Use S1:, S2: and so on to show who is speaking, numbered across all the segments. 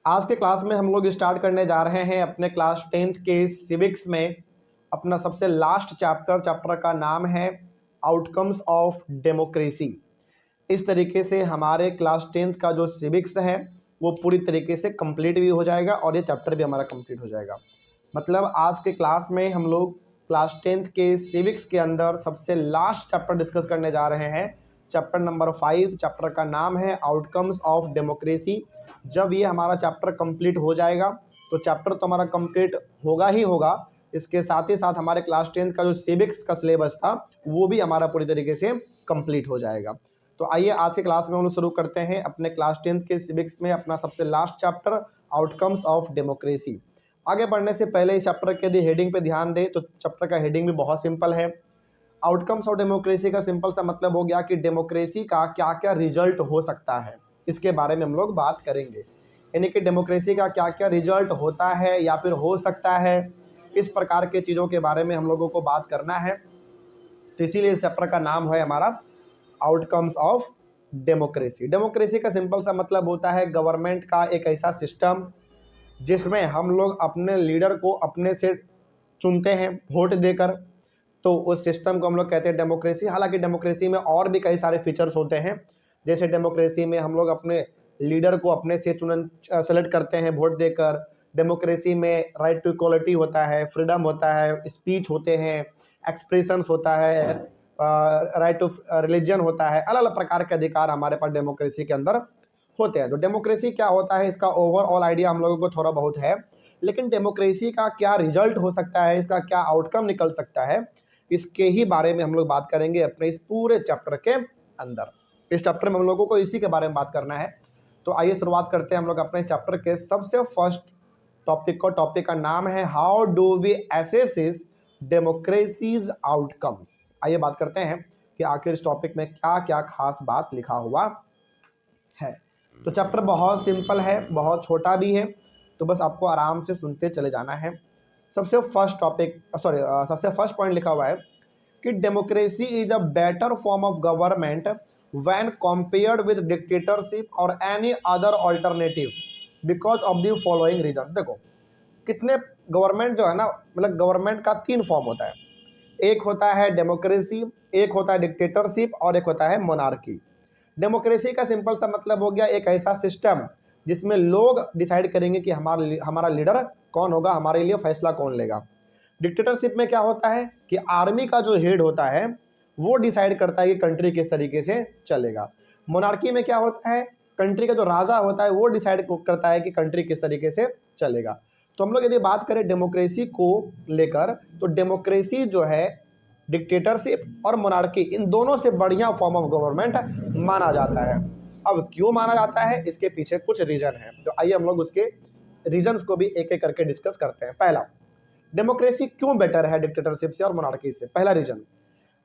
S1: आज के क्लास में हम लोग स्टार्ट करने जा रहे हैं अपने क्लास 10th के सिविक्स में अपना सबसे लास्ट चैप्टर का नाम है आउटकम्स ऑफ डेमोक्रेसी। इस तरीके से हमारे क्लास 10th का जो सिविक्स है वो पूरी तरीके से कंप्लीट भी हो जाएगा और ये चैप्टर भी हमारा कंप्लीट हो जाएगा। मतलब आज के क्लास में हम लोग क्लास 10th के सिविक्स के अंदर सबसे लास्ट चैप्टर डिस्कस करने जा रहे हैं। चैप्टर नंबर 5, चैप्टर का नाम है आउटकम्स ऑफ डेमोक्रेसी। जब ये हमारा चैप्टर कंप्लीट हो जाएगा तो चैप्टर तो हमारा कंप्लीट होगा ही होगा, इसके साथ ही साथ हमारे क्लास 10th का जो सिविक्स का सिलेबस था वो भी हमारा पूरी तरीके से कंप्लीट हो जाएगा। तो आइए आज के क्लास में हम लोग शुरू करते हैं अपने क्लास 10th के सिविक्स में अपना सबसे last chapter outcomes of democracy. आगे बढ़ने से पहले इस चैप्टर के यदि हेडिंग पे ध्यान दें तो चैप्टर का हेडिंग भी बहुत सिंपल है। आउटकम्स ऑफ डेमोक्रेसी का सिंपल सा मतलब हो गया कि डेमोक्रेसी का क्या क्या रिजल्ट हो सकता है, इसके बारे में हम लोग बात करेंगे। यानी कि डेमोक्रेसी का क्या क्या रिजल्ट होता है या फिर हो सकता है, इस प्रकार के चीज़ों के बारे में हम लोगों को बात करना है। तो इसीलिए इस चैप्टर का नाम है हमारा आउटकम्स ऑफ डेमोक्रेसी। डेमोक्रेसी का सिंपल सा मतलब होता है गवर्नमेंट का एक ऐसा सिस्टम जिसमें हम लोग अपने लीडर को अपने से चुनते हैं वोट देकर, तो उस सिस्टम को हम लोग कहते हैं डेमोक्रेसी। हालांकि डेमोक्रेसी में और भी कई सारे फीचर्स होते हैं, जैसे डेमोक्रेसी में हम लोग अपने लीडर को अपने से सेलेक्ट करते हैं वोट देकर। डेमोक्रेसी में राइट टू इक्वलिटी होता है, फ्रीडम होता है, स्पीच होते हैं, एक्सप्रेशंस होता है, राइट टू रिलीजन होता है। अलग अलग प्रकार के अधिकार हमारे पास डेमोक्रेसी के अंदर होते हैं। तो डेमोक्रेसी क्या होता है इसका ओवरऑल आइडिया हम लोगों को थोड़ा बहुत है, लेकिन डेमोक्रेसी का क्या रिजल्ट हो सकता है, इसका क्या आउटकम निकल सकता है, इसके ही बारे में हम लोग बात करेंगे अपने इस पूरे चैप्टर के अंदर। इस चैप्टर में हम लोगों को इसी के बारे में बात करना है। तो आइए शुरुआत करते हैं हम लोग अपने इस चैप्टर के सबसे फर्स्ट टॉपिक का नाम है how do we assess democracies outcomes. आइए बात करते हैं कि आखिर इस टॉपिक में क्या क्या खास बात लिखा हुआ है। तो चैप्टर बहुत सिंपल है, बहुत छोटा भी है, तो बस आपको आराम से सुनते चले जाना है। सबसे फर्स्ट पॉइंट लिखा हुआ है कि democracy is a better form of government when compared with dictatorship और any other alternative because of the following reasons. देखो कितने गवर्नमेंट जो है ना, मतलब गवर्नमेंट का 3 फॉर्म होता है। एक होता है डेमोक्रेसी, एक होता है डिक्टेटरशिप और एक होता है मोनार्की। डेमोक्रेसी का सिंपल सा मतलब हो गया एक ऐसा सिस्टम जिसमें लोग डिसाइड करेंगे कि हमारा लीडर कौन होगा, हमारे लिए फैसला कौन लेगा। डिक्टेटरशिप में क्या होता है कि आर्मी का जो हेड होता है वो डिसाइड करता है कि कंट्री किस तरीके से चलेगा। मोनार्की में क्या होता है, कंट्री का जो राजा होता है वो डिसाइड करता है कि कंट्री किस तरीके से चलेगा। तो हम लोग यदि बात करें डेमोक्रेसी को लेकर, तो डेमोक्रेसी जो है डिक्टेटरशिप और मोनार्की इन दोनों से बढ़िया फॉर्म ऑफ गवर्नमेंट माना जाता है। अब क्यों माना जाता है, इसके पीछे कुछ रीजन है, तो आइए हम लोग उसके रीजन्स को भी एक एक करके डिस्कस करते हैं। पहला, डेमोक्रेसी क्यों बेटर है डिक्टेटरशिप से और मोनार्की से। पहला reason,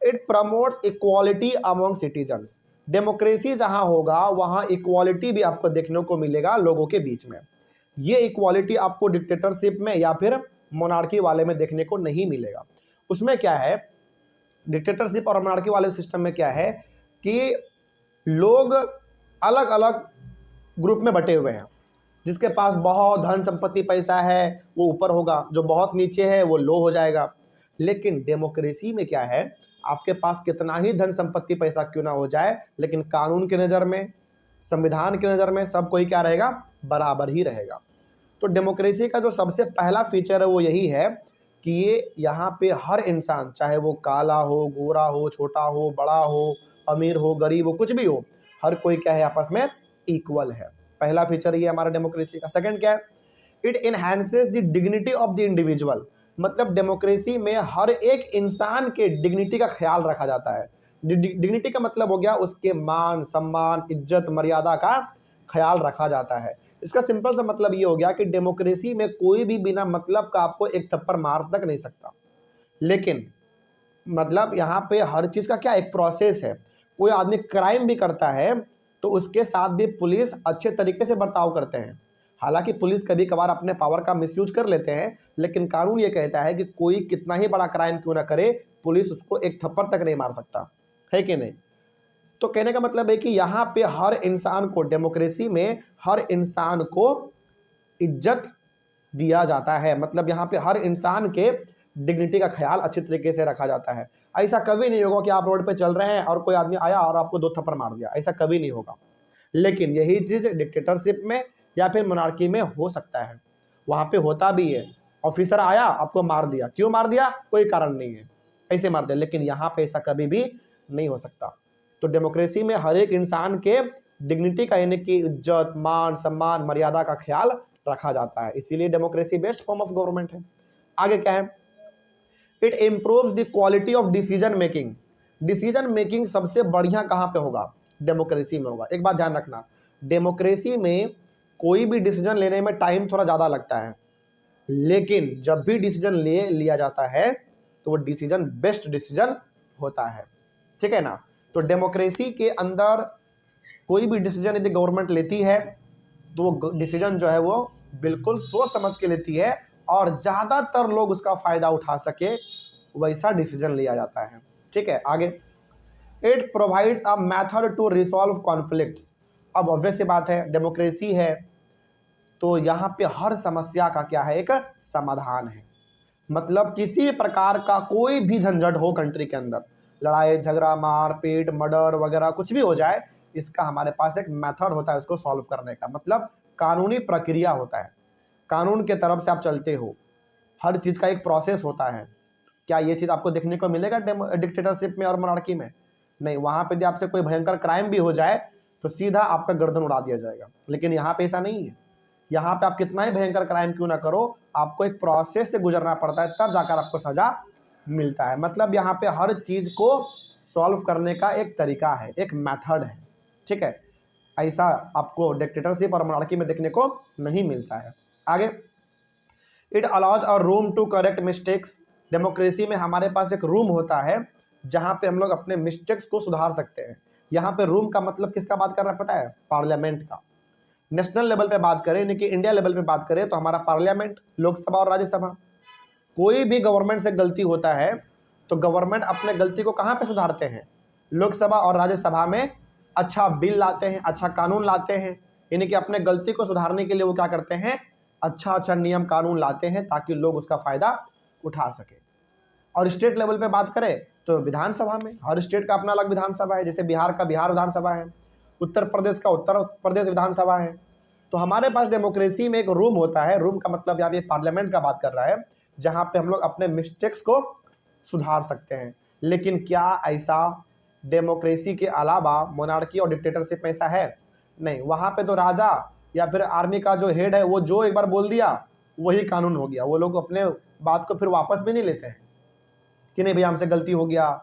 S1: it promotes equality among citizens. Democracy जहां होगा वहां इक्वालिटी भी आपको देखने को मिलेगा लोगों के बीच में। ये इक्वालिटी आपको डिक्टेटरशिप में या फिर मोनार्की वाले में देखने को नहीं मिलेगा। उसमें क्या है, डिक्टेटरशिप और मोनार्की वाले सिस्टम में क्या है कि लोग अलग अलग ग्रुप में बटे हुए हैं। जिसके पास बहुत धन संपत्ति पैसा है वो ऊपर होगा, जो बहुत नीचे है वो लो हो जाएगा। लेकिन डेमोक्रेसी में क्या है, आपके पास कितना ही धन संपत्ति पैसा क्यों ना हो जाए, लेकिन कानून की नज़र में, संविधान की नज़र में सब कोई क्या रहेगा, बराबर ही रहेगा। तो डेमोक्रेसी का जो सबसे पहला फीचर है वो यही है कि ये यहाँ पे हर इंसान, चाहे वो काला हो, गोरा हो, छोटा हो, बड़ा हो, अमीर हो, गरीब हो, कुछ भी हो, हर कोई क्या है, आपस में इक्वल है। पहला फीचर ये हमारा डेमोक्रेसी का। सेकंड क्या है, it enhances the dignity of the individual. मतलब डेमोक्रेसी में हर एक इंसान के डिग्निटी का ख्याल रखा जाता है। डिग्निटी का मतलब हो गया उसके मान सम्मान, इज्जत मर्यादा का ख्याल रखा जाता है। इसका सिंपल सा मतलब ये हो गया कि डेमोक्रेसी में कोई भी बिना मतलब का आपको एक थप्पड़ मार तक नहीं सकता। लेकिन मतलब यहाँ पे हर चीज़ का क्या एक प्रोसेस है। कोई आदमी क्राइम भी करता है तो उसके साथ भी पुलिस अच्छे तरीके से बर्ताव करते हैं। हालांकि पुलिस कभी कभार अपने पावर का मिसयूज कर लेते हैं, लेकिन कानून ये कहता है कि कोई कितना ही बड़ा क्राइम क्यों ना करे, पुलिस उसको एक थप्पड़ तक नहीं मार सकता, है कि नहीं। तो कहने का मतलब है कि यहाँ पे हर इंसान को, डेमोक्रेसी में हर इंसान को इज्जत दिया जाता है। मतलब यहाँ पे हर इंसान के डिग्निटी का ख्याल अच्छी तरीके से रखा जाता है। ऐसा कभी नहीं होगा कि आप रोड पे चल रहे हैं और कोई आदमी आया और आपको 2 थप्पड़ मार दिया, ऐसा कभी नहीं होगा। लेकिन यही चीज़ डिक्टेटरशिप में या फिर मोनार्की में हो सकता है, वहाँ पे होता भी है। ऑफिसर आया आपको मार दिया, क्यों मार दिया, कोई कारण नहीं है, ऐसे मार दिया। लेकिन यहाँ पे ऐसा कभी भी नहीं हो सकता। तो डेमोक्रेसी में हर एक इंसान के डिग्निटी का यानी कि इज्जत, मान, सम्मान, मर्यादा का ख्याल रखा जाता है, इसीलिए democracy best form of government है। आगे क्या है, it improves the quality of decision making. Decision making सबसे बढ़िया कहाँ पे होगा, डेमोक्रेसी में होगा। एक बात ध्यान रखना, डेमोक्रेसी में कोई भी डिसीजन लेने में टाइम थोड़ा ज़्यादा लगता है, लेकिन जब भी डिसीजन ले लिया जाता है तो वो डिसीजन बेस्ट डिसीजन होता है, ठीक है ना। तो डेमोक्रेसी के अंदर कोई भी डिसीजन यदि गवर्नमेंट लेती है तो वो डिसीजन जो है वो बिल्कुल सोच समझ के लेती है और ज़्यादातर लोग उसका फ़ायदा उठा सके वैसा डिसीजन लिया जाता है, ठीक है। आगे, it provides a method to resolve conflicts. अब ऑब्वियस सी बात है, डेमोक्रेसी है तो यहाँ पे हर समस्या का क्या है, एक समाधान है। मतलब किसी भी प्रकार का कोई भी झंझट हो कंट्री के अंदर, लड़ाई झगड़ा, मारपीट, मर्डर वगैरह कुछ भी हो जाए, इसका हमारे पास एक मेथड होता है उसको सॉल्व करने का। मतलब कानूनी प्रक्रिया होता है, कानून के तरफ से आप चलते हो, हर चीज़ का एक प्रोसेस होता है। क्या ये चीज़ आपको देखने को मिलेगा डिक्टेटरशिप में और मोनार्की में? नहीं। वहाँ पे यदि आपसे कोई भयंकर क्राइम भी हो जाए तो सीधा आपका गर्दन उड़ा दिया जाएगा, लेकिन यहाँ पे ऐसा नहीं है। यहाँ पे आप कितना ही भयंकर क्राइम क्यों ना करो, आपको एक प्रोसेस से गुजरना पड़ता है, तब जाकर आपको सजा मिलता है। मतलब यहाँ पे हर चीज़ को सॉल्व करने का एक तरीका है, एक मेथड है, ठीक है। ऐसा आपको डिक्टेटरशिप और मोनार्की में देखने को नहीं मिलता है। आगे, it allows a room to correct mistakes. Democracy में हमारे पास एक रूम होता है जहाँ पे हम लोग अपने मिस्टेक्स को सुधार सकते हैं। यहाँ पे रूम का मतलब किसका बात कर रहा है पता है, पार्लियामेंट का। नेशनल लेवल पे बात करें यानी कि इंडिया लेवल पे बात करें तो हमारा पार्लियामेंट, लोकसभा और राज्यसभा। कोई भी गवर्नमेंट से गलती होता है तो गवर्नमेंट अपने गलती को कहाँ पे सुधारते हैं, लोकसभा और राज्यसभा में अच्छा बिल लाते हैं, अच्छा कानून लाते हैं। यानी कि अपने गलती को सुधारने के लिए वो क्या करते हैं, अच्छा अच्छा नियम कानून लाते हैं ताकि लोग उसका फ़ायदा उठा सके। और स्टेट लेवल पे बात करें तो विधानसभा में, हर स्टेट का अपना अलग विधानसभा है। जैसे बिहार का बिहार विधानसभा है, उत्तर प्रदेश का उत्तर प्रदेश विधानसभा है। तो हमारे पास डेमोक्रेसी में एक रूम होता है, रूम का मतलब यहाँ पे पार्लियामेंट का बात कर रहा है, जहाँ पे हम लोग अपने मिस्टेक्स को सुधार सकते हैं। लेकिन क्या ऐसा डेमोक्रेसी के अलावा मोनार्की और डिक्टेटरशिप में ऐसा है? नहीं। वहाँ पे तो राजा या फिर आर्मी का जो हेड है वो जो एक बार बोल दिया वही कानून हो गया। वो लोग अपने बात को फिर वापस भी नहीं लेते हैं कि नहीं भैया हमसे गलती हो गया,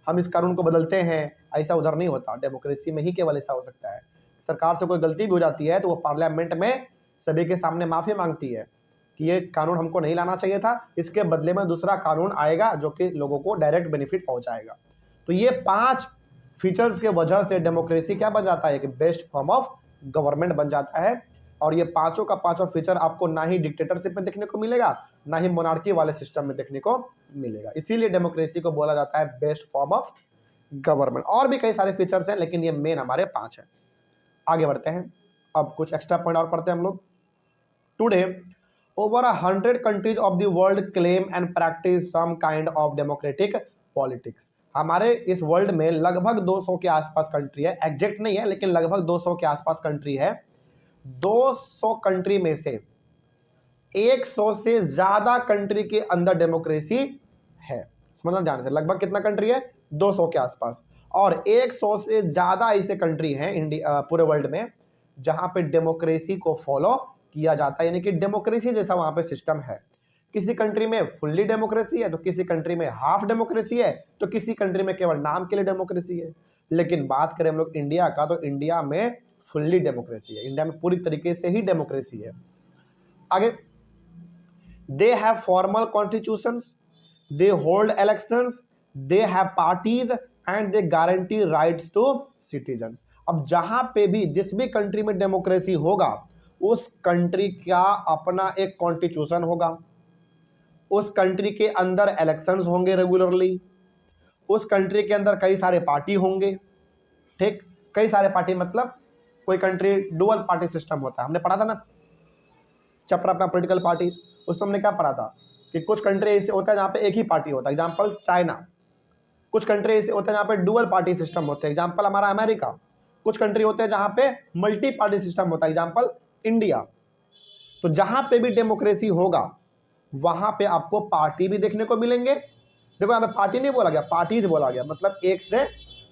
S1: हम इस कानून को बदलते हैं। ऐसा उधर नहीं होता, डेमोक्रेसी में ही केवल ऐसा हो सकता है। सरकार से कोई गलती भी हो जाती है तो वो पार्लियामेंट में सभी के सामने माफ़ी मांगती है कि ये कानून हमको नहीं लाना चाहिए था, इसके बदले में दूसरा कानून आएगा जो कि लोगों को डायरेक्ट बेनिफिट पहुंचाएगा। तो ये 5 फीचर्स के वजह से डेमोक्रेसी क्या बन जाता है कि बेस्ट फॉर्म ऑफ गवर्नमेंट बन जाता है। और ये पाँचों का पाँचों फीचर आपको ना ही डिक्टेटरशिप में देखने को मिलेगा, ना ही मोनार्की वाले सिस्टम में देखने को मिलेगा। इसीलिए डेमोक्रेसी को बोला जाता है बेस्ट फॉर्म ऑफ गवर्नमेंट। और भी कई सारे फीचर्स हैं लेकिन ये मेन हमारे 5 हैं। आगे बढ़ते हैं, अब कुछ एक्स्ट्रा पॉइंट और पढ़ते हैं हम लोग। Today over 100 countries of the world claim and practice some kind of democratic politics. हमारे इस वर्ल्ड में लगभग 200 के आसपास कंट्री है, एग्जैक्ट नहीं है लेकिन लगभग 200 के आसपास कंट्री है। 200 कंट्री में से 100 से ज्यादा कंट्री के अंदर डेमोक्रेसी है। समझना ध्यान से, लगभग कितना कंट्री है, 200 के आसपास। और 100 से ज्यादा ऐसे कंट्री हैं इंडिया पूरे वर्ल्ड में जहां पे डेमोक्रेसी को फॉलो किया जाता है, यानी कि डेमोक्रेसी जैसा वहां पे सिस्टम है। किसी कंट्री में फुल्ली डेमोक्रेसी है तो किसी कंट्री में हाफ डेमोक्रेसी है तो किसी कंट्री में केवल नाम के लिए डेमोक्रेसी है। लेकिन बात करें हम लोग इंडिया का तो इंडिया में फुल्ली डेमोक्रेसी है, इंडिया में पूरी तरीके से ही डेमोक्रेसी है। आगे, they have formal constitutions, they hold elections, they have parties and they guarantee rights to citizens. अब जहां पे भी जिस भी कंट्री में डेमोक्रेसी होगा उस कंट्री का अपना एक कॉन्स्टिट्यूशन होगा, उस कंट्री के अंदर इलेक्शंस होंगे रेगुलरली, उस कंट्री के अंदर कई सारे पार्टी होंगे। ठीक, कई सारे पार्टी मतलब कोई कंट्री डुअल पार्टी सिस्टम होता है, हमने पढ़ा था ना। चैप्टर अपना पॉलिटिकल पार्टीज, उसमें हमने क्या पढ़ा था कि कुछ कंट्री ऐसे होता है जहाँ पे एक ही पार्टी होता है, एग्जाम्पल चाइना। कुछ कंट्री ऐसे होते हैं जहाँ पे डुअल पार्टी सिस्टम होते हैं, एग्जाम्पल हमारा अमेरिका। कुछ कंट्री होते हैं जहाँ पे मल्टी पार्टी सिस्टम होता है, एग्जाम्पल इंडिया। तो जहाँ पे भी डेमोक्रेसी होगा वहाँ पे आपको पार्टी भी देखने को मिलेंगे। देखो यहाँ पे पार्टी नहीं बोला गया, पार्टीज बोला गया, मतलब एक से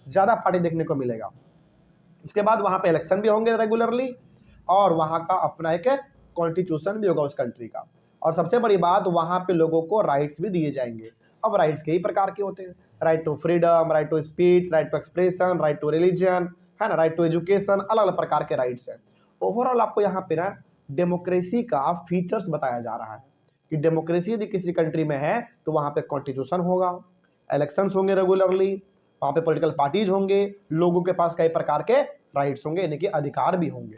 S1: ज़्यादा पार्टी देखने को मिलेगा। इसके बाद वहाँ पे इलेक्शन भी होंगे रेगुलरली, और वहाँ का अपना एक कॉन्स्टिट्यूशन भी होगा उस कंट्री का। और सबसे बड़ी बात, वहाँ पे लोगों को राइट्स भी दिए जाएंगे। अब राइट्स कई प्रकार के होते हैं, right to freedom, right to speech, right to expression, right to religion, है ना, राइट टू एजुकेशन, अलग अलग प्रकार के राइट्स हैं। ओवरऑल आपको यहाँ पे ना डेमोक्रेसी का फीचर्स बताया जा रहा है कि डेमोक्रेसी यदि किसी कंट्री में है तो वहाँ पे कॉन्स्टिट्यूशन होगा, इलेक्शंस होंगे रेगुलरली, वहाँ पे पॉलिटिकल पार्टीज होंगे, लोगों के पास कई प्रकार के राइट्स होंगे, यानी कि अधिकार भी होंगे।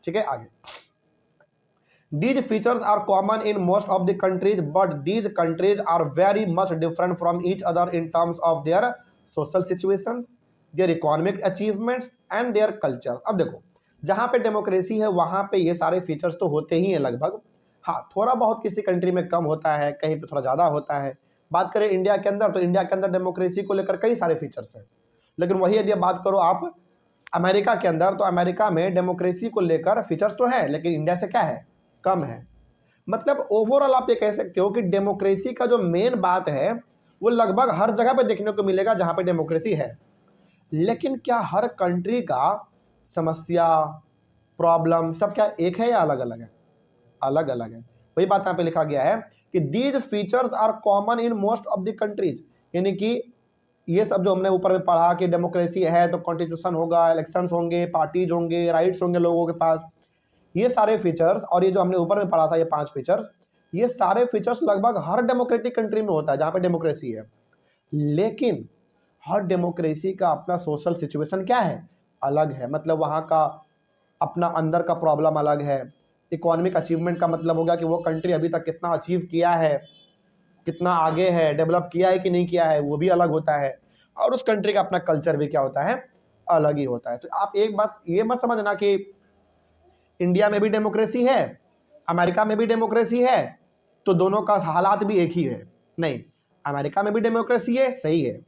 S1: ठीक है, आगे। These features are common in most of the countries, but these countries are very much different from each other in terms of their social situations, their economic achievements and their culture। अब देखो, जहाँ पे democracy है वहाँ पे ये सारे features तो होते ही हैं लगभग। हाँ, थोड़ा बहुत किसी कंट्री में कम होता है, कहीं पे थोड़ा ज़्यादा होता है। बात करें इंडिया के अंदर, तो इंडिया के अंदर डेमोक्रेसी को लेकर कई सारे फीचर्स हैं। लेकिन वही यदि बात करो आप अमेरिका के अंदर, तो अमेरिका में डेमोक्रेसी को लेकर फीचर्स तो है, लेकिन इंडिया से क्या है, कम है। मतलब ओवरऑल आप ये कह सकते हो कि डेमोक्रेसी का जो मेन बात है वो लगभग हर जगह पे देखने को मिलेगा जहाँ पे डेमोक्रेसी है। लेकिन क्या हर कंट्री का समस्या, प्रॉब्लम सब क्या एक है या अलग अलग है? अलग अलग है। वही बात यहाँ पे लिखा गया है कि these features are common in most of the countries, यानी कि ये सब जो हमने ऊपर में पढ़ा कि डेमोक्रेसी है तो कॉन्स्टिट्यूशन होगा, इलेक्शंस होंगे, पार्टीज होंगे, राइट्स होंगे लोगों के पास, ये सारे फीचर्स, और ये जो हमने ऊपर में पढ़ा था ये 5 फीचर्स, ये सारे फीचर्स लगभग हर डेमोक्रेटिक कंट्री में होता है जहाँ पे डेमोक्रेसी है। लेकिन हर डेमोक्रेसी का अपना सोशल सिचुएशन क्या है, अलग है। मतलब वहाँ का अपना अंदर का प्रॉब्लम अलग है। इकोनॉमिक अचीवमेंट का मतलब होगा कि वो कंट्री अभी तक कितना अचीव किया है, कितना आगे है, डेवलप किया है कि नहीं किया है, वो भी अलग होता है। और उस कंट्री का अपना कल्चर भी क्या होता है, अलग ही होता है। तो आप एक बात ये मत समझना कि इंडिया में भी डेमोक्रेसी है, अमेरिका में भी डेमोक्रेसी है, तो दोनों का हालात भी एक ही है। नहीं, अमेरिका में भी डेमोक्रेसी है, सही है,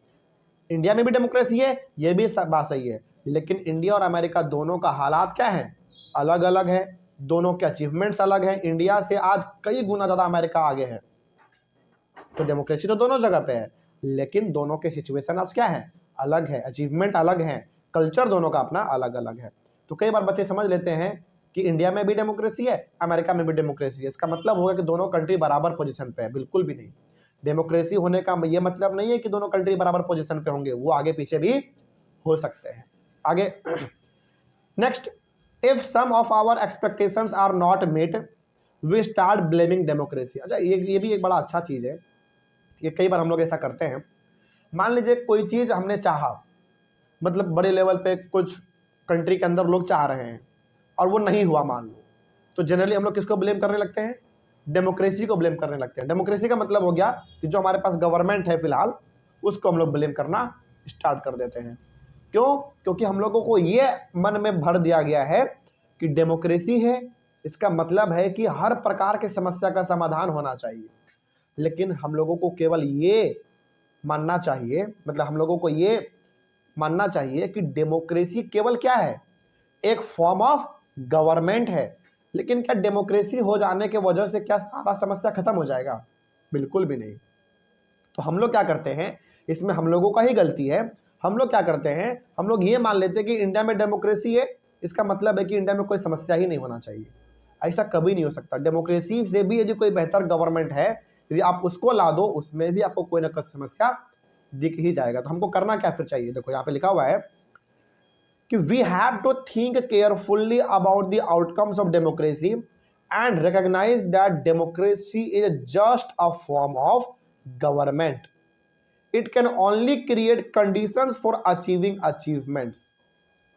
S1: इंडिया में भी डेमोक्रेसी है, ये भी बात सही है, लेकिन इंडिया और अमेरिका दोनों का हालात क्या है, अलग अलग है। दोनों के अचीवमेंट्स अलग हैं। इंडिया से आज कई गुना ज़्यादा अमेरिका आगे है। तो डेमोक्रेसी तो दोनों जगह पे है, लेकिन दोनों के सिचुएशन आज क्या है, अलग है, अचीवमेंट अलग है, कल्चर दोनों का अपना अलग अलग है। तो कई बार बच्चे समझ लेते हैं कि इंडिया में भी डेमोक्रेसी है, अमेरिका में भी डेमोक्रेसी है, इसका मतलब होगा कि दोनों कंट्री बराबर पोजीशन पे है। बिल्कुल भी नहीं। डेमोक्रेसी होने का ये मतलब नहीं है कि दोनों कंट्री बराबर पोजीशन पे होंगे, वो आगे पीछे भी हो सकते हैं। आगे next, if some of our expectations are not met we start blaming democracy. अच्छा, ये भी एक बड़ा अच्छा चीज़ है। ये कई बार हम लोग ऐसा करते हैं। मान लीजिए कोई चीज़ हमने चाहा, मतलब बड़े लेवल पे कुछ कंट्री के अंदर लोग चाह रहे हैं और वो नहीं हुआ मान लो, तो जनरली हम लोग किसको ब्लेम करने लगते हैं, डेमोक्रेसी को ब्लेम करने लगते हैं। डेमोक्रेसी का मतलब हो गया कि जो हमारे पास गवर्नमेंट है फिलहाल, उसको हम लोग ब्लेम करना स्टार्ट कर देते हैं। क्यों? क्योंकि हम लोगों को ये मन में भर दिया गया है कि डेमोक्रेसी है, इसका मतलब है कि हर प्रकार के समस्या का समाधान होना चाहिए। लेकिन हम लोगों को केवल ये मानना चाहिए, मतलब हम लोगों को ये मानना चाहिए कि डेमोक्रेसी केवल क्या है, एक फॉर्म ऑफ गवर्नमेंट है। लेकिन क्या डेमोक्रेसी हो जाने के वजह से क्या सारा समस्या खत्म हो जाएगा? बिल्कुल भी नहीं। तो हम लोग क्या करते हैं, इसमें हम लोगों का ही गलती है। हम लोग क्या करते हैं, हम लोग ये मान लेते हैं कि इंडिया में डेमोक्रेसी है, इसका मतलब है कि इंडिया में कोई समस्या ही नहीं होना चाहिए। ऐसा कभी नहीं हो सकता। डेमोक्रेसी से भी यदि कोई बेहतर गवर्नमेंट है, यदि आप उसको ला दो, उसमें भी आपको कोई ना कोई समस्या दिख ही जाएगा। तो हमको करना क्या फिर चाहिए? देखो यहाँ पे लिखा हुआ है कि we have to think carefully about the outcomes of democracy and recognise that democracy is just a form of government. It can only create conditions for achieving achievements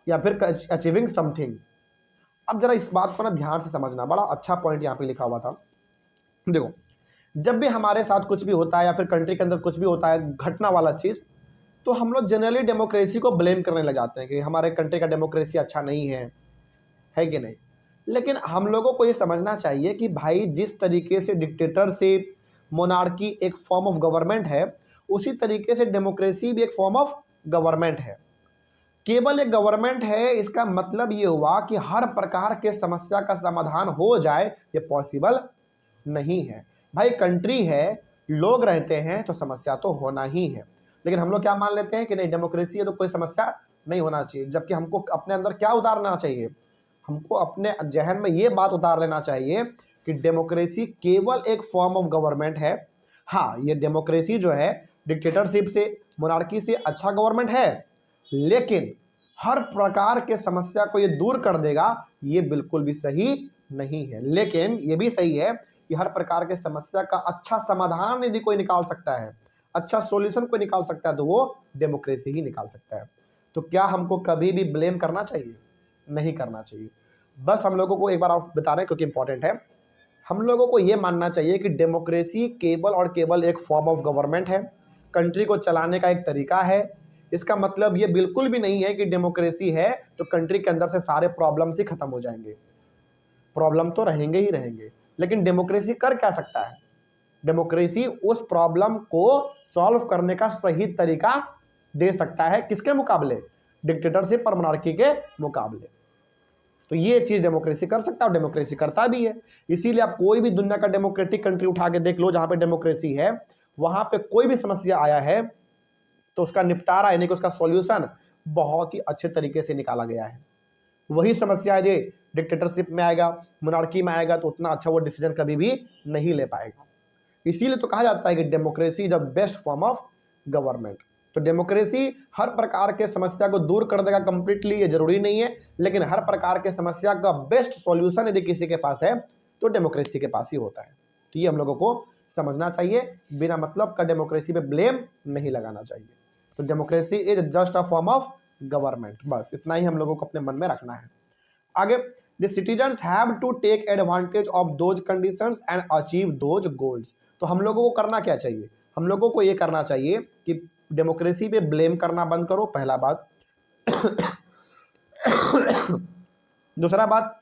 S1: या फिर अचीविंग समथिंग। अब जरा इस बात को ना ध्यान से समझना, बड़ा अच्छा पॉइंट यहाँ पे लिखा हुआ था। देखो, जब भी हमारे साथ कुछ भी होता है या फिर कंट्री के अंदर कुछ भी होता है घटना वाला चीज़, तो हम लोग जनरली डेमोक्रेसी को ब्लेम करने लग जाते हैं कि हमारे कंट्री का डेमोक्रेसी अच्छा नहीं है कि नहीं। लेकिन हम लोगों को ये समझना चाहिए कि भाई जिस तरीके से डिक्टेटरशिप, मोनार्की एक फॉर्म ऑफ गवर्नमेंट है, उसी तरीके से डेमोक्रेसी भी एक फॉर्म ऑफ गवर्नमेंट है। केवल एक गवर्नमेंट है इसका मतलब ये हुआ कि हर प्रकार के समस्या का समाधान हो जाए, ये पॉसिबल नहीं है। भाई कंट्री है, लोग रहते हैं तो समस्या तो होना ही है, लेकिन हम लोग क्या मान लेते हैं कि नहीं डेमोक्रेसी है तो कोई समस्या नहीं होना चाहिए। जबकि हमको अपने अंदर क्या उतारना चाहिए, हमको अपने जहन में ये बात उतार लेना चाहिए कि डेमोक्रेसी केवल एक फॉर्म ऑफ गवर्नमेंट है। हाँ, ये डेमोक्रेसी जो है डिक्टेटरशिप से, मोनार्की से अच्छा गवर्नमेंट है, लेकिन हर प्रकार के समस्या को ये दूर कर देगा, ये बिल्कुल भी सही नहीं है। लेकिन ये भी सही है कि हर प्रकार के समस्या का अच्छा समाधान यदि कोई निकाल सकता है, अच्छा सॉल्यूशन कोई निकाल सकता है, तो वो डेमोक्रेसी ही निकाल सकता है। तो क्या हमको कभी भी ब्लेम करना चाहिए? नहीं करना चाहिए। बस हम लोगों को एक बार आप बता रहे हैं क्योंकि इंपॉर्टेंट है, हम लोगों को ये मानना चाहिए कि डेमोक्रेसी केवल और केवल एक फॉर्म ऑफ गवर्नमेंट है, कंट्री को चलाने का एक तरीका है। इसका मतलब ये बिल्कुल भी नहीं है कि डेमोक्रेसी है तो कंट्री के अंदर से सारे प्रॉब्लम्स ही खत्म हो जाएंगे। प्रॉब्लम तो रहेंगे ही रहेंगे, लेकिन डेमोक्रेसी कर क्या सकता है? डेमोक्रेसी उस प्रॉब्लम को सॉल्व करने का सही तरीका दे सकता है, किसके मुकाबले? डिक्टेटरशिप और मोनार्की के मुकाबले। तो ये चीज डेमोक्रेसी कर सकता है और डेमोक्रेसी करता भी है। इसीलिए आप कोई भी दुनिया का डेमोक्रेटिक कंट्री उठा के देख लो, जहां पे डेमोक्रेसी है, वहां पे कोई भी समस्या आया है तो उसका निपटारा यानी कि उसका सॉल्यूशन बहुत ही अच्छे तरीके से निकाला गया है। वही समस्या यदि डिक्टेटरशिप में आएगा, मोनार्की में आएगा, तो उतना अच्छा वो डिसीजन कभी भी नहीं ले पाएगा। इसीलिए तो कहा जाता है कि democracy is the best form of government. तो डेमोक्रेसी हर प्रकार के समस्या को दूर कर देगा कंप्लीटली, ये जरूरी नहीं है, लेकिन हर प्रकार के समस्या का बेस्ट सॉल्यूशन यदि किसी के पास है तो डेमोक्रेसी के पास ही होता है। तो ये हम लोगों को समझना चाहिए, बिना मतलब का डेमोक्रेसी पे ब्लेम नहीं लगाना चाहिए। तो democracy is just a form of government, बस इतना ही हम लोगों को अपने मन में रखना है। आगे, the citizens have to take advantage of those conditions and achieve those goals. तो हम लोगों को करना क्या चाहिए? हम लोगों को ये करना चाहिए कि डेमोक्रेसी पे ब्लेम करना बंद करो, पहला बात। दूसरा बात,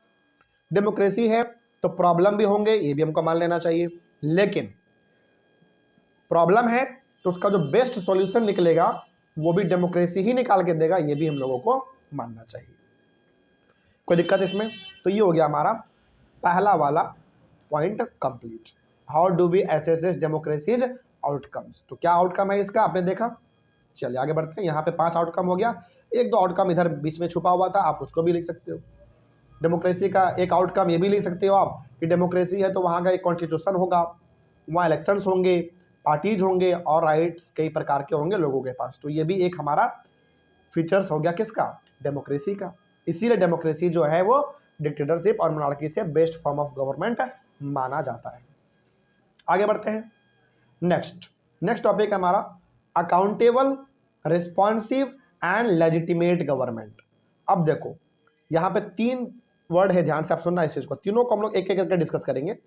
S1: डेमोक्रेसी है तो प्रॉब्लम भी होंगे, ये भी हमको मान लेना चाहिए, लेकिन प्रॉब्लम है तो उसका जो बेस्ट सॉल्यूशन निकलेगा वो भी डेमोक्रेसी ही निकाल के देगा, ये भी हम लोगों को मानना चाहिए। कोई दिक्कत इसमें? तो ये हो गया हमारा पहला वाला point complete. How do we assess democracies outcomes? तो क्या आउटकम है इसका, आपने देखा। चलिए आगे बढ़ते हैं। यहाँ पे 5 आउटकम हो गया, एक दो आउटकम इधर बीच में छुपा हुआ था, आप उसको भी लिख सकते हो। डेमोक्रेसी का एक आउटकम ये भी लिख सकते हो आप कि डेमोक्रेसी है तो वहाँ का एक कॉन्स्टिट्यूशन होगा, वहाँ इलेक्शंस होंगे, पार्टीज होंगे और राइट्स कई प्रकार के होंगे लोगों के पास। तो ये भी एक हमारा फीचर्स हो गया किसका? डेमोक्रेसी का। इसीलिए डेमोक्रेसी जो है वो डिक्टेटरशिप और मोनार्की से बेस्ट फॉर्म ऑफ गवर्नमेंट माना जाता है। आगे बढ़ते हैं। नेक्स्ट टॉपिक है हमारा accountable, responsive and legitimate government. अब देखो यहाँ पे 3 वर्ड है, ध्यान से आप सुनना इस चीज को, तीनों को हम लोग एक एक करके डिस्कस करेंगे।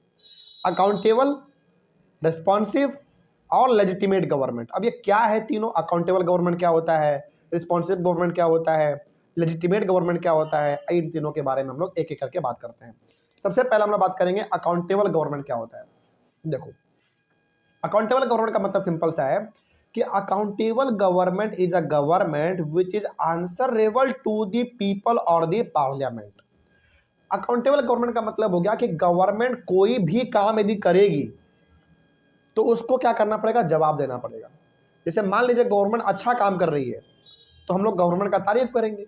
S1: अकाउंटेबल, रिस्पॉन्सिव और लेजिटिमेट गवर्नमेंट। अब ये क्या है तीनों? अकाउंटेबल गवर्नमेंट क्या होता है, रिस्पॉन्सिव गवर्नमेंट क्या होता है, लेजिटिमेट गवर्नमेंट क्या होता है, इन तीनों के बारे में हम लोग एक एक करके बात करते हैं। सबसे पहले हम लोग बात करेंगे अकाउंटेबल गवर्नमेंट क्या होता है। देखो अकाउंटेबल गवर्नमेंट का मतलब सिंपल सा है कि accountable government is a government which is answerable to the people और द पार्लियामेंट। अकाउंटेबल गवर्नमेंट का मतलब हो गया कि गवर्नमेंट कोई भी काम यदि करेगी तो उसको क्या करना पड़ेगा? जवाब देना पड़ेगा। जैसे मान लीजिए गवर्नमेंट अच्छा काम कर रही है तो हम लोग गवर्नमेंट का तारीफ करेंगे,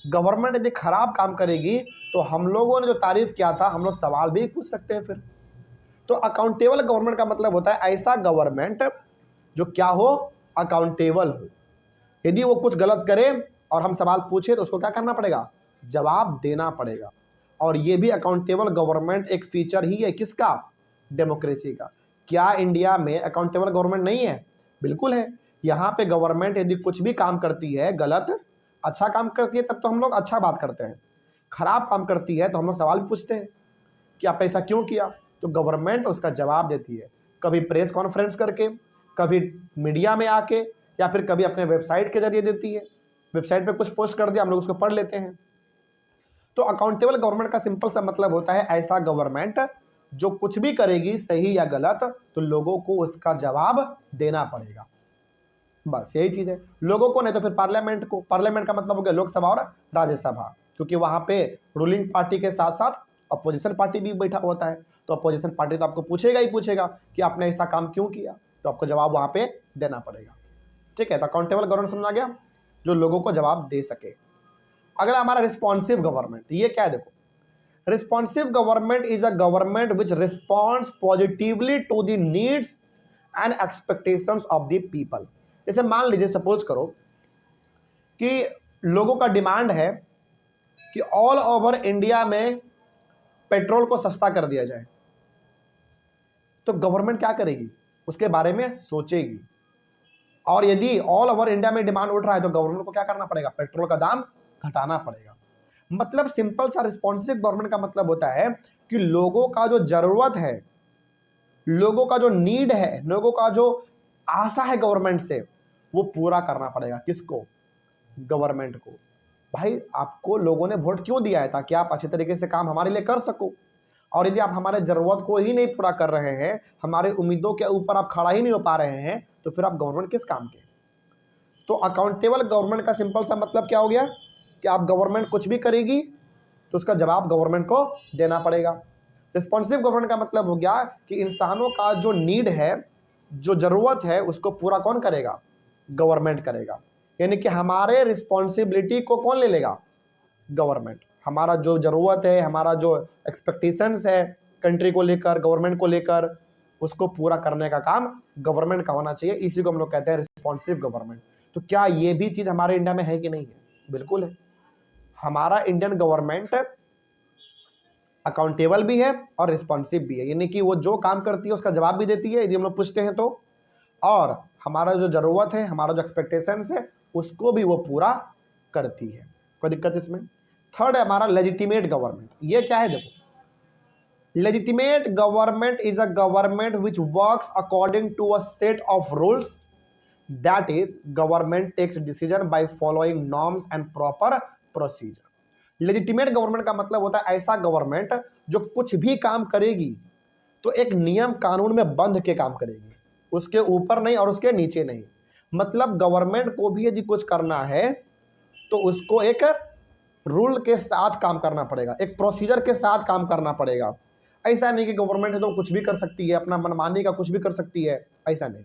S1: गवर्नमेंट यदि खराब काम करेगी तो हम लोगों ने जो तारीफ किया था हम लोग सवाल भी पूछ सकते हैं फिर। तो अकाउंटेबल गवर्नमेंट का मतलब होता है ऐसा गवर्नमेंट जो क्या हो? अकाउंटेबल हो। यदि वो कुछ गलत करे और हम सवाल पूछे तो उसको क्या करना पड़ेगा? जवाब देना पड़ेगा। और ये भी अकाउंटेबल गवर्नमेंट एक फीचर ही है किसका? डेमोक्रेसी का। क्या इंडिया में अकाउंटेबल गवर्नमेंट नहीं है? बिल्कुल है। यहाँ पे गवर्नमेंट यदि कुछ भी काम करती है गलत, अच्छा काम करती है तब तो हम लोग अच्छा बात करते हैं, खराब काम करती है तो हम लोग सवाल पूछते हैं कि आप ऐसा क्यों किया। तो गवर्नमेंट उसका जवाब देती है, कभी प्रेस कॉन्फ्रेंस करके, कभी मीडिया में आके, या फिर कभी अपने वेबसाइट के जरिए देती है। वेबसाइट पे कुछ पोस्ट कर दिया, हम लोग उसको पढ़ लेते हैं। तो अकाउंटेबल गवर्नमेंट का सिंपल सा मतलब होता है ऐसा गवर्नमेंट जो कुछ भी करेगी सही या गलत तो लोगों को उसका जवाब देना पड़ेगा, बस यही चीज है। लोगों को नहीं तो फिर पार्लियामेंट को। पार्लियामेंट का मतलब हो गया लोकसभा और राज्यसभा, क्योंकि वहां पे रूलिंग पार्टी के साथ साथ अपोजिशन पार्टी भी बैठा होता है, तो अपोजिशन पार्टी तो आपको पूछेगा ही पूछेगा कि आपने ऐसा काम क्यों किया, तो आपको जवाब वहां पे देना पड़ेगा। ठीक है, तो अकाउंटेबल गवर्नमेंट समझ आ गया, जो लोगों को जवाब दे सके। अगला हमारा रिस्पॉन्सिव गवर्नमेंट, ये क्या है देखो, responsive government is a government which responds positively to the needs and expectations of the people. जैसे मान लीजिए, सपोज करो कि लोगों का डिमांड है कि ऑल ओवर इंडिया में पेट्रोल को सस्ता कर दिया जाए, तो गवर्नमेंट क्या करेगी, उसके बारे में सोचेगी। और यदि ऑल ओवर इंडिया में डिमांड उठ रहा है तो गवर्नमेंट को क्या करना पड़ेगा, पेट्रोल का दाम घटाना पड़ेगा। मतलब सिंपल सा रिस्पॉन्सिव गवर्नमेंट का मतलब होता है कि लोगों का जो जरूरत है, लोगों का जो नीड है, लोगों का जो आशा है गवर्नमेंट से, वो पूरा करना पड़ेगा। किसको, गवर्नमेंट को। भाई आपको लोगों ने वोट क्यों दिया है, ताकि आप अच्छे तरीके से काम हमारे लिए कर सको। और यदि आप हमारे जरूरत को ही नहीं पूरा कर रहे हैं, हमारे उम्मीदों के ऊपर आप खड़ा ही नहीं हो पा रहे हैं, तो फिर आप गवर्नमेंट किस काम के। तो अकाउंटेबल गवर्नमेंट का सिंपल सा मतलब क्या हो गया कि आप गवर्नमेंट कुछ भी करेगी तो उसका जवाब गवर्नमेंट को देना पड़ेगा। रिस्पॉन्सिव गवर्नमेंट का मतलब हो गया कि इंसानों का जो नीड है, जो जरूरत है, उसको पूरा कौन करेगा, गवर्नमेंट करेगा। यानी कि हमारे रिस्पॉन्सिबिलिटी को कौन ले लेगा, गवर्नमेंट। हमारा जो जरूरत है, हमारा जो एक्सपेक्टेशंस है कंट्री को लेकर, गवर्नमेंट को लेकर, उसको पूरा करने का काम गवर्नमेंट का होना चाहिए। इसी को हम लोग कहते हैं रिस्पॉन्सिव गवर्नमेंट। तो क्या ये भी चीज हमारे इंडिया में है कि नहीं है, बिल्कुल है। हमारा इंडियन गवर्नमेंट अकाउंटेबल भी है और रिस्पॉन्सिव भी है, यानी कि वो जो काम करती है उसका जवाब भी देती है यदि हम लोग पूछते हैं तो, और हमारा जो जरूरत है, हमारा जो एक्सपेक्टेशंस है, उसको भी वो पूरा करती है। कोई दिक्कत इसमें। थर्ड है हमारा लेजिटिमेट गवर्नमेंट। ये क्या है देखो, legitimate government is a government which works according to a set of rules, that is government takes decision by following norms and proper procedure. Legitimate government का मतलब होता है ऐसा गवर्नमेंट जो कुछ भी काम करेगी तो एक नियम कानून में बंध के काम करेगी, उसके ऊपर नहीं और उसके नीचे नहीं। मतलब गवर्नमेंट को भी यदि कुछ करना है तो उसको एक रूल के साथ काम करना पड़ेगा, एक प्रोसीजर के साथ काम करना पड़ेगा। ऐसा नहीं कि गवर्नमेंट है तो कुछ भी कर सकती है, अपना मनमानी का कुछ भी कर सकती है, ऐसा नहीं।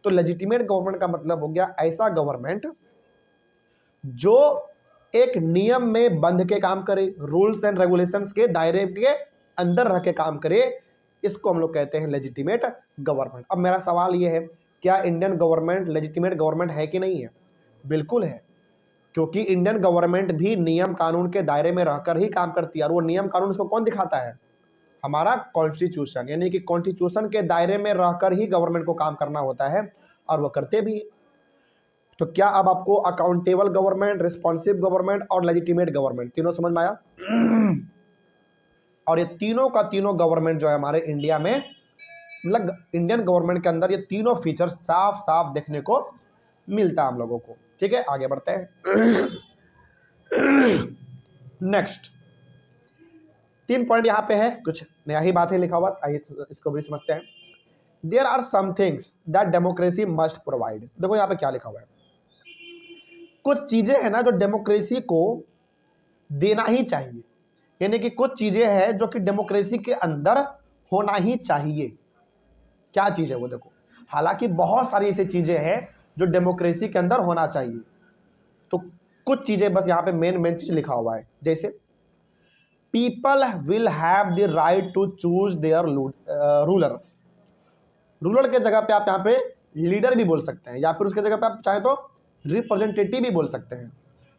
S1: तो लेजिटिमेट गवर्नमेंट का मतलब हो गया ऐसा गवर्नमेंट जो एक नियम में बंध के काम करे, रूल्स एंड रेगुलेशंस के दायरे के अंदर रह के काम करे, इसको हम लोग कहते हैं लेजिटिमेट गवर्नमेंट। अब मेरा सवाल यह है, क्या इंडियन गवर्नमेंट लेजिटिमेट गवर्नमेंट है कि नहीं है? बिल्कुल है, क्योंकि इंडियन गवर्नमेंट भी नियम कानून के दायरे में रहकर ही काम करती है। और वो नियम कानून उसको कौन दिखाता है? हमारा कॉन्स्टिट्यूशन। यानी कि कॉन्स्टिट्यूशन के दायरे में रहकर ही गवर्नमेंट को काम करना होता है, और वो करते भी। तो क्या अब आपको अकाउंटेबल गवर्नमेंट, रिस्पॉन्सिव गवर्नमेंट और लेजिटिमेट गवर्नमेंट तीनों समझ में आया? और ये तीनों का तीनों गवर्नमेंट जो है हमारे इंडिया में, मतलब इंडियन गवर्नमेंट के अंदर ये तीनों फीचर्स साफ साफ देखने को मिलता है हम लोगों को। ठीक है, आगे बढ़ते हैं। नेक्स्ट 3 पॉइंट यहां पे है, कुछ नया ही बात है लिखा हुआ, आइए इसको भी समझते हैं। There are some things that democracy must provide. देखो यहाँ पे क्या लिखा हुआ है, कुछ चीजें हैं ना जो डेमोक्रेसी को देना ही चाहिए। यानी कि कुछ चीजें हैं जो कि डेमोक्रेसी के अंदर होना ही चाहिए। क्या चीज है वो देखो, हालांकि बहुत सारी ऐसी चीजें हैं जो डेमोक्रेसी के अंदर होना चाहिए, तो कुछ चीजें बस यहाँ पे मेन चीज लिखा हुआ है। जैसे people will have the right to choose their rulers. Ruler के जगह पे आप यहाँ पे लीडर भी बोल सकते हैं, या फिर उसके जगह पे आप चाहे तो रिप्रेजेंटेटिव भी बोल सकते हैं।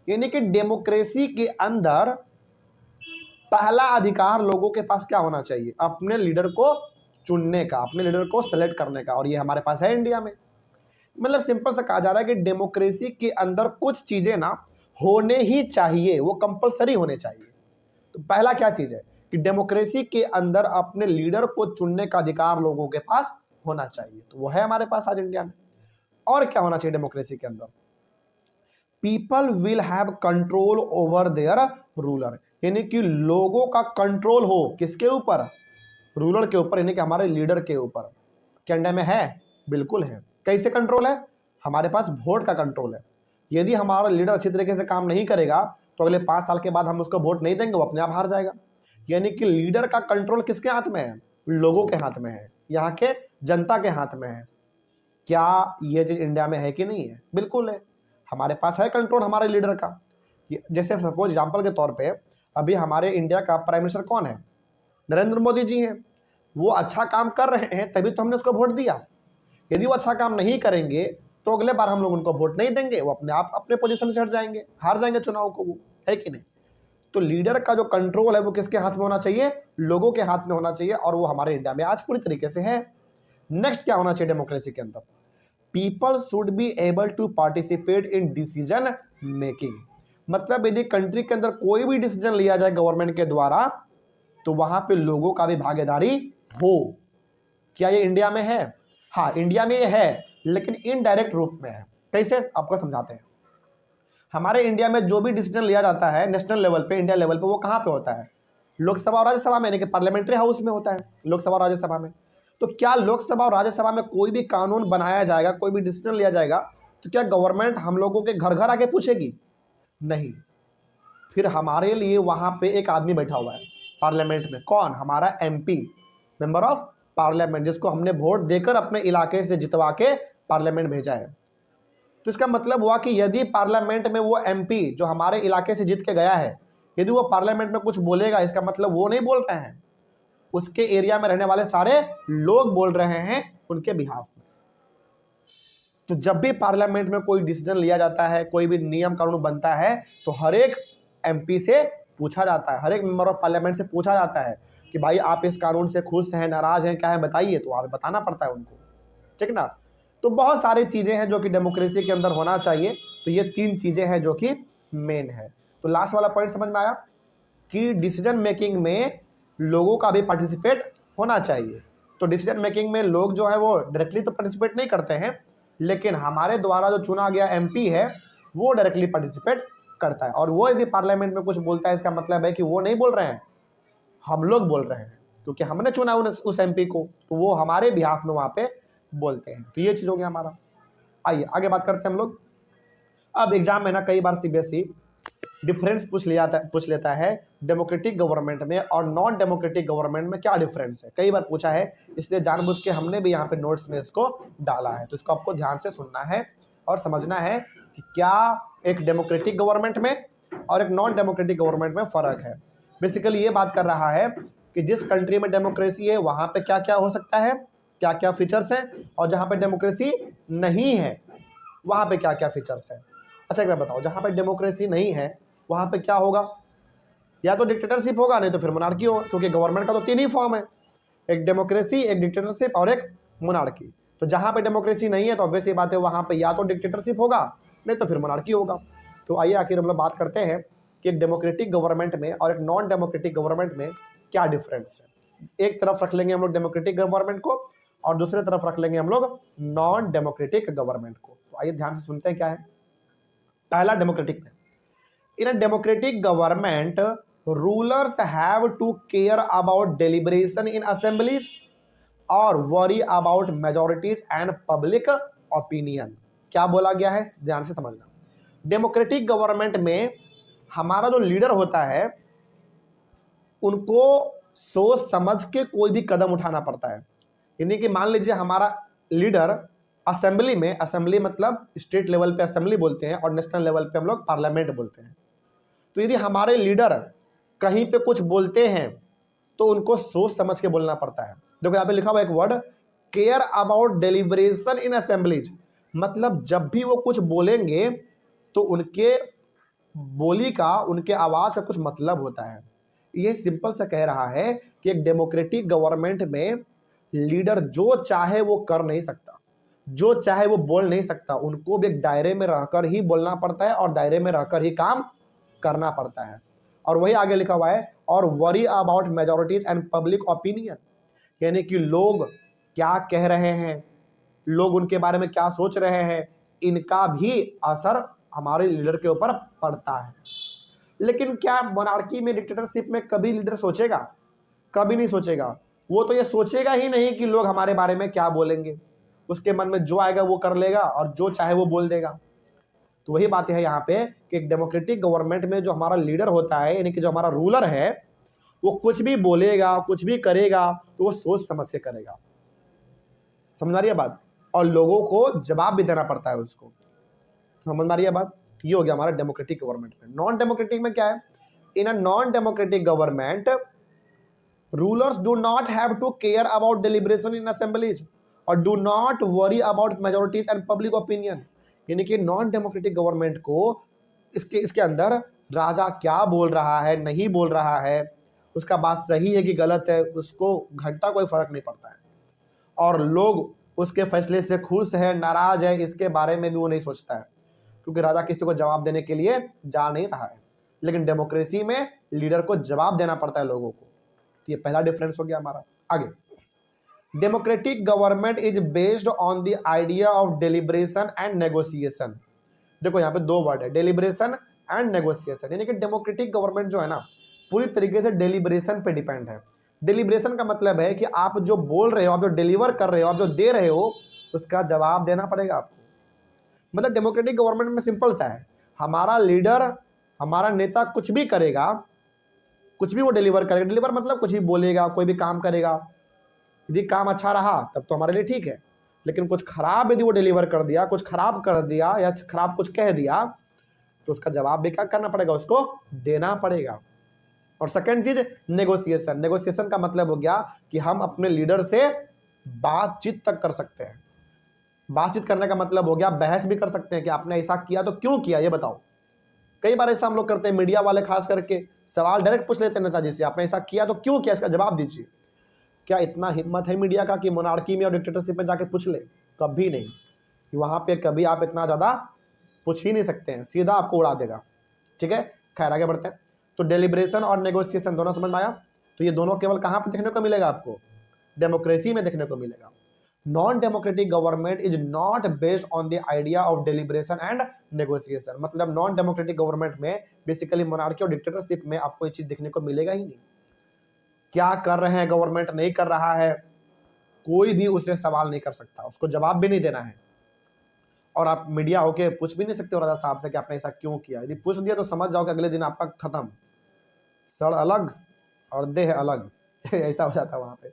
S1: यानी कि डेमोक्रेसी के अंदर पहला अधिकार लोगों के पास क्या होना चाहिए? अपने लीडर को चुनने का, अपने लीडर को सेलेक्ट करने का, और ये हमारे पास है इंडिया में। मतलब सिंपल सा कहा जा रहा है कि डेमोक्रेसी के अंदर कुछ चीजें ना होने ही चाहिए, वो कंपलसरी होने चाहिए। तो पहला क्या चीज है कि डेमोक्रेसी के अंदर अपने लीडर को चुनने का अधिकार लोगों के पास होना चाहिए, तो वो है हमारे पास आज इंडिया में। और क्या होना चाहिए डेमोक्रेसी के अंदर? People will have control over their ruler. यानी कि लोगों का कंट्रोल हो किसके ऊपर, रूलर के ऊपर, यानी कि हमारे लीडर के ऊपर। क्या इंडिया में है? बिल्कुल है। कैसे कंट्रोल है? हमारे पास वोट का कंट्रोल है। यदि हमारा लीडर अच्छी तरीके से काम नहीं करेगा तो अगले 5 साल के बाद हम उसको वोट नहीं देंगे, वो अपने आप हार जाएगा। यानी कि लीडर का कंट्रोल किसके हाथ में है? लोगों के हाथ में है, यहाँ के जनता के हाथ में है। क्या ये चीज इंडिया में है कि नहीं है? बिल्कुल है। हमारे पास है कंट्रोल हमारे लीडर का। जैसे सपोज एग्जाम्पल के तौर पे अभी हमारे इंडिया का प्राइम मिनिस्टर कौन है? नरेंद्र मोदी जी हैं। वो अच्छा काम कर रहे हैं तभी तो हमने उसको वोट दिया। यदि वो अच्छा काम नहीं करेंगे तो अगले बार हम लोग उनको वोट नहीं देंगे, वो अपने आप अपने पोजीशन से हट जाएंगे, हार जाएंगे चुनाव को, वो है कि नहीं? तो लीडर का जो कंट्रोल है वो किसके हाथ में होना चाहिए? लोगों के हाथ में होना चाहिए, और वो हमारे इंडिया में आज पूरी तरीके से है। नेक्स्ट क्या होना चाहिए डेमोक्रेसी के अंदर? People should be able to participate in decision making. मतलब यदि कंट्री के अंदर कोई भी डिसीजन लिया जाए गवर्नमेंट के द्वारा तो वहां पे लोगों का भी भागीदारी हो। क्या ये इंडिया में है? हाँ, इंडिया में ये है, लेकिन इनडायरेक्ट रूप में है। कैसे? आपको समझाते हैं। हमारे इंडिया में जो भी डिसीजन लिया जाता है नेशनल लेवल पे, इंडिया लेवल पे, वो कहाँ पे होता है? लोकसभा और राज्यसभा में, यानी कि पार्लियामेंट्री हाउस में होता है, लोकसभा और राज्यसभा में। तो क्या लोकसभा और राज्यसभा में कोई भी कानून बनाया जाएगा, कोई भी डिसीजन लिया जाएगा, तो क्या गवर्नमेंट हम लोगों के घर घर आके पूछेगी? नहीं। फिर हमारे लिए वहां पे एक आदमी बैठा हुआ है पार्लियामेंट में। कौन? हमारा एमपी, मेंबर ऑफ पार्लियामेंट, जिसको हमने वोट देकर अपने इलाके से जितवा के पार्लियामेंट भेजा है। तो इसका मतलब हुआ कि यदि पार्लियामेंट में वो एमपी जो हमारे इलाके से जीत के गया है, यदि वो पार्लियामेंट में कुछ बोलेगा, इसका मतलब वो नहीं बोल रहे हैं, उसके एरिया में रहने वाले सारे लोग बोल रहे हैं उनके बिहाफ में। तो जब भी पार्लियामेंट में कोई डिसीजन लिया जाता है, कोई भी नियम कानून बनता है, तो हर एक एमपी से पूछा जाता है, हर एक मेंबर ऑफ पार्लियामेंट से पूछा जाता है कि भाई आप इस कानून से खुश हैं, नाराज हैं, क्या है बताइए। तो आप बताना पड़ता है उनको, ठीक ना। तो बहुत सारी चीजें हैं जो कि डेमोक्रेसी के अंदर होना चाहिए। तो ये 3 चीजें हैं जो कि मेन है। तो लास्ट वाला पॉइंट समझ में आया कि डिसीजन मेकिंग में लोगों का भी पार्टिसिपेट होना चाहिए। तो डिसीजन मेकिंग में लोग जो है वो डायरेक्टली तो पार्टिसिपेट नहीं करते हैं, लेकिन हमारे द्वारा जो चुना गया एमपी है वो डायरेक्टली पार्टिसिपेट करता है। और वो यदि पार्लियामेंट में कुछ बोलता है, इसका मतलब है कि वो नहीं बोल रहे हैं, हम लोग बोल रहे हैं, क्योंकि हमने चुना उस एमपी को, तो वो हमारे बिहाफ में वहां पे बोलते हैं। तो ये चीज हो गया हमारा। आइए आगे बात करते हैं हम लोग। अब एग्जाम में ना कई बार सीबीएसई डिफरेंस पूछ लेता है डेमोक्रेटिक गवर्नमेंट में और नॉन डेमोक्रेटिक गवर्नमेंट में क्या डिफरेंस है, कई बार पूछा है। इसलिए जानबूझ के हमने भी यहाँ पे नोट्स में इसको डाला है। तो इसको आपको ध्यान से सुनना है और समझना है कि क्या एक डेमोक्रेटिक गवर्नमेंट में और एक नॉन डेमोक्रेटिक गवर्नमेंट में फ़र्क है। बेसिकली ये बात कर रहा है कि जिस कंट्री में डेमोक्रेसी है वहाँ पे क्या क्या हो सकता है, क्या क्या फीचर्स हैं, और जहाँ पे डेमोक्रेसी नहीं है वहाँ पे क्या क्या फीचर्स हैं। अच्छा एक बात बताओ, जहाँ पे डेमोक्रेसी नहीं है वहाँ पे क्या होगा? या तो डिक्टेटरशिप होगा, नहीं तो फिर मोनार्की होगा, क्योंकि गवर्नमेंट का तो 3 ही फॉर्म है, एक डेमोक्रेसी, एक डिक्टेटरशिप और एक मोनार्की। तो जहाँ पे डेमोक्रेसी नहीं है तो ऑब्वियस ये बात है वहाँ पे या तो डिक्टेटरशिप होगा, नहीं तो फिर मोनार्की होगा। तो आइए आखिर हम लोग बात करते हैं कि एक डेमोक्रेटिक गवर्नमेंट में और एक नॉन डेमोक्रेटिक गवर्नमेंट में क्या डिफरेंस है। एक तरफ रख लेंगे हम लोग डेमोक्रेटिक गवर्नमेंट को और दूसरी तरफ रख लेंगे हम लोग नॉन डेमोक्रेटिक गवर्नमेंट को। तो आइए ध्यान से सुनते हैं क्या है। पहला डेमोक्रेटिक में, इन a democratic government rulers have to care about deliberation in assemblies or worry about majorities and public opinion। क्या बोला गया है ध्यान से समझना। डेमोक्रेटिक गवर्नमेंट में हमारा जो लीडर होता है उनको सोच समझ के कोई भी कदम उठाना पड़ता है। यानी कि मान लीजिए हमारा लीडर असेंबली में, असेंबली मतलब स्टेट लेवल पे असेंबली बोलते हैं और नेशनल लेवल पे हम लोग पार्लियामेंट बोलते हैं। तो यदि हमारे लीडर कहीं पे कुछ बोलते हैं तो उनको सोच समझ के बोलना पड़ता है। देखो यहाँ पे लिखा हुआ एक word, care about deliberation in assemblies. मतलब जब भी वो कुछ बोलेंगे तो उनके बोली का, उनके आवाज का कुछ मतलब होता है। ये सिंपल सा कह रहा है कि एक डेमोक्रेटिक गवर्नमेंट में लीडर जो चाहे वो कर नहीं सकता, जो चाहे वो बोल नहीं सकता, उनको भी एक दायरे में रहकर ही बोलना पड़ता है और दायरे में रहकर ही काम करना पड़ता है। और वही आगे लिखा हुआ है, और worry about majorities and public opinion, यानी कि लोग क्या कह रहे हैं, लोग उनके बारे में क्या सोच रहे हैं, इनका भी असर हमारे लीडर के ऊपर पड़ता है। लेकिन क्या मोनार्की में, डिक्टेटरशिप में कभी लीडर सोचेगा? कभी नहीं सोचेगा। वो तो ये सोचेगा ही नहीं कि लोग हमारे बारे में क्या बोलेंगे। उसके मन में जो आएगा वो कर लेगा और जो चाहे वो बोल देगा। तो वही बात है यहाँ पे कि एक डेमोक्रेटिक गवर्नमेंट में जो हमारा लीडर होता है, यानी कि जो हमारा रूलर है, वो कुछ भी बोलेगा, कुछ भी करेगा तो वो सोच समझ के करेगा। समझ आ रही है बात? और लोगों को जवाब भी देना पड़ता है उसको। समझ आ रही है बात? ये हो गया हमारा डेमोक्रेटिक गवर्नमेंट में। नॉन डेमोक्रेटिक में क्या है? In a non democratic government, rulers do not have to care about deliberation in assemblies or do not worry about majorities and public opinion। यानी कि नॉन डेमोक्रेटिक गवर्नमेंट को इसके अंदर राजा क्या बोल रहा है, नहीं बोल रहा है, उसका बात सही है कि गलत है, उसको घंटा कोई फर्क नहीं पड़ता है। और लोग उसके फैसले से खुश है, नाराज है, इसके बारे में भी वो नहीं सोचता है, क्योंकि राजा किसी को जवाब देने के लिए जा नहीं रहा है। लेकिन डेमोक्रेसी में लीडर को जवाब देना पड़ता है लोगों को। ये पहला डिफरेंस हो गया हमारा। आगे, democratic government is based on the idea of deliberation and negotiation. देखो यहाँ पे दो वर्ड है, डेलिब्रेशन एंड नेगोशिएशन। यानी कि डेमोक्रेटिक गवर्नमेंट जो है ना, पूरी तरीके से डेलिब्रेशन पे डिपेंड है। डेलिब्रेशन का मतलब है कि आप जो बोल रहे हो, आप जो डिलीवर कर रहे हो, आप जो दे रहे हो, उसका जवाब देना पड़ेगा आपको। मतलब डेमोक्रेटिक गवर्नमेंट में सिंपल सा है, हमारा लीडर, हमारा नेता कुछ भी करेगा, कुछ भी वो डिलीवर करेगा। डिलीवर मतलब कुछ भी बोलेगा, कोई भी काम करेगा, यदि काम अच्छा रहा तब तो हमारे लिए ठीक है, लेकिन कुछ खराब यदि वो डिलीवर कर दिया, कुछ खराब कर दिया या खराब कुछ कह दिया, तो उसका जवाब भी क्या करना पड़ेगा, उसको देना पड़ेगा। और सेकंड चीज, नेगोशिएशन। नेगोशिएशन का मतलब हो गया कि हम अपने लीडर से बातचीत तक कर सकते हैं। बातचीत करने का मतलब हो गया बहस भी कर सकते हैं कि आपने ऐसा किया तो क्यों किया, ये बताओ। कई बार ऐसा हम लोग करते हैं, मीडिया वाले खास करके सवाल डायरेक्ट पूछ लेते हैं नेताजी से, आपने ऐसा किया तो क्यों किया, इसका जवाब दीजिए। क्या इतना हिम्मत है मीडिया का कि मोनार्की में और डिक्टेटरशिप में जाके पूछ ले? कभी नहीं। वहां पे कभी आप इतना ज़्यादा पूछ ही नहीं सकते हैं, सीधा आपको उड़ा देगा। ठीक है, खैर आगे बढ़ते हैं। तो डेलिब्रेशन और नेगोशिएशन दोनों समझ में आया। तो ये दोनों केवल कहाँ पर देखने को मिलेगा आपको? डेमोक्रेसी में देखने को मिलेगा। Non democratic government is not based on the idea of deliberation and negotiation. मतलब नॉन डेमोक्रेटिक गवर्नमेंट में बेसिकली मोनार्की और डिक्टेटरशिप में आपको ये चीज देखने को मिलेगा ही नहीं। क्या कर रहे हैं गवर्नमेंट, नहीं कर रहा है, कोई भी उसे सवाल नहीं कर सकता, उसको जवाब भी नहीं देना है। और आप मीडिया होके पूछ भी नहीं सकते हो राजा साहब से कि आपने ऐसा क्यों किया। यदि पूछ दिया तो समझ जाओ कि अगले दिन आपका खत्म, सड़ अलग और देह अलग ऐसा हो जाता है वहां पे।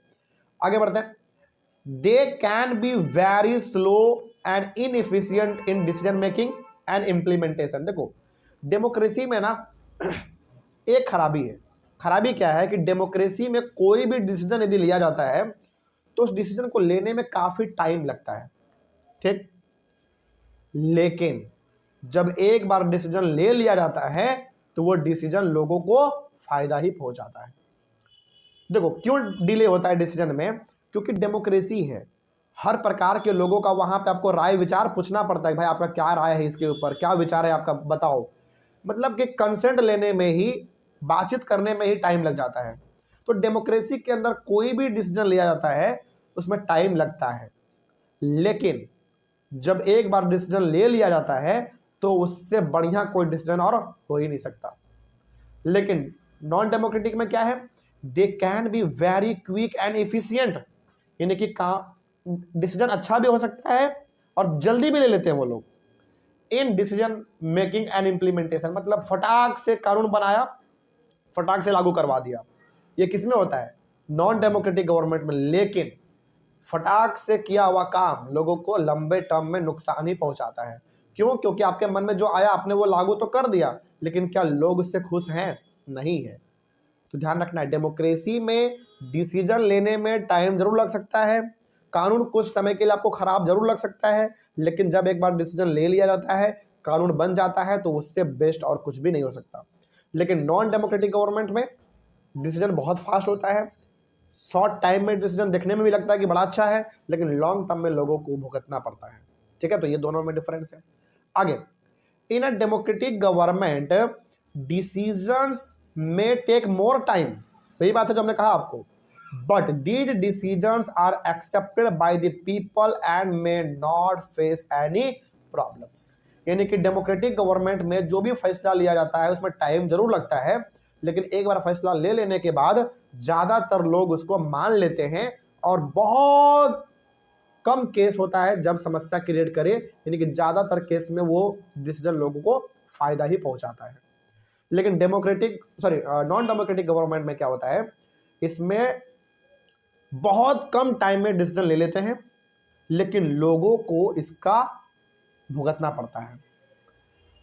S1: आगे बढ़ते हैं। They can be very slow and inefficient in decision making and implementation। देखो डेमोक्रेसी में ना एक खराबी है। खराबी क्या है कि डेमोक्रेसी में कोई भी डिसीजन यदि लिया जाता है तो उस डिसीजन को लेने में काफी टाइम लगता है, ठीक। लेकिन जब एक बार डिसीजन ले लिया जाता है तो वो डिसीजन लोगों को फायदा ही पहुंचाता है। देखो क्यों डिले होता है डिसीजन में? क्योंकि डेमोक्रेसी है, हर प्रकार के लोगों का वहां पे आपको राय विचार पूछना पड़ता है, भाई आपका क्या राय है इसके ऊपर, क्या विचार है आपका, बताओ। मतलब कि कंसेंट लेने में ही, बातचीत करने में ही टाइम लग जाता है। तो डेमोक्रेसी के अंदर कोई भी डिसीजन लिया जाता है उसमें टाइम लगता है, लेकिन जब एक बार डिसीजन ले लिया जाता है तो उससे बढ़िया कोई डिसीजन और हो ही नहीं सकता। लेकिन नॉन डेमोक्रेटिक में क्या है? They can be very quick and efficient. यानी कि डिसीजन अच्छा भी हो सकता है और जल्दी भी ले लेते हैं वो लोग। इन डिसीजन मेकिंग एंड इम्प्लीमेंटेशन, मतलब फटाक से कानून बनाया, फटाक से लागू करवा दिया। ये किसमें होता है? नॉन डेमोक्रेटिक गवर्नमेंट में। लेकिन फटाक से किया हुआ काम लोगों को लंबे टर्म में नुकसान ही पहुंचाता है। क्यों? क्योंकि आपके मन में जो आया आपने वो लागू तो कर दिया, लेकिन क्या लोग उससे खुश हैं? नहीं है। तो ध्यान रखना है, डेमोक्रेसी में डिसीजन लेने में टाइम जरूर लग सकता है, कानून कुछ समय के लिए आपको खराब जरूर लग सकता है, लेकिन जब एक बार डिसीजन ले लिया जाता है, कानून बन जाता है, तो उससे बेस्ट और कुछ भी नहीं हो सकता। लेकिन नॉन डेमोक्रेटिक गवर्नमेंट में डिसीजन बहुत फास्ट होता है, शॉर्ट टाइम में डिसीजन देखने में भी लगता है कि बड़ा अच्छा है, लेकिन लॉन्ग टर्म में लोगों को भुगतना पड़ता है। ठीक है, तो ये दोनों में डिफरेंस है। आगे, in a democratic government decisions may take more time, वही बात है जो हमने कहा आपको, but these decisions are accepted by the people and may not face any problems। यानी कि डेमोक्रेटिक गवर्नमेंट में जो भी फैसला लिया जाता है उसमें टाइम जरूर लगता है, लेकिन एक बार फैसला ले लेने के बाद ज़्यादातर लोग उसको मान लेते हैं, और बहुत कम केस होता है जब समस्या क्रिएट करे, यानी कि ज़्यादातर केस में वो डिसीजन लोगों को फायदा ही पहुंचाता है। लेकिन नॉन डेमोक्रेटिक गवर्नमेंट में क्या होता है, इसमें बहुत कम टाइम में डिसीजन ले लेते हैं, लेकिन लोगों को इसका भुगतना पड़ता है।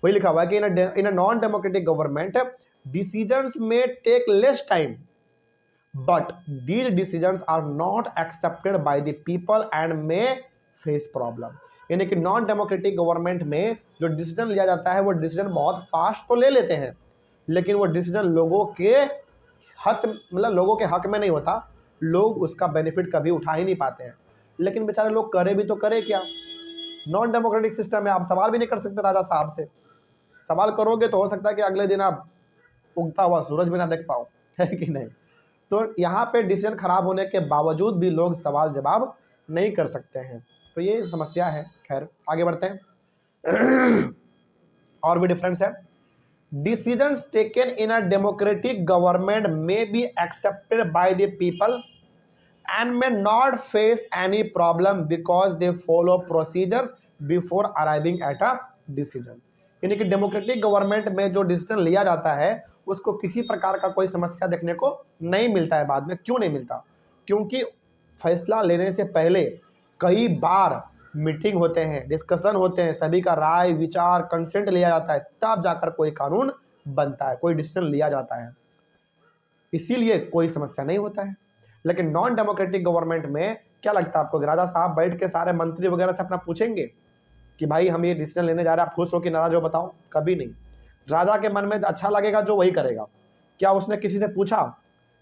S1: वही लिखा हुआ है कि in a non democratic government decisions may take less time but these decisions are not accepted by the people and may face problem. यानी कि नॉन डेमोक्रेटिक गवर्नमेंट में जो डिसीजन लिया जाता है वो डिसीजन बहुत फास्ट तो ले लेते हैं, लेकिन वो डिसीजन लोगों के लोगों के हक में नहीं होता, लोग उसका बेनिफिट कभी उठा ही नहीं पाते हैं। लेकिन बेचारे लोग करे भी तो करे क्या, नॉन डेमोक्रेटिक सिस्टम में आप सवाल भी नहीं कर सकते राजा साहब से। सवाल करोगे तो हो सकता है कि अगले दिन आप उगता हुआ सूरज भी ना देख पाओ, है कि नहीं। तो यहाँ पे डिसीजन खराब होने के बावजूद भी लोग सवाल जवाब नहीं कर सकते हैं, तो ये समस्या है। खैर आगे बढ़ते हैं। और भी डिफरेंस है। Decisions taken in a democratic government may be accepted by the people and may not face any problem because they follow procedures before arriving at a decision। यानी कि डेमोक्रेटिक गवर्नमेंट में जो डिसीजन लिया जाता है उसको किसी प्रकार का कोई समस्या देखने को नहीं मिलता है बाद में। क्यों नहीं मिलता? क्योंकि फैसला लेने से पहले कई बार मीटिंग होते हैं, डिस्कशन होते हैं, सभी का राय विचार कंसेंट लिया जाता है, तब जाकर कोई कानून बनता है, कोई डिसीजन लिया जाता है, इसीलिए कोई समस्या नहीं होता है। लेकिन नॉन डेमोक्रेटिक गवर्नमेंट में क्या लगता है आपको, राजा साहब बैठ के सारे मंत्री वगैरह से अपना पूछेंगे कि भाई हम ये डिसीजन लेने जा रहे हैं, आप खुश हो कि नाराज हो बताओ? कभी नहीं। राजा के मन में अच्छा लगेगा जो वही करेगा। क्या उसने किसी से पूछा?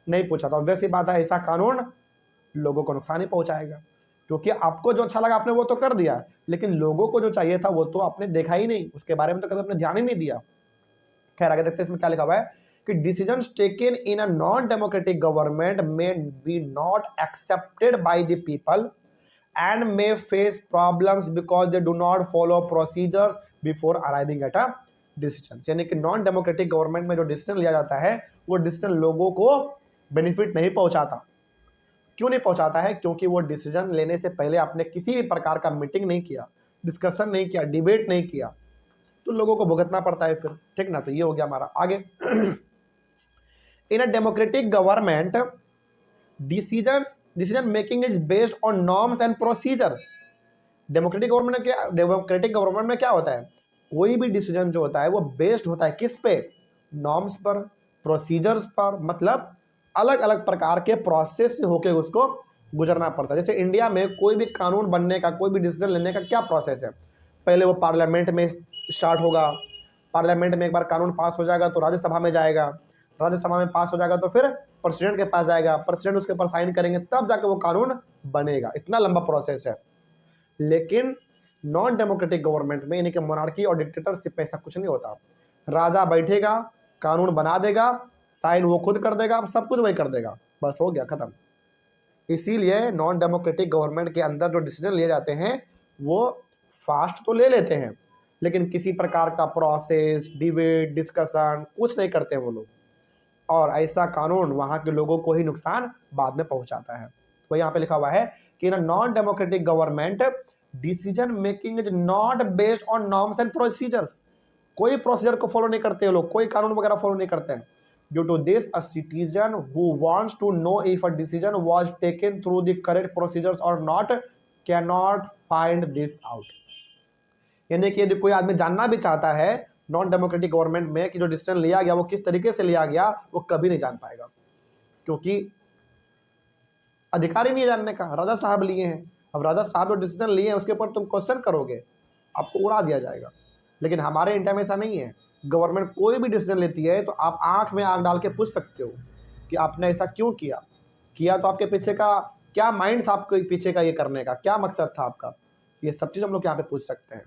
S1: नहीं पूछा। तो ऑब्वियस ही बात है, ऐसा कानून लोगों को नुकसान ही पहुंचाएगा, क्योंकि आपको जो अच्छा लगा आपने वो तो कर दिया, लेकिन लोगों को जो चाहिए था वो तो आपने देखा ही नहीं, उसके बारे में तो कभी आपने ध्यान ही नहीं दिया। खैर आगे देखते हैं इसमें क्या लिखा हुआ है कि decisions taken in a non democratic government may be not accepted by the people and may face problems because they do not follow procedures before arriving at a decision. यानी कि नॉन डेमोक्रेटिक गवर्नमेंट में जो decision लिया जाता है वो decision लोगों को बेनिफिट नहीं पहुंचाता। क्यों नहीं पहुंचाता है? क्योंकि वो डिसीजन लेने से पहले आपने किसी भी प्रकार का मीटिंग नहीं किया, डिस्कशन नहीं किया, डिबेट नहीं किया, तो लोगों को भुगतना पड़ता है फिर, ठीक ना। तो ये हो गया हमारा। आगे in a democratic government decision making is based on norms and procedures. Democratic government में क्या होता है, कोई भी डिसीजन जो होता है वो बेस्ड होता है किस पे? नॉर्म्स पर, प्रोसीजर्स पर, मतलब अलग अलग प्रकार के प्रोसेस से होकर उसको गुजरना पड़ता है। जैसे इंडिया में कोई भी कानून बनने का, कोई भी डिसीजन लेने का क्या प्रोसेस है? पहले वो पार्लियामेंट में स्टार्ट होगा, पार्लियामेंट में एक बार कानून पास हो जाएगा तो राज्यसभा में जाएगा, राज्यसभा में पास हो जाएगा तो फिर प्रेसिडेंट के पास जाएगा, प्रेसिडेंट उसके ऊपर साइन करेंगे, तब जाकर वो कानून बनेगा। इतना लंबा प्रोसेस है। लेकिन नॉन डेमोक्रेटिक गवर्नमेंट में यानी कि मोनार्की और डिक्टेटरशिप में ऐसा कुछ नहीं होता। राजा बैठेगा, कानून बना देगा, साइन वो खुद कर देगा, सब कुछ वही कर देगा, बस हो गया खत्म। इसीलिए नॉन डेमोक्रेटिक गवर्नमेंट के अंदर जो डिसीजन लिए जाते हैं वो फास्ट तो ले लेते हैं, लेकिन किसी प्रकार का प्रोसेस, डिबेट, डिस्कशन कुछ नहीं करते वो लोग, और ऐसा कानून वहाँ के लोगों को ही नुकसान बाद में पहुँचाता है। तो यहाँ पे लिखा हुआ है कि in non democratic government decision making is not based on norms and procedures. कोई प्रोसीजर को फॉलो नहीं करते लोग, कोई कानून वगैरह फॉलो नहीं करते हैं। Due to this a citizen who wants to know if a decision was taken through the correct procedures और not can not find this out. यानी कि यदि कोई आदमी जानना भी चाहता है नॉन डेमोक्रेटिक गवर्नमेंट में कि जो डिसीजन लिया गया वो किस तरीके से लिया गया, वो कभी नहीं जान पाएगा, क्योंकि अधिकार ही नहीं है जानने का। राजा साहब लिए हैं, अब राजा साहब जो डिसीजन लिए हैं उसके ऊपर तुम क्वेश्चन करोगे, आपको उड़ा दिया जाएगा। लेकिन हमारे इंडिया में ऐसा नहीं है। गवर्नमेंट कोई भी डिसीजन लेती है तो आप आंख में आंख डाल के पूछ सकते हो कि आपने ऐसा क्यों किया तो आपके पीछे का क्या माइंड था, आपके पीछे का ये करने का क्या मकसद था आपका, ये सब चीज़ हम लोग यहाँ पे पूछ सकते हैं।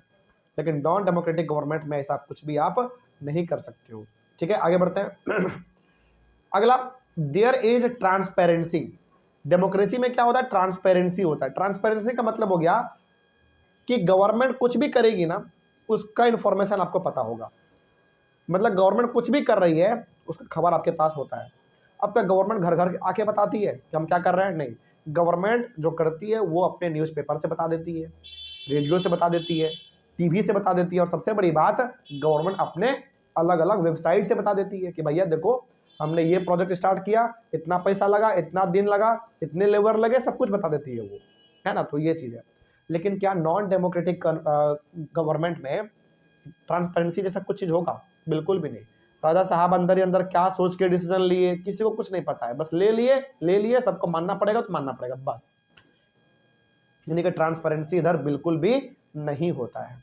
S1: लेकिन नॉन डेमोक्रेटिक गवर्नमेंट में ऐसा कुछ भी आप नहीं कर सकते हो। ठीक है, आगे बढ़ते हैं। अगला, देयर इज ट्रांसपेरेंसी। डेमोक्रेसी में क्या होता है? ट्रांसपेरेंसी होता है। ट्रांसपेरेंसी का मतलब हो गया कि गवर्नमेंट कुछ भी करेगी ना, उसका इन्फॉर्मेशन आपको पता होगा। मतलब गवर्नमेंट कुछ भी कर रही है उसका खबर आपके पास होता है। अब क्या गवर्नमेंट घर घर आके बताती है कि हम क्या कर रहे हैं? नहीं, गवर्नमेंट जो करती है वो अपने न्यूज़पेपर से बता देती है, रेडियो से बता देती है, टीवी से बता देती है, और सबसे बड़ी बात गवर्नमेंट अपने अलग अलग वेबसाइट से बता देती है कि भैया देखो हमने ये प्रोजेक्ट स्टार्ट किया, इतना पैसा लगा, इतना दिन लगा, इतने लेबर लगे, सब कुछ बता देती है वो, है ना। तो ये चीज़ है। लेकिन क्या नॉन डेमोक्रेटिक गवर्नमेंट में ट्रांसपेरेंसी जैसा कुछ चीज़ होगा? बिल्कुल भी नहीं। राजा साहब अंदर ही अंदर क्या सोच के डिसीजन लिए किसी को कुछ नहीं पता है, बस ले लिए, सबको मानना पड़ेगा तो मानना पड़ेगा बस। यानी कि ट्रांसपेरेंसी इधर बिल्कुल भी नहीं होता है।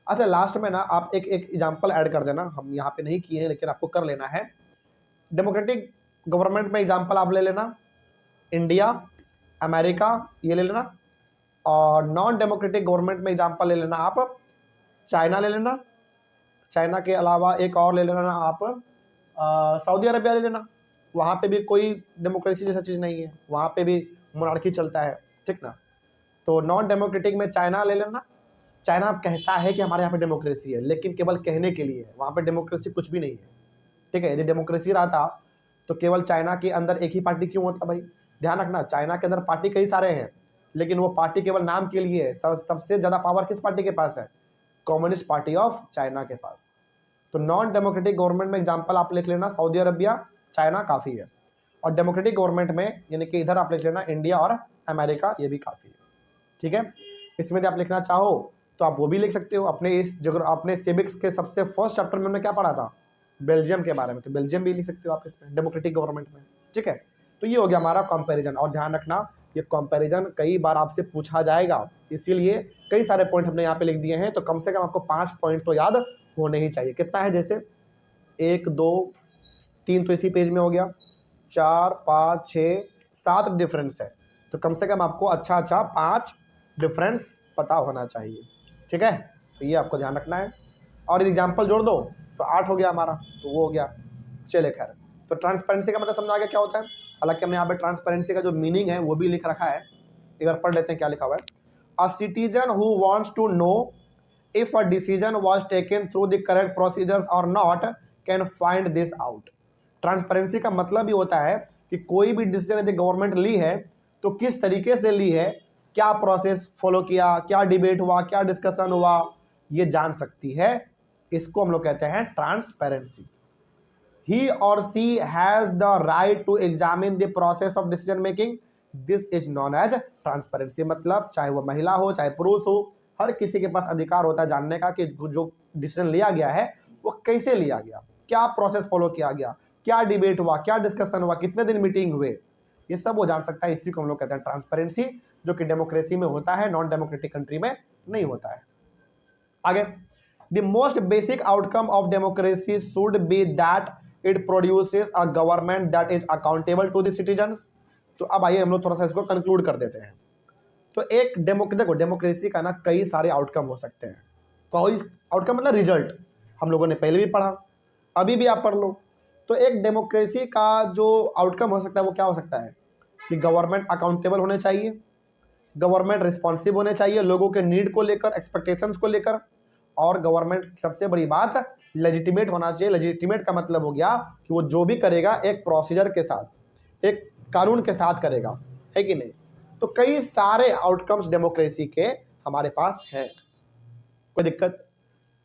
S1: अच्छा, लास्ट में ना आप एक एग्जांपल ऐड कर देना, हम यहाँ पे नहीं किए हैं लेकिन आपको कर लेना है। डेमोक्रेटिक गवर्नमेंट में एग्जांपल आप ले लेना इंडिया, अमेरिका, ये ले लेना। और नॉन डेमोक्रेटिक गवर्नमेंट में एग्जांपल ले लेना आप चाइना ले लेना। चाइना के अलावा एक और ले लेना आप सऊदी अरबिया ले लेना। वहाँ पे भी कोई डेमोक्रेसी जैसा चीज़ नहीं है, वहाँ पे भी मोनार्की चलता है, ठीक ना। तो नॉन डेमोक्रेटिक में चाइना ले लेना। चाइना कहता है कि हमारे यहाँ पे डेमोक्रेसी है, लेकिन केवल कहने के लिए है, वहाँ पे डेमोक्रेसी कुछ भी नहीं है, ठीक है। यदि डेमोक्रेसी रहता तो केवल चाइना के अंदर एक ही पार्टी क्यों होता भाई? ध्यान रखना, चाइना के अंदर पार्टी कई सारे हैं, लेकिन वो पार्टी केवल नाम के लिए है। सबसे ज़्यादा पावर किस पार्टी के पास है? कम्युनिस्ट पार्टी ऑफ चाइना के पास। तो नॉन डेमोक्रेटिक गवर्नमेंट में एग्जांपल आप लिख लेना सऊदी अरबिया, चाइना काफ़ी है। और डेमोक्रेटिक गवर्नमेंट में यानी कि इधर आप लिख लेना इंडिया और अमेरिका, ये भी काफ़ी है, ठीक है। इसमें यदि आप लिखना चाहो तो आप वो भी लिख सकते हो। अपने सिविक्स के सबसे फर्स्ट चैप्टर में हमने क्या पढ़ा था? बेल्जियम के बारे में, तो बेल्जियम भी लिख सकते हो आप इसमें डेमोक्रेटिक गवर्नमेंट में, ठीक है। तो ये हो गया हमारा कंपैरिजन। और ध्यान रखना ये कंपैरिजन कई बार आपसे पूछा जाएगा, इसीलिए कई सारे पॉइंट हमने यहाँ पे लिख दिए हैं। तो कम से कम आपको 5 पॉइंट तो याद होने ही चाहिए। कितना है? जैसे 1 2 3 तो इसी पेज में हो गया, 4 5 6 7 डिफरेंस है। तो कम से कम आपको अच्छा 5 डिफरेंस पता होना चाहिए, ठीक है। तो ये आपको ध्यान रखना है। और एग्जाम्पल जोड़ दो तो 8 हो गया हमारा, तो वो हो गया। चले खैर, तो ट्रांसपेरेंसी का मतलब समझ आ गया क्या होता है। हालांकि हमने यहाँ पे ट्रांसपेरेंसी का जो मीनिंग है वो भी लिख रखा है, एक बार पढ़ लेते हैं क्या लिखा हुआ है। A citizen who wants to know if a decision was taken through the correct procedures और not can find this out. Transparency का मतलब ही होता है कि कोई भी डिसीजन यदि गवर्नमेंट ली है तो किस तरीके से ली है, क्या प्रोसेस फॉलो किया, क्या डिबेट हुआ, क्या डिस्कशन हुआ, ये जान सकती है। इसको हम लोग कहते हैं transparency. He or she has the right to examine the process of decision making. This is known as transparency। मतलब चाहे वो महिला हो चाहे पुरुष हो, हर किसी के पास अधिकार होता है जानने का कि जो डिसीजन लिया गया है वो कैसे लिया गया, क्या प्रोसेस फॉलो किया गया, क्या डिबेट हुआ, क्या डिस्कशन हुआ, कितने दिन मीटिंग हुए, ये सब वो जान सकता है। इसी को हम लोग कहते हैं ट्रांसपेरेंसी, जो कि डेमोक्रेसी में होता है, नॉन डेमोक्रेटिक कंट्री में नहीं होता है। आगे, the most basic outcome of democracy should be that it produces a government that is accountable to the citizens. तो अब आइए हम लोग थोड़ा सा इसको कंक्लूड कर देते हैं। तो एक देखो डेमोक्रेसी का ना कई सारे आउटकम हो सकते हैं। कोई आउटकम मतलब रिजल्ट, हम लोगों ने पहले भी पढ़ा, अभी भी आप पढ़ लो। तो एक डेमोक्रेसी का जो आउटकम हो सकता है वो क्या हो सकता है कि गवर्नमेंट अकाउंटेबल होने चाहिए, गवर्नमेंट रिस्पॉन्सिव होने चाहिए लोगों के नीड को लेकर, एक्सपेक्टेशंस को लेकर, और गवर्नमेंट सबसे बड़ी बात लेजिटिमेट होना चाहिए। लेजिटिमेट का मतलब हो गया कि वो जो भी करेगा एक प्रोसीजर के साथ, एक कानून के साथ करेगा, है कि नहीं। तो कई सारे आउटकम्स डेमोक्रेसी के हमारे पास हैं, कोई दिक्कत।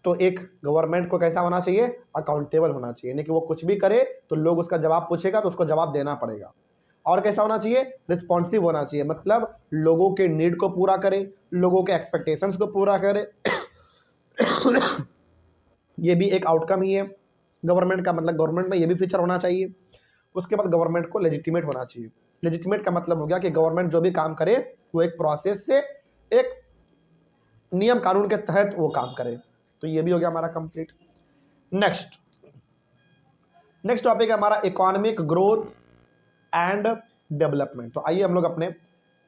S1: तो एक गवर्नमेंट को कैसा होना चाहिए? अकाउंटेबल होना चाहिए, यानी कि वो कुछ भी करे तो लोग उसका जवाब पूछेगा तो उसको जवाब देना पड़ेगा। और कैसा होना चाहिए? रिस्पॉन्सिव होना चाहिए, मतलब लोगों के नीड को पूरा करे, लोगों के एक्सपेक्टेशंस को पूरा करे। ये भी एक आउटकम ही है गवर्नमेंट का, मतलब गवर्नमेंट में ये भी फीचर होना चाहिए। उसके बाद गवर्नमेंट को लेजिटिमेट होना चाहिए। लेजिटिमेट का मतलब हो गया कि गवर्नमेंट जो भी काम करे वो एक प्रोसेस से, एक नियम कानून के तहत वो काम करे। तो ये भी हो गया हमारा कंप्लीट। नेक्स्ट टॉपिक है हमारा इकोनॉमिक ग्रोथ एंड डेवलपमेंट। तो आइए हम लोग अपने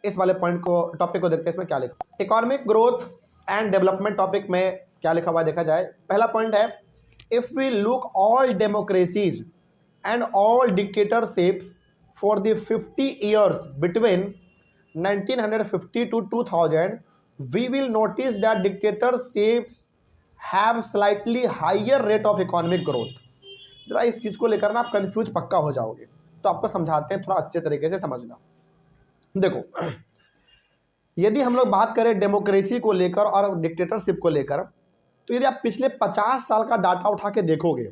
S1: इस वाले टॉपिक को देखते हैं, इसमें क्या लिखा। Economic growth and development topic में क्या लिखा हुआ है देखा जाए। पहला पॉइंट है, if we look all democracies and all dictatorships for the 50 years between 1950 to 2000, we will notice that dictatorships have slightly higher rate of economic growth. जरा इस चीज़ को लेकर ना आप कंफ्यूज पक्का हो जाओगे, तो आपको समझाते हैं, थोड़ा अच्छे तरीके से समझना। देखो, यदि हम लोग बात करें डेमोक्रेसी को लेकर और डिक्टेटरशिप को लेकर, तो यदि आप पिछले 50 साल का डाटा उठा के देखोगे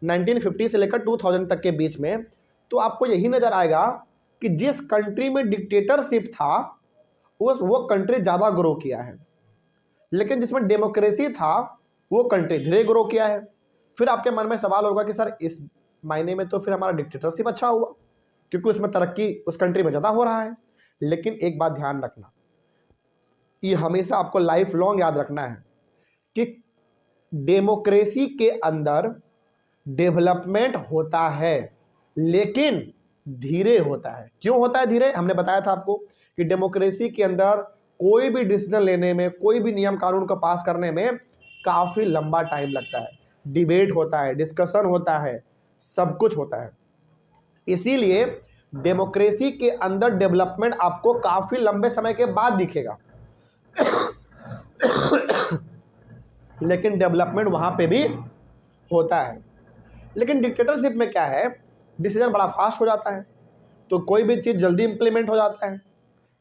S1: 1950 से लेकर 2000 तक के बीच में, तो आपको यही नजर आएगा कि जिस कंट्री में डिक्टेटरशिप था वो कंट्री ज़्यादा ग्रो किया है, लेकिन जिसमें डेमोक्रेसी था वो कंट्री धीरे ग्रो किया है। फिर आपके मन में सवाल होगा कि सर इस मायने में तो फिर हमारा डिक्टेटरशिप अच्छा हुआ, क्योंकि उसमें तरक्की उस कंट्री में ज़्यादा हो रहा है। लेकिन एक बात ध्यान रखना, ये हमेशा आपको लाइफ लॉन्ग याद रखना है कि डेमोक्रेसी के अंदर डेवलपमेंट होता है, लेकिन धीरे होता है। क्यों होता है धीरे? हमने बताया था आपको कि डेमोक्रेसी के अंदर कोई भी डिसीजन लेने में, कोई भी नियम कानून को पास करने में काफ़ी लंबा टाइम लगता है, डिबेट होता है, डिस्कशन होता है, सब कुछ होता है। इसीलिए डेमोक्रेसी के अंदर डेवलपमेंट आपको काफ़ी लंबे समय के बाद दिखेगा लेकिन डेवलपमेंट वहाँ पे भी होता है। लेकिन डिक्टेटरशिप में क्या है, डिसीजन बड़ा फास्ट हो जाता है, तो कोई भी चीज़ जल्दी इंप्लीमेंट हो जाता है।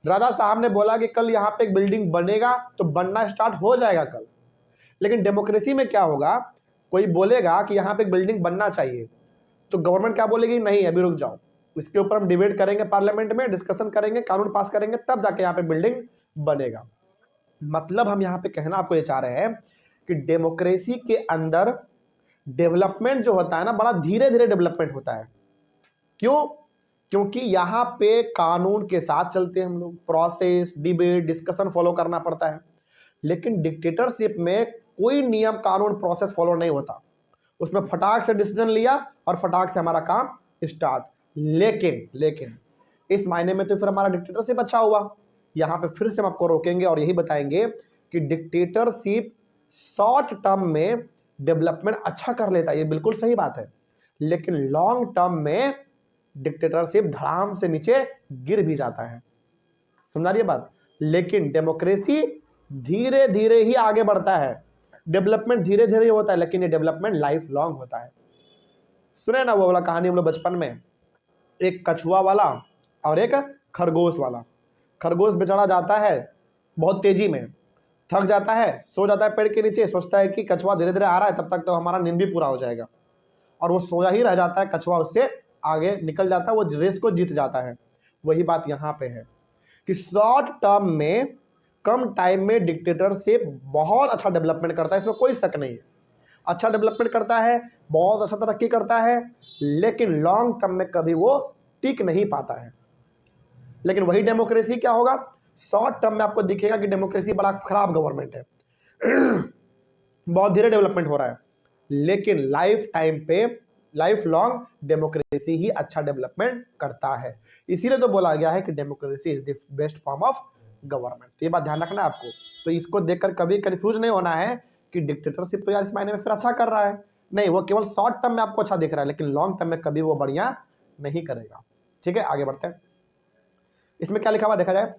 S1: राजा साहब ने बोला कि कल यहाँ पे एक बिल्डिंग बनेगा, तो बनना स्टार्ट हो जाएगा कल। लेकिन डेमोक्रेसी में क्या होगा, कोई बोलेगा कि यहाँ पे एक बिल्डिंग बनना चाहिए, तो गवर्नमेंट क्या बोलेगी, नहीं अभी रुक जाओ, इसके ऊपर हम डिबेट करेंगे, पार्लियामेंट में डिस्कशन करेंगे, कानून पास करेंगे, तब जाके यहाँ पे बिल्डिंग बनेगा। मतलब हम यहाँ पे कहना आपको ये चाह रहे हैं कि डेमोक्रेसी के अंदर डेवलपमेंट जो होता है ना, बड़ा धीरे धीरे डेवलपमेंट होता है। क्यों? क्योंकि यहाँ पे कानून के साथ चलते हैं हम लोग, प्रोसेस, डिबेट, डिस्कशन फॉलो करना पड़ता है। लेकिन डिक्टेटरशिप में कोई नियम कानून प्रोसेस फॉलो नहीं होता, उसमें फटाक से डिसीजन लिया और फटाक से हमारा काम स्टार्ट। लेकिन इस मायने में तो फिर हमारा डिक्टेटरशिप अच्छा हुआ। यहाँ पे फिर से हम आपको रोकेंगे और यही बताएंगे कि डिक्टेटरशिप शॉर्ट टर्म में डेवलपमेंट अच्छा कर लेता है, ये बिल्कुल सही बात है, लेकिन लॉन्ग टर्म में डिक्टेटरशिप धड़ाम से नीचे गिर भी जाता है। समझा रही है बात? लेकिन डेमोक्रेसी धीरे धीरे ही आगे बढ़ता है, डेवलपमेंट धीरे धीरे ही होता है, लेकिन ये डेवलपमेंट लाइफ लॉन्ग होता है। सुने ना वो वाला कहानी हम लोग बचपन में, एक कछुआ वाला और एक खरगोश वाला। खरगोश बेचारा जाता है बहुत तेजी में, थक जाता है, सो जाता है पेड़ के नीचे, सोचता है कि कछुआ धीरे धीरे आ रहा है, तब तक तो हमारा नींद भी पूरा हो जाएगा, और वो सोया ही रह जाता है। कछुआ उससे आगे निकल जाता है, वो रेस को जीत जाता है। वही बात यहाँ पे है कि शॉर्ट टर्म में, कम टाइम में डिक्टेटरशिप बहुत अच्छा डेवलपमेंट करता है, इसमें कोई शक नहीं है। अच्छा डेवलपमेंट करता है, बहुत अच्छा तरक्की करता है, लेकिन लॉन्ग टर्म में कभी वो टिक नहीं पाता है। लेकिन वही डेमोक्रेसी क्या होगा, शॉर्ट टर्म में आपको दिखेगा कि डेमोक्रेसी बड़ा खराब गवर्नमेंट है बहुत धीरे डेवलपमेंट हो रहा है, लेकिन लाइफ टाइम पे, लाइफ लॉन्ग डेमोक्रेसी ही अच्छा डेवलपमेंट करता है। इसीलिए तो बोला गया है कि democracy is the best form of government. तो ये बात ध्यान रखना है आपको। तो इसको देखकर कभी कंफ्यूज नहीं होना है कि डिक्टेटरशिप तो यार इस मायने में फिर अच्छा कर रहा है, नहीं, वो केवल शॉर्ट टर्म में आपको अच्छा दिख रहा है, लेकिन लॉन्ग टर्म में कभी वो बढ़िया नहीं करेगा। ठीक है, आगे बढ़ते हैं। इसमें क्या लिखा हुआ देखा जाए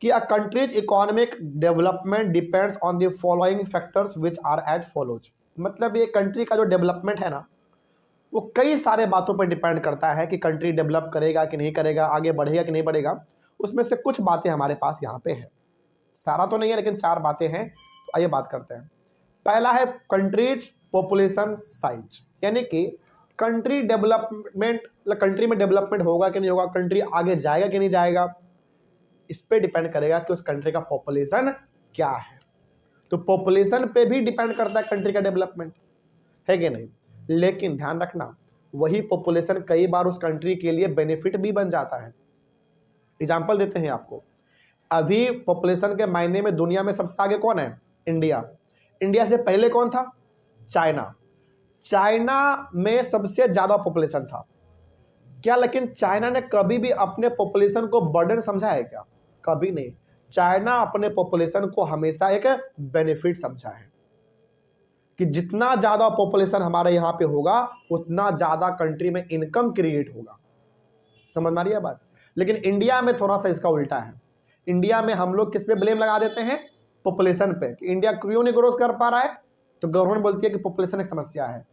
S1: कि a country's economic development depends on the following factors which are as follows. मतलब ये कंट्री का जो डेवलपमेंट है ना, वो कई सारे बातों पर डिपेंड करता है कि कंट्री डेवलप करेगा कि नहीं करेगा, आगे बढ़ेगा कि नहीं बढ़ेगा। उसमें से कुछ बातें हमारे पास यहाँ पे है, सारा तो नहीं है लेकिन 4 बातें हैं, तो आइए बात करते हैं। पहला है कंट्रीज पॉपुलेशन साइज, यानी कि कंट्री डेवलपमेंट, कंट्री में डेवलपमेंट होगा कि नहीं होगा, कंट्री आगे जाएगा कि नहीं जाएगा, इस पे डिपेंड करेगा कि उस कंट्री का पॉपुलेशन क्या है। तो पॉपुलेशन पे भी डिपेंड करता है कंट्री का डेवलपमेंट, है कि नहीं। लेकिन ध्यान रखना, वही पॉपुलेशन कई बार उस कंट्री के लिए बेनिफिट भी बन जाता है। एग्जाम्पल देते हैं आपको, अभी पॉपुलेशन के मायने में दुनिया में सबसे आगे कौन है, इंडिया। इंडिया से पहले कौन था, चाइना। चाइना में सबसे ज्यादा पॉपुलेशन था क्या, लेकिन चाइना ने कभी भी अपने पॉपुलेशन को बर्डन समझा है क्या, कभी नहीं। चाइना अपने पॉपुलेशन को हमेशा एक बेनिफिट समझा है कि जितना ज्यादा पॉपुलेशन हमारे यहाँ पे होगा उतना ज्यादा कंट्री में इनकम क्रिएट होगा। समझ में आ रही है बात। लेकिन इंडिया में थोड़ा सा इसका उल्टा है। इंडिया में हम लोग किस पे ब्लेम लगा देते हैं, पॉपुलेशन पे कि इंडिया क्यों नहीं ग्रोथ कर पा रहा है, तो गवर्नमेंट बोलती है कि पॉपुलेशन एक समस्या है।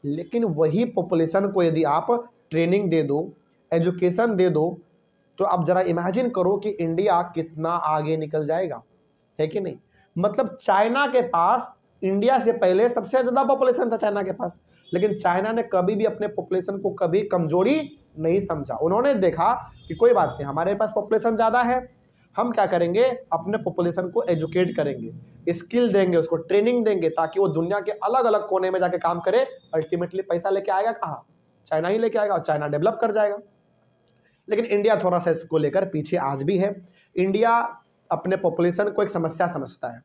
S1: लेकिन वही पॉपुलेशन को यदि आप ट्रेनिंग दे दो, एजुकेशन दे दो, तो आप जरा इमेजिन करो कि इंडिया कितना आगे निकल जाएगा, है कि नहीं। मतलब चाइना के पास इंडिया से पहले सबसे ज़्यादा पॉपुलेशन था चाइना के पास, लेकिन चाइना ने कभी भी अपने पॉपुलेशन को कभी कमजोरी नहीं समझा। उन्होंने देखा कि कोई बात नहीं, हमारे पास पॉपुलेशन ज़्यादा है, हम क्या करेंगे, अपने पॉपुलेशन को एजुकेट करेंगे, स्किल देंगे, उसको ट्रेनिंग देंगे, ताकि वो दुनिया के अलग अलग कोने में जाके काम करे। अल्टीमेटली पैसा लेके आएगा कहाँ, चाइना ही लेके आएगा, और चाइना डेवलप कर जाएगा। लेकिन इंडिया थोड़ा सा इसको लेकर पीछे आज भी है। इंडिया अपने पॉपुलेशन को एक समस्या समझता है।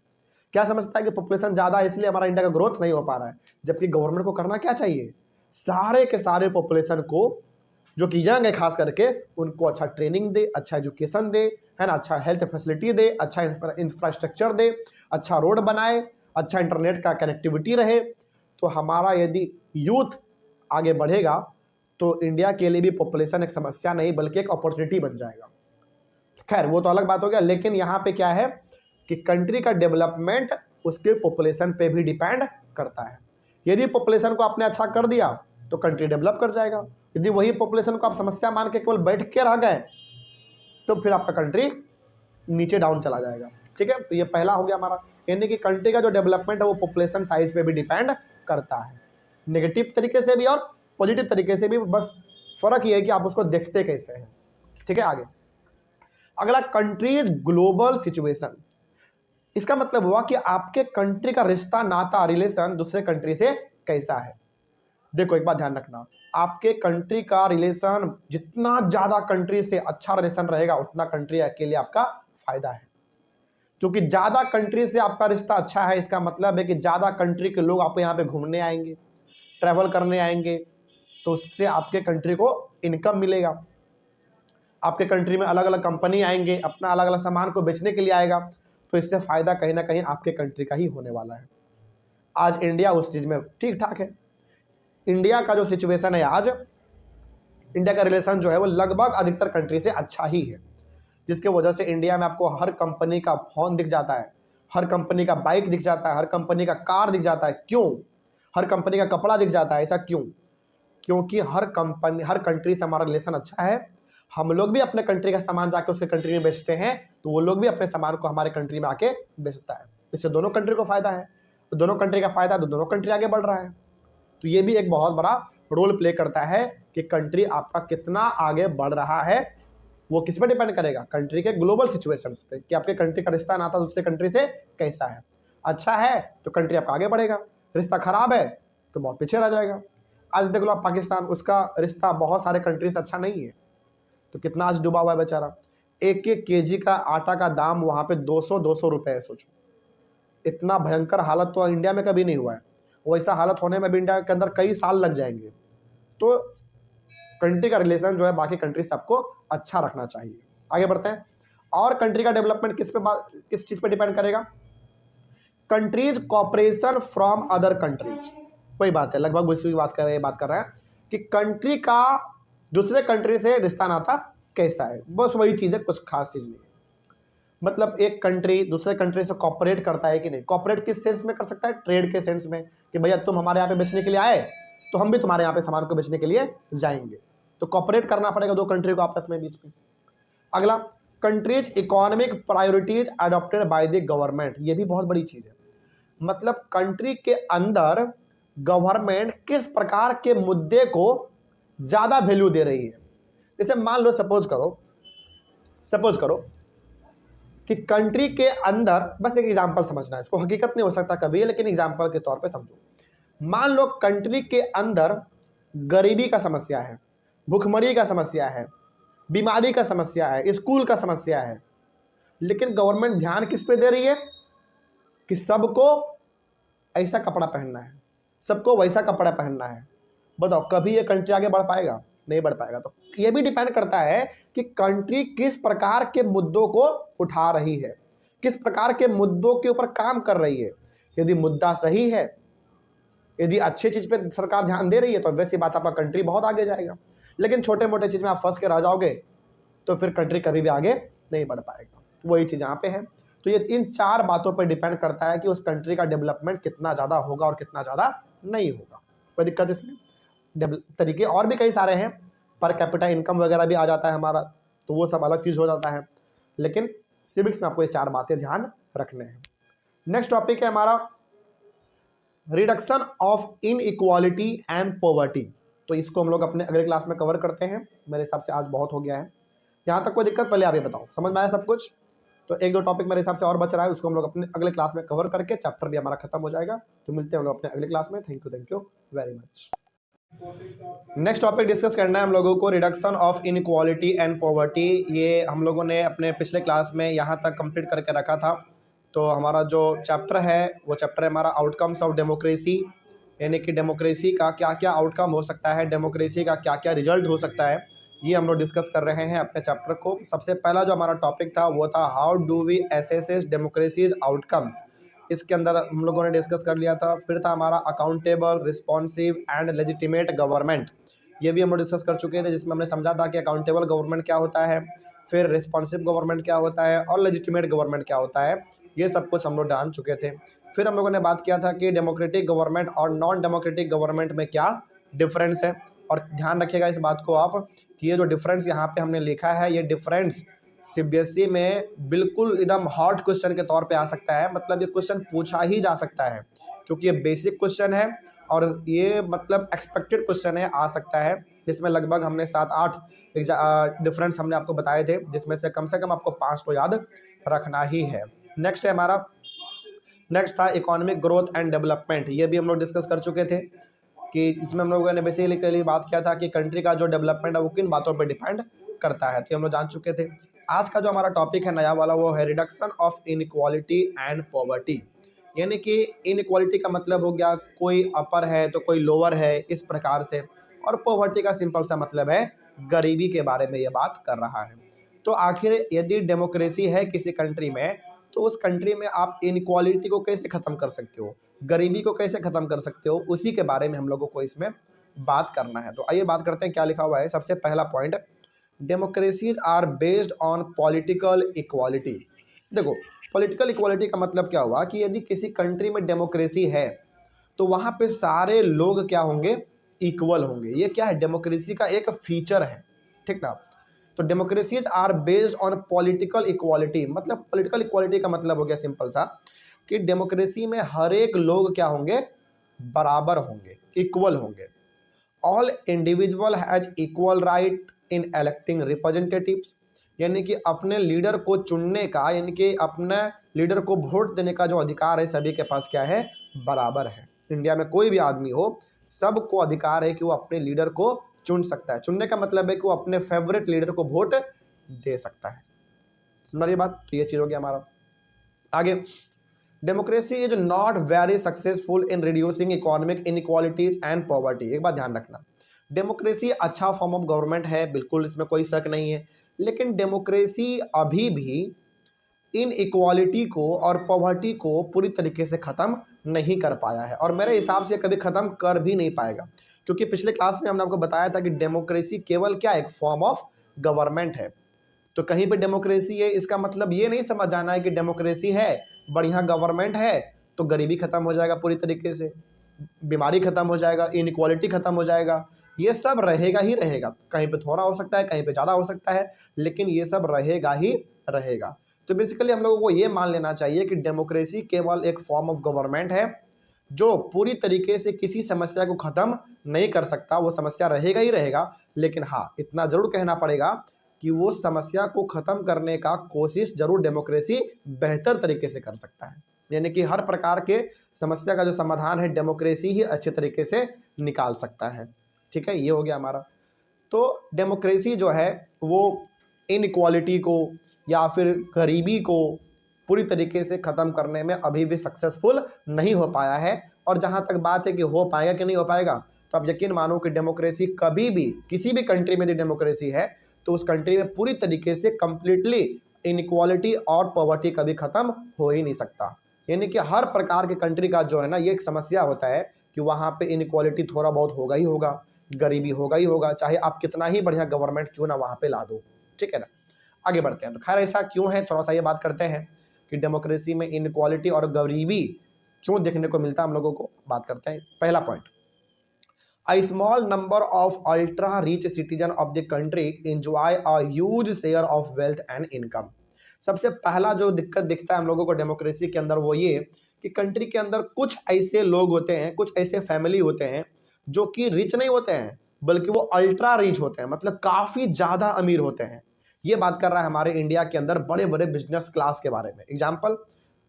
S1: क्या समझता है कि पॉपुलेशन ज़्यादा है इसलिए हमारा इंडिया का ग्रोथ नहीं हो पा रहा है, जबकि गवर्नमेंट को करना क्या चाहिए, सारे के सारे पॉपुलेशन को, जो कि यंग है खास करके, उनको अच्छा ट्रेनिंग दे, अच्छा एजुकेशन दे, है ना, अच्छा हेल्थ फैसिलिटी दे, अच्छा इंफ्रास्ट्रक्चर दे, अच्छा रोड बनाए, अच्छा इंटरनेट का कनेक्टिविटी रहे। तो हमारा यदि यूथ आगे बढ़ेगा तो इंडिया के लिए भी पॉपुलेशन एक समस्या नहीं बल्कि एक अपॉर्चुनिटी बन जाएगा। खैर वो तो अलग बात हो गया, लेकिन यहाँ पे क्या है कि कंट्री का डेवलपमेंट उसके पॉपुलेशन पे भी डिपेंड करता है। यदि पॉपुलेशन को आपने अच्छा कर दिया तो कंट्री डेवलप कर जाएगा। यदि वही पॉपुलेशन को आप समस्या मान के केवल बैठ के रह गए तो फिर आपका कंट्री नीचे डाउन चला जाएगा। ठीक है, तो ये पहला हो गया हमारा, यानी कि कंट्री का जो डेवलपमेंट है वो पॉपुलेशन साइज पे भी डिपेंड करता है, नेगेटिव तरीके से भी और पॉजिटिव तरीके से भी। बस फर्क ये है कि आप उसको देखते कैसे हैं। ठीक है, आगे अगला, कंट्रीज ग्लोबल सिचुएशन। इसका मतलब हुआ कि आपके कंट्री का रिश्ता, नाता, रिलेशन दूसरे कंट्री से कैसा है। देखो एक बात ध्यान रखना, आपके कंट्री का रिलेशन जितना ज्यादा कंट्री से अच्छा रिलेशन रहेगा उतना कंट्री के लिए आपका फायदा है। क्योंकि ज्यादा कंट्री से आपका रिश्ता अच्छा है, इसका मतलब है कि ज्यादा कंट्री के लोग आपके यहाँ पे घूमने आएंगे, ट्रैवल करने आएंगे, तो उससे आपके कंट्री को इनकम मिलेगा। आपके कंट्री में अलग अलग कंपनी आएंगे, अपना अलग अलग सामान को बेचने के लिए आएगा, तो इससे फायदा कहीं ना कहीं आपके कंट्री का ही होने वाला है। आज इंडिया उस चीज में ठीक ठाक है। इंडिया का जो सिचुएशन है आज, इंडिया का रिलेशन जो है वो लगभग अधिकतर कंट्री से अच्छा ही है, जिसके वजह से इंडिया में आपको हर कंपनी का फोन दिख जाता है, हर कंपनी का बाइक दिख जाता है, हर कंपनी का कार दिख जाता है। क्यों? हर कंपनी का कपड़ा दिख जाता है। ऐसा क्यों? क्योंकि हर कंट्री से हमारा रिलेशन अच्छा है। हम लोग भी अपने कंट्री का सामान जाके उसके कंट्री में बेचते हैं, तो वो लोग भी अपने सामान को हमारे कंट्री में आके बेचता है। इससे दोनों कंट्री को फायदा है, तो दोनों कंट्री का फायदा, तो दोनों कंट्री आगे बढ़ रहा है। तो ये भी एक बहुत बड़ा रोल प्ले करता है कि कंट्री आपका कितना आगे बढ़ रहा है। वो किस पे डिपेंड करेगा? कंट्री के ग्लोबल सिचुएशंस पे, कि आपके कंट्री का रिश्ता नाता दूसरे कंट्री से कैसा है। अच्छा है तो कंट्री आपका आगे बढ़ेगा, रिश्ता खराब है तो बहुत पीछे रह जाएगा। आज देख लो आप पाकिस्तान, उसका रिश्ता बहुत सारे कंट्री से अच्छा नहीं है, तो कितना आज डूबा हुआ है बेचारा। एक एक केजी का आटा का दाम वहाँ पे 200 रुपए है। सोचो, इतना भयंकर हालत तो इंडिया में कभी नहीं हुआ है। वैसा हालत होने में भी इंडिया के अंदर कई साल लग जाएंगे। तो कंट्री का रिलेशन जो है बाकी कंट्री से आपको अच्छा रखना चाहिए। आगे बढ़ते हैं। और कंट्री का डेवलपमेंट किस चीज पे डिपेंड करेगा? Countries cooperation from other countries. वही बात है, लगभग उसी बात कर रहे हैं कि कंट्री का दूसरे कंट्री से रिश्ता नाता कैसा है। बस वही चीज़ है, कुछ खास चीज़ नहीं है। मतलब एक कंट्री दूसरे कंट्री से कॉपरेट करता है कि नहीं। कॉपरेट किस सेंस में कर सकता है? ट्रेड के सेंस में, कि भैया तुम हमारे यहाँ पे बेचने के लिए आए तो हम भी तुम्हारे यहाँ पे सामान को बेचने के लिए जाएंगे। तो कॉपरेट करना पड़ेगा दो कंट्री को आपस में, बीच में। अगला, countries economic priorities adopted by the government. ये भी बहुत बड़ी चीज़ है। मतलब कंट्री के अंदर गवर्नमेंट किस प्रकार के मुद्दे को ज़्यादा वैल्यू दे रही है। जैसे मान लो, सपोज करो कि कंट्री के अंदर, बस एक एग्जांपल समझना है, इसको हकीकत नहीं हो सकता कभी, लेकिन एग्जांपल के तौर पे समझो। मान लो कंट्री के अंदर गरीबी का समस्या है, भूखमरी का समस्या है, बीमारी का समस्या है, स्कूल का समस्या है, लेकिन गवर्नमेंट ध्यान किस पे दे रही है कि सबको ऐसा कपड़ा पहनना है, सबको वैसा कपड़ा पहनना है। बताओ कभी ये कंट्री आगे बढ़ पाएगा? नहीं बढ़ पाएगा। तो ये भी डिपेंड करता है कि कंट्री किस प्रकार के मुद्दों को उठा रही है, किस प्रकार के मुद्दों के ऊपर काम कर रही है। यदि मुद्दा सही है, यदि अच्छी चीज पे सरकार ध्यान दे रही है, तो वैसी बात आपका कंट्री बहुत आगे जाएगा। लेकिन छोटे मोटे चीज में आप फंस के रह जाओगे तो फिर कंट्री कभी भी आगे नहीं बढ़ पाएगा। वही चीज यहाँ पे है। तो ये इन 4 बातों पर डिपेंड करता है कि उस कंट्री का डेवलपमेंट कितना ज़्यादा होगा और कितना ज़्यादा नहीं होगा। कोई दिक्कत इसमें? तरीके और भी कई सारे हैं, पर कैपिटा इनकम वगैरह भी आ जाता है हमारा, तो वो सब अलग चीज़ हो जाता है, लेकिन सिविक्स में आपको ये 4 बातें ध्यान रखने हैं। नेक्स्ट टॉपिक है हमारा reduction of inequality and poverty. तो इसको हम लोग अपने अगले क्लास में कवर करते हैं। मेरे हिसाब से आज बहुत हो गया है, यहाँ तक कोई दिक्कत? पहले आप ये बताओ, समझ में आया सब कुछ? तो 1-2 टॉपिक मेरे हिसाब से और बच रहा है, उसको हम लोग अपने अगले क्लास में कवर करके चैप्टर भी हमारा खत्म हो जाएगा। तो मिलते हैं हम लोग अपने अगले क्लास में। Thank you very much. Next topic discuss करना है हम लोगों को reduction of inequality and poverty. ये हम लोगों ने अपने पिछले क्लास में यहाँ तक कंप्लीट करके रखा था। तो हमारा जो चैप्टर है वो चैप्टर है हमारा आउटकम्स ऑफ डेमोक्रेसी, यानी कि डेमोक्रेसी का क्या क्या आउटकम हो सकता है, डेमोक्रेसी का क्या क्या रिजल्ट हो सकता है, ये हम लोग डिस्कस कर रहे हैं अपने चैप्टर को। सबसे पहला जो हमारा टॉपिक था वो था how do we assess democracies outcomes. इसके अंदर हम लोगों ने डिस्कस कर लिया था। फिर था हमारा accountable, responsive and legitimate government, ये भी हम लोग डिस्कस कर चुके थे, जिसमें हमने समझा था कि अकाउंटेबल गवर्नमेंट क्या होता है, फिर रिस्पॉन्सिव गवर्नमेंट क्या होता है और लेजिटिमेट गवर्नमेंट क्या होता है, ये सब कुछ हम लोग जान चुके थे। फिर हम लोगों ने बात किया था कि डेमोक्रेटिक गवर्नमेंट और नॉन डेमोक्रेटिक गवर्नमेंट में क्या डिफरेंस है। और ध्यान रखिएगा इस बात को आप कि ये जो डिफरेंस यहाँ पे हमने लिखा है, ये डिफरेंस सीबीएसई में बिल्कुल एकदम हॉट क्वेश्चन के तौर पे आ सकता है। मतलब ये क्वेश्चन पूछा ही जा सकता है, क्योंकि ये बेसिक क्वेश्चन है और ये मतलब एक्सपेक्टेड क्वेश्चन है, आ सकता है। जिसमें लगभग हमने 7-8 डिफरेंस हमने आपको बताए थे, जिसमें से कम आपको 5 तो याद रखना ही है। नेक्स्ट है हमारा, नेक्स्ट था इकोनॉमिक ग्रोथ एंड डेवलपमेंट। ये भी हम लोग डिस्कस कर चुके थे कि इसमें हम लोगों ने बेसिकली बात किया था कि कंट्री का जो डेवलपमेंट है वो किन बातों पर डिपेंड करता है, तो हम लोग जान चुके थे। आज का जो हमारा टॉपिक है नया वाला वो है reduction of inequality and poverty. यानी कि इनइक्वालिटी का मतलब हो गया कोई अपर है तो कोई लोअर है, इस प्रकार से। और पॉवर्टी का सिंपल सा मतलब है गरीबी के बारे में ये बात कर रहा है। तो आखिर यदि डेमोक्रेसी है किसी कंट्री में, तो उस कंट्री में आप इनइक्वालिटी को कैसे ख़त्म कर सकते हो, गरीबी को कैसे ख़त्म कर सकते हो, उसी के बारे में हम लोगों को इसमें बात करना है। तो आइए बात करते हैं क्या लिखा हुआ है। सबसे पहला point, democracies are based on political equality. देखो, पॉलिटिकल इक्वालिटी का मतलब क्या हुआ कि यदि किसी कंट्री में डेमोक्रेसी है तो वहाँ पे सारे लोग क्या होंगे, इक्वल होंगे। ये क्या है, डेमोक्रेसी का एक फीचर है, ठीक ना। तो democracies are based on political equality, मतलब पॉलिटिकल इक्वालिटी का मतलब हो गया सिंपल सा कि डेमोक्रेसी में हर एक लोग क्या होंगे, बराबर होंगे, इक्वल होंगे। All individual has equal right in electing representatives, यानी कि अपने लीडर को चुनने का, यानी कि अपने लीडर को वोट देने का जो अधिकार है सभी के पास क्या है, बराबर है। इंडिया में कोई भी आदमी हो, सबको अधिकार है कि वो अपने लीडर को चुन सकता है। चुनने का मतलब है कि वो अपने फेवरेट लीडर को वोट दे सकता है। समझ रही बात? तो ये चीज हो गया हमारा। आगे, democracy is not very successful in reducing economic inequalities and poverty. एक बात ध्यान रखना, डेमोक्रेसी अच्छा फॉर्म ऑफ गवर्नमेंट है, बिल्कुल इसमें कोई शक नहीं है, लेकिन डेमोक्रेसी अभी भी इन इक्वालिटी को और पॉवर्टी को पूरी तरीके से ख़त्म नहीं कर पाया है, और मेरे हिसाब से कभी ख़त्म कर भी नहीं पाएगा। क्योंकि पिछले क्लास में हमने आपको बताया था कि डेमोक्रेसी केवल क्या, एक फॉर्म ऑफ गवर्नमेंट है। तो कहीं पे डेमोक्रेसी है, इसका मतलब ये नहीं समझ जाना है कि डेमोक्रेसी है, बढ़िया गवर्नमेंट है, तो गरीबी खत्म हो जाएगा पूरी तरीके से, बीमारी खत्म हो जाएगा, इनइक्वालिटी खत्म हो जाएगा। ये सब रहेगा ही रहेगा, कहीं पे थोड़ा हो सकता है, कहीं पे ज़्यादा हो सकता है, लेकिन ये सब रहेगा ही रहेगा। तो बेसिकली हम लोगों को ये मान लेना चाहिए कि डेमोक्रेसी केवल एक फॉर्म ऑफ गवर्नमेंट है जो पूरी तरीके से किसी समस्या को ख़त्म नहीं कर सकता। वो समस्या रहेगा ही रहेगा, लेकिन हाँ, इतना ज़रूर कहना पड़ेगा कि वो समस्या को ख़त्म करने का कोशिश जरूर डेमोक्रेसी बेहतर तरीके से कर सकता है। यानी कि हर प्रकार के समस्या का जो समाधान है डेमोक्रेसी ही अच्छे तरीके से निकाल सकता है। ठीक है, ये हो गया हमारा। तो डेमोक्रेसी जो है वो इनइक्वालिटी को या फिर गरीबी को पूरी तरीके से ख़त्म करने में अभी भी सक्सेसफुल नहीं हो पाया है। और जहाँ तक बात है कि हो पाएगा कि नहीं हो पाएगा, तो आप यकीन मानो कि डेमोक्रेसी कभी भी किसी भी कंट्री में यदि डेमोक्रेसी है तो उस कंट्री में पूरी तरीके से कंप्लीटली इनइक्वालिटी और पॉवर्टी कभी ख़त्म हो ही नहीं सकता। यानी कि हर प्रकार के कंट्री का जो है ना, ये एक समस्या होता है कि वहाँ पे इनइक्वालिटी थोड़ा बहुत होगा ही होगा, गरीबी होगा ही होगा, चाहे आप कितना ही बढ़िया गवर्नमेंट क्यों ना वहाँ पे ला दो। ठीक है ना, आगे बढ़ते हैं। तो खैर ऐसा क्यों है, थोड़ा सा ये बात करते हैं कि डेमोक्रेसी में इनक्वालिटी और गरीबी क्यों देखने को मिलता है, हम लोगों को बात करते हैं। पहला point, A small number of ultra rich citizens of the country enjoy a huge share of wealth and income। सबसे पहला जो दिक्कत दिखता है हम लोगों को डेमोक्रेसी के अंदर वो ये कि कंट्री के अंदर कुछ ऐसे लोग होते हैं, कुछ ऐसे फैमिली होते हैं जो कि रिच नहीं होते हैं बल्कि वो अल्ट्रा रिच होते हैं, मतलब काफ़ी ज़्यादा अमीर होते हैं। ये बात कर रहा है हमारे इंडिया के अंदर बड़े बड़े बिजनेस क्लास के बारे में। एग्जाम्पल,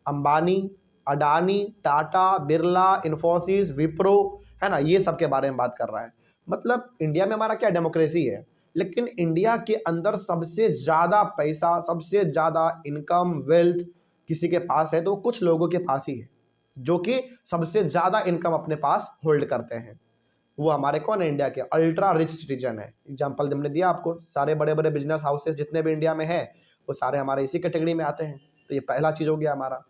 S1: अंबानी, अडानी, टाटा, बिरला, इन्फोसिस, विप्रो, है ना, ये सब के बारे में बात कर रहा है। मतलब इंडिया में हमारा क्या डेमोक्रेसी है, लेकिन इंडिया के अंदर सबसे ज़्यादा पैसा, सबसे ज़्यादा इनकम, वेल्थ किसी के पास है तो कुछ लोगों के पास ही है जो कि सबसे ज़्यादा इनकम अपने पास होल्ड करते हैं। वो हमारे कौन है, इंडिया के अल्ट्रा रिच सिटीजन है। एग्जाम्पल हमने दिया आपको, सारे बड़े बड़े बिजनेस हाउसेस जितने भी इंडिया में है वो सारे हमारे इसी कैटेगरी में आते हैं। तो ये पहला चीज़ हो गया हमारा।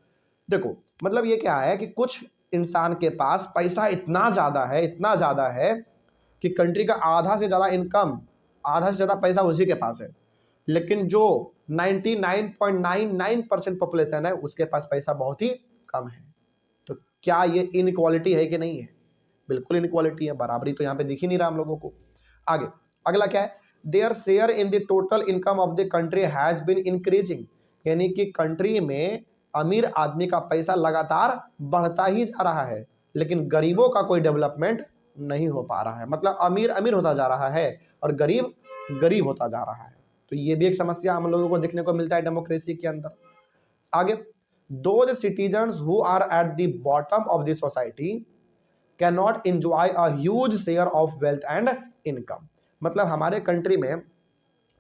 S1: देखो मतलब ये क्या है कि कुछ इंसान के पास पैसा इतना ज़्यादा है, इतना ज़्यादा है कि कंट्री का आधा से ज़्यादा इनकम, आधा से ज़्यादा पैसा उसी के पास है, लेकिन जो 99.99% पॉपुलेशन है उसके पास पैसा बहुत ही कम है। तो क्या ये इनइक्वालिटी है कि नहीं है? बिल्कुल इनइक्वालिटी है, बराबरी तो यहाँ पे दिख ही नहीं रहा हम लोगों को। आगे अगला क्या है, their share in the total income of the country has been increasing, यानी कि कंट्री में अमीर आदमी का पैसा लगातार बढ़ता ही जा रहा है लेकिन गरीबों का कोई डेवलपमेंट नहीं हो पा रहा है। मतलब अमीर अमीर होता जा रहा है और गरीब गरीब होता जा रहा है। तो ये भी एक समस्या हम लोगों को देखने को मिलता है डेमोक्रेसी के अंदर। आगे, those citizens who are at the bottom of the society can not enjoy a huge share of wealth and income. मतलब हमारे कंट्री में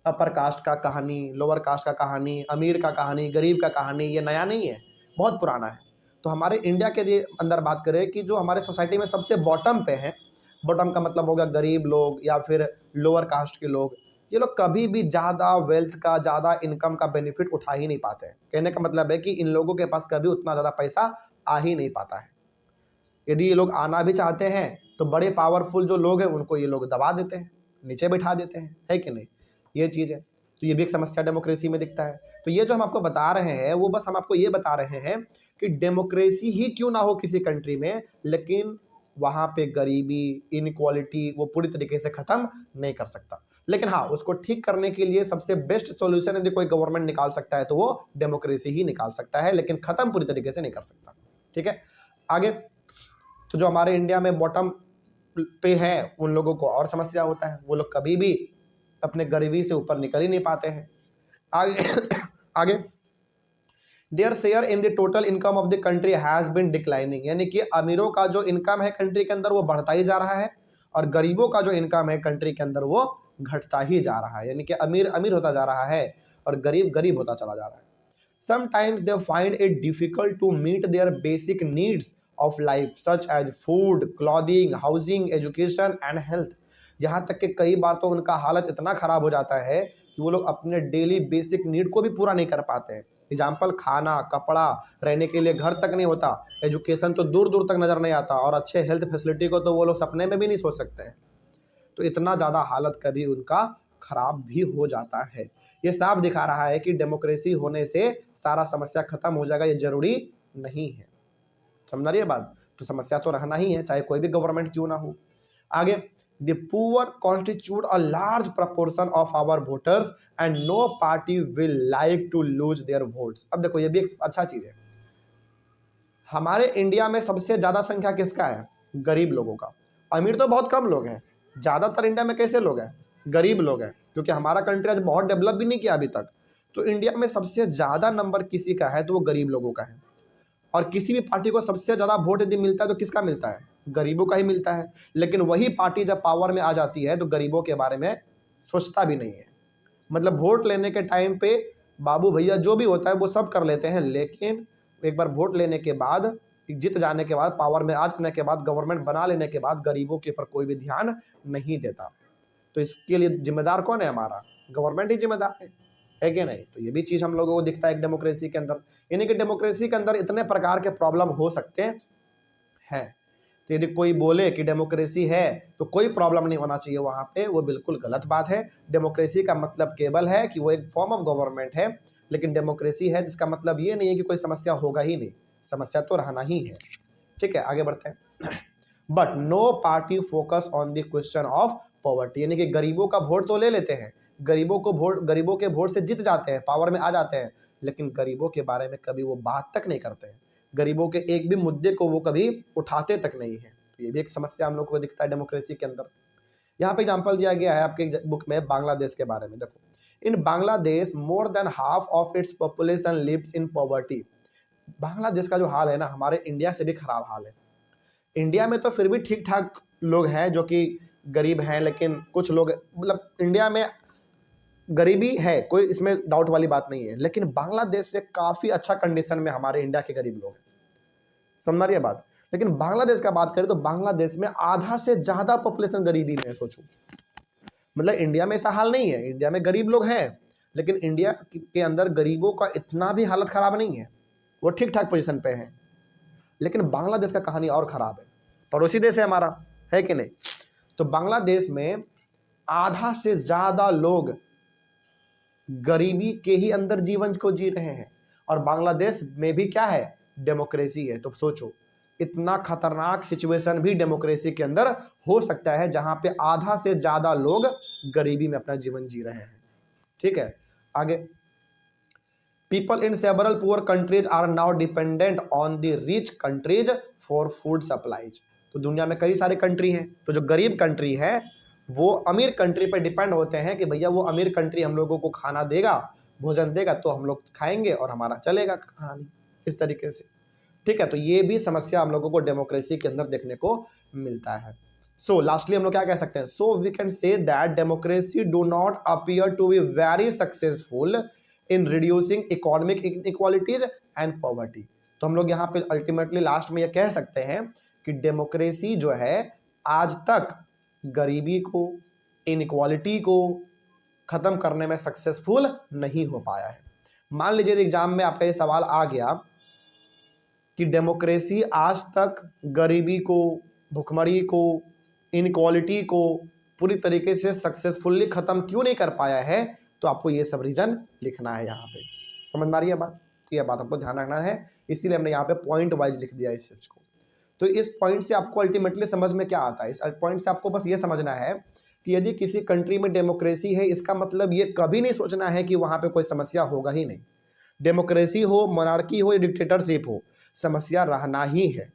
S1: अपर कास्ट का कहानी, लोअर कास्ट का कहानी, अमीर का कहानी, गरीब का कहानी, ये नया नहीं है, बहुत पुराना है। तो हमारे इंडिया के अंदर बात करें कि जो हमारे सोसाइटी में सबसे बॉटम पे हैं, बॉटम का मतलब होगा गरीब लोग या फिर लोअर कास्ट के लोग, ये लोग कभी भी ज़्यादा वेल्थ का, ज़्यादा इनकम का बेनिफिट उठा ही नहीं पाते हैं। कहने का मतलब है कि इन लोगों के पास कभी उतना ज़्यादा पैसा आ ही नहीं पाता है। यदि ये लोग आना भी चाहते हैं तो बड़े पावरफुल जो लोग हैं उनको ये लोग दबा देते हैं, नीचे बिठा देते हैं, है कि नहीं? ये चीज़ है। तो ये भी एक समस्या डेमोक्रेसी में दिखता है। तो ये जो हम आपको बता रहे हैं वो बस हम आपको ये बता रहे हैं कि डेमोक्रेसी ही क्यों ना हो किसी कंट्री में, लेकिन वहाँ पे गरीबी, इनइक्वालिटी वो पूरी तरीके से ख़त्म नहीं कर सकता। लेकिन हाँ, उसको ठीक करने के लिए सबसे बेस्ट सॉल्यूशन यदि कोई गवर्नमेंट निकाल सकता है तो वो डेमोक्रेसी ही निकाल सकता है, लेकिन ख़त्म पूरी तरीके से नहीं कर सकता। ठीक है, आगे। तो जो हमारे इंडिया में बॉटम पे है उन लोगों को और समस्या होता है, वो लोग कभी भी अपने गरीबी से ऊपर निकल ही नहीं पाते हैं। आगे आगे, their share in the total income of the country has been declining, यानी कि अमीरों का जो इनकम है कंट्री के अंदर वो बढ़ता ही जा रहा है और गरीबों का जो इनकम है कंट्री के अंदर वो घटता ही जा रहा है। यानी कि अमीर अमीर होता जा रहा है और गरीब गरीब होता चला जा रहा है। Sometimes they find it difficult to meet their basic needs of life such as food, clothing, housing, education and health. यहाँ तक कि कई बार तो उनका हालत इतना ख़राब हो जाता है कि वो लोग अपने डेली बेसिक नीड को भी पूरा नहीं कर पाते हैं। एग्जाम्पल, खाना, कपड़ा, रहने के लिए घर तक नहीं होता, एजुकेशन तो दूर दूर तक नज़र नहीं आता और अच्छे हेल्थ फैसिलिटी को तो वो लोग सपने में भी नहीं सोच सकते हैं। तो इतना ज़्यादा हालत कभी उनका ख़राब भी हो जाता है। ये साफ दिखा रहा है कि डेमोक्रेसी होने से सारा समस्या खत्म हो जाएगा, ये जरूरी नहीं है। समझ रही है बात? तो समस्या तो रहना ही है चाहे कोई भी गवर्नमेंट क्यों ना हो। आगे, the poor constitute a large proportion of our voters and no party will like to lose their votes. अब देखो ये भी एक अच्छा चीज़ है, हमारे इंडिया में सबसे ज़्यादा संख्या किसका है? गरीब लोगों का। अमीर तो बहुत कम लोग हैं, ज़्यादातर इंडिया में कैसे लोग हैं? गरीब लोग हैं, क्योंकि हमारा कंट्री आज बहुत डेवलप भी नहीं किया अभी तक। तो इंडिया में सबसे ज़्यादा नंबर किसी का है तो वो गरीब लोगों का है। और किसी भी पार्टी को सबसे ज़्यादा वोट यदि मिलता है तो किसका मिलता है? गरीबों का ही मिलता है। लेकिन वही पार्टी जब पावर में आ जाती है तो गरीबों के बारे में सोचता भी नहीं है। मतलब वोट लेने के टाइम पे बाबू भैया जो भी होता है वो सब कर लेते हैं, लेकिन एक बार वोट लेने के बाद, जीत जाने के बाद, पावर में आ जाने के बाद, गवर्नमेंट बना लेने के बाद गरीबों के ऊपर कोई भी ध्यान नहीं देता। तो इसके लिए जिम्मेदार कौन है? हमारा गवर्नमेंट ही जिम्मेदार है कि नहीं? तो ये भी चीज़ हम लोगों को दिखता है एक डेमोक्रेसी के अंदर। यानी कि डेमोक्रेसी के अंदर इतने प्रकार के प्रॉब्लम हो सकते हैं। तो यदि कोई बोले कि डेमोक्रेसी है तो कोई प्रॉब्लम नहीं होना चाहिए वहाँ पे, वो बिल्कुल गलत बात है। डेमोक्रेसी का मतलब केवल है कि वो एक फॉर्म ऑफ गवर्नमेंट है लेकिन डेमोक्रेसी है जिसका मतलब ये नहीं है कि कोई समस्या होगा ही नहीं, समस्या तो रहना ही है। ठीक है, आगे बढ़ते हैं। But no party focus on the question of poverty, यानी कि गरीबों का वोट तो ले लेते हैं, गरीबों के वोट से जीत जाते हैं, पावर में आ जाते हैं, लेकिन गरीबों के बारे में कभी वो बात तक नहीं करते हैं, गरीबों के एक भी मुद्दे को वो कभी उठाते तक नहीं है। तो ये भी एक समस्या हम लोग को दिखता है डेमोक्रेसी के अंदर। यहाँ पे एग्जाम्पल दिया गया है आपके बुक में बांग्लादेश के बारे में। देखो, in Bangladesh more than half of its population lives in poverty. Bangladesh का जो हाल है ना, हमारे इंडिया से भी खराब हाल है। इंडिया में तो फिर भी ठीक ठाक लोग हैं जो कि गरीब हैं, लेकिन कुछ लोग, मतलब इंडिया में गरीबी है, कोई इसमें डाउट वाली बात नहीं है, लेकिन बांग्लादेश से काफ़ी अच्छा कंडीशन में हमारे इंडिया के गरीब लोग हैं, समझ रही है बात। लेकिन बांग्लादेश का बात करें तो बांग्लादेश में आधा से ज़्यादा पॉपुलेशन गरीबी में है, सोचो। मतलब इंडिया में ऐसा हाल नहीं है, इंडिया में गरीब लोग हैं, लेकिन इंडिया के अंदर गरीबों का इतना भी हालत ख़राब नहीं है, वो ठीक ठाक पोजीशन पे है। लेकिन बांग्लादेश का कहानी और ख़राब है, पड़ोसी देश है हमारा, है कि नहीं। तो बांग्लादेश में आधा से ज़्यादा लोग गरीबी के ही अंदर जीवन को जी रहे हैं, और बांग्लादेश में भी क्या है, डेमोक्रेसी है। तो सोचो, इतना खतरनाक सिचुएशन भी डेमोक्रेसी के अंदर हो सकता है, जहां पे आधा से ज्यादा लोग गरीबी में अपना जीवन जी रहे हैं। ठीक है, आगे। People in several poor countries are now dependent on the rich countries for food supplies. तो दुनिया में कई सारे कंट्री हैं, तो जो गरीब कंट्री है वो अमीर कंट्री पे डिपेंड होते हैं कि भैया वो अमीर कंट्री हम लोगों को खाना देगा, भोजन देगा, तो हम लोग खाएंगे और हमारा चलेगा कहानी, इस तरीके से। ठीक है, तो ये भी समस्या हम लोगों को डेमोक्रेसी के अंदर देखने को मिलता है। सो लास्टली हम लोग क्या कह सकते हैं, so we can say that democracy do not appear to be very successful in reducing economic inequalities and poverty. तो हम लोग यहाँ पे अल्टीमेटली लास्ट में ये कह सकते हैं कि डेमोक्रेसी जो है आज तक गरीबी को, इनइक्वालिटी को खत्म करने में सक्सेसफुल नहीं हो पाया है। मान लीजिए एग्जाम में आपका ये सवाल आ गया कि डेमोक्रेसी आज तक गरीबी को, भुखमरी को, इनइक्वालिटी को पूरी तरीके से सक्सेसफुली खत्म क्यों नहीं कर पाया है, तो आपको ये सब रीजन लिखना है यहाँ पे। समझ में आ रही है बात? तो यह बात आपको ध्यान रखना है, इसीलिए हमने यहाँ पे पॉइंट वाइज लिख दिया इस चीज को। तो इस पॉइंट से आपको अल्टीमेटली समझ में क्या आता है, इस पॉइंट से आपको बस ये समझना है कि यदि किसी कंट्री में डेमोक्रेसी है, इसका मतलब ये कभी नहीं सोचना है कि वहां पे कोई समस्या होगा ही नहीं। डेमोक्रेसी हो, मोनार्की हो या डिक्टेटरशिप हो, समस्या रहना ही है,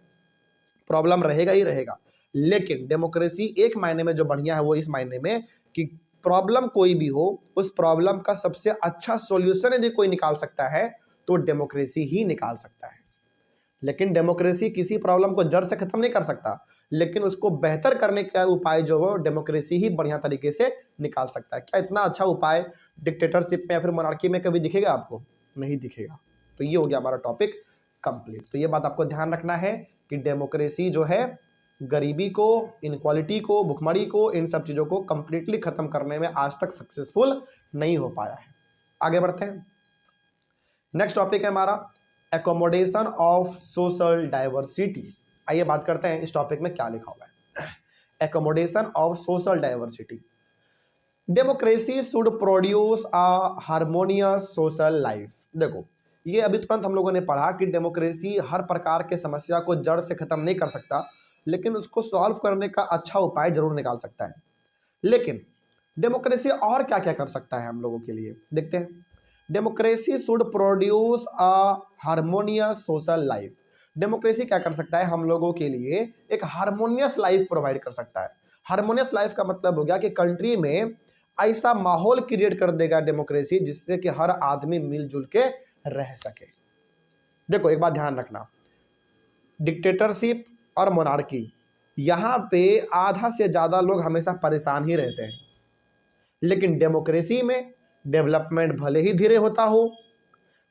S1: प्रॉब्लम रहेगा ही रहेगा। लेकिन डेमोक्रेसी एक मायने में जो बढ़िया है वो इस मायने में कि प्रॉब्लम कोई भी हो, उस प्रॉब्लम का सबसे अच्छा सॉल्यूशन यदि कोई निकाल सकता है तो डेमोक्रेसी ही निकाल सकता है। लेकिन डेमोक्रेसी किसी प्रॉब्लम को जड़ से खत्म नहीं कर सकता, लेकिन उसको बेहतर करने का उपाय जो है डेमोक्रेसी ही बढ़िया तरीके से निकाल सकता है। क्या इतना अच्छा उपाय डिक्टेटरशिप में या फिर मोनार्की में कभी दिखेगा आपको? नहीं दिखेगा। तो ये हो गया हमारा टॉपिक कंप्लीट। तो ये बात आपको ध्यान रखना है कि डेमोक्रेसी जो है गरीबी को, इनक्वालिटी को, भुखमरी को, इन सब चीज़ों को कंप्लीटली खत्म करने में आज तक सक्सेसफुल नहीं हो पाया है। आगे बढ़ते हैं, नेक्स्ट टॉपिक है हमारा एकोमोडेशन ऑफ सोशल डाइवर्सिटी। आइए बात करते हैं इस टॉपिक में क्या लिखा हुआ है। Accommodation of social diversity. Democracy should produce a harmonious social life. देखो, ये अभी तुरंत हम लोगों ने पढ़ा कि डेमोक्रेसी हर प्रकार के समस्या को जड़ से खत्म नहीं कर सकता, लेकिन उसको सॉल्व करने का अच्छा उपाय जरूर निकाल सकता है। लेकिन डेमोक्रेसी और क्या क्या कर सकता है हम लोगों के लिए, देखते हैं। Democracy should produce a harmonious social life. Democracy क्या कर सकता है हम लोगों के लिए, एक हार्मोनियस लाइफ प्रोवाइड कर सकता है। हार्मोनियस लाइफ का मतलब हो गया कि कंट्री में ऐसा माहौल क्रिएट कर देगा डेमोक्रेसी जिससे कि हर आदमी मिलजुल के रह सके। देखो एक बात ध्यान रखना, डिक्टेटरशिप और मोनार्की, यहाँ पे आधा से ज्यादा लोग हमेशा परेशान ही रहते हैं। लेकिन डेमोक्रेसी में डेवलपमेंट भले ही धीरे होता हो,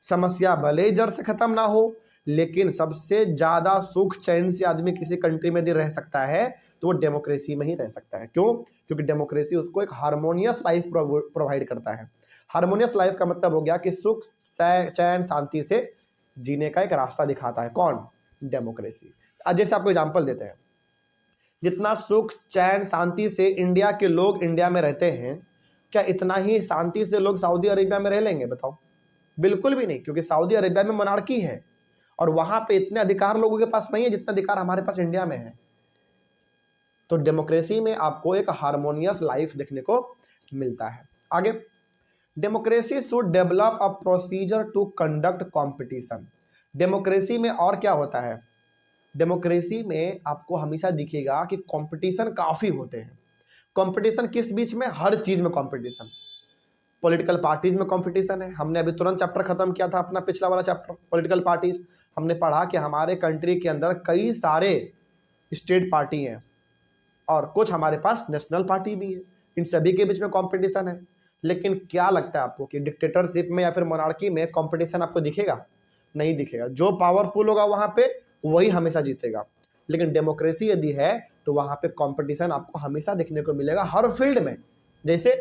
S1: समस्या भले ही जड़ से खत्म ना हो, लेकिन सबसे ज्यादा सुख चैन से आदमी किसी कंट्री में रह सकता है तो वो डेमोक्रेसी में ही रह सकता है। क्यों? क्योंकि डेमोक्रेसी उसको एक हार्मोनियस लाइफ प्रोवाइड करता है। हार्मोनियस लाइफ का मतलब हो गया कि सुख चैन शांति से जीने का एक रास्ता दिखाता है। कौन? डेमोक्रेसी। आज जैसे आपको एग्जाम्पल देते हैं, जितना सुख चैन शांति से इंडिया के लोग इंडिया में रहते हैं, क्या इतना ही शांति से लोग सऊदी अरेबिया में रह लेंगे? बताओ, बिल्कुल भी नहीं, क्योंकि सऊदी अरेबिया में मोनार्की है और वहां पे इतने अधिकार लोगों के पास नहीं है जितना अधिकार हमारे पास इंडिया में है। तो डेमोक्रेसी में आपको एक हार्मोनियस लाइफ देखने को मिलता है। आगे, democracy should develop a procedure to conduct competition. Democracy में और क्या होता है, डेमोक्रेसी में आपको हमेशा दिखेगा कि कंपटीशन काफी होते हैं। कंपटीशन किस बीच में, हर चीज में कंपटीशन। पॉलिटिकल पार्टीज में कंपटीशन है। हमने अभी तुरंत चैप्टर खत्म किया था अपना पिछला वाला चैप्टर पॉलिटिकल पार्टीज। हमने पढ़ा कि हमारे कंट्री के अंदर कई सारे स्टेट पार्टी हैं और कुछ हमारे पास नेशनल पार्टी भी है। इन सभी के बीच में कंपटीशन है। लेकिन क्या लगता है आपको कि डिक्टेटरशिप में या फिर मोनार्की में कंपटीशन आपको दिखेगा? नहीं दिखेगा। जो पावरफुल होगा वहां पे वही हमेशा जीतेगा। लेकिन डेमोक्रेसी यदि है तो वहां पे कंपटीशन आपको हमेशा देखने को मिलेगा, हर फील्ड में। जैसे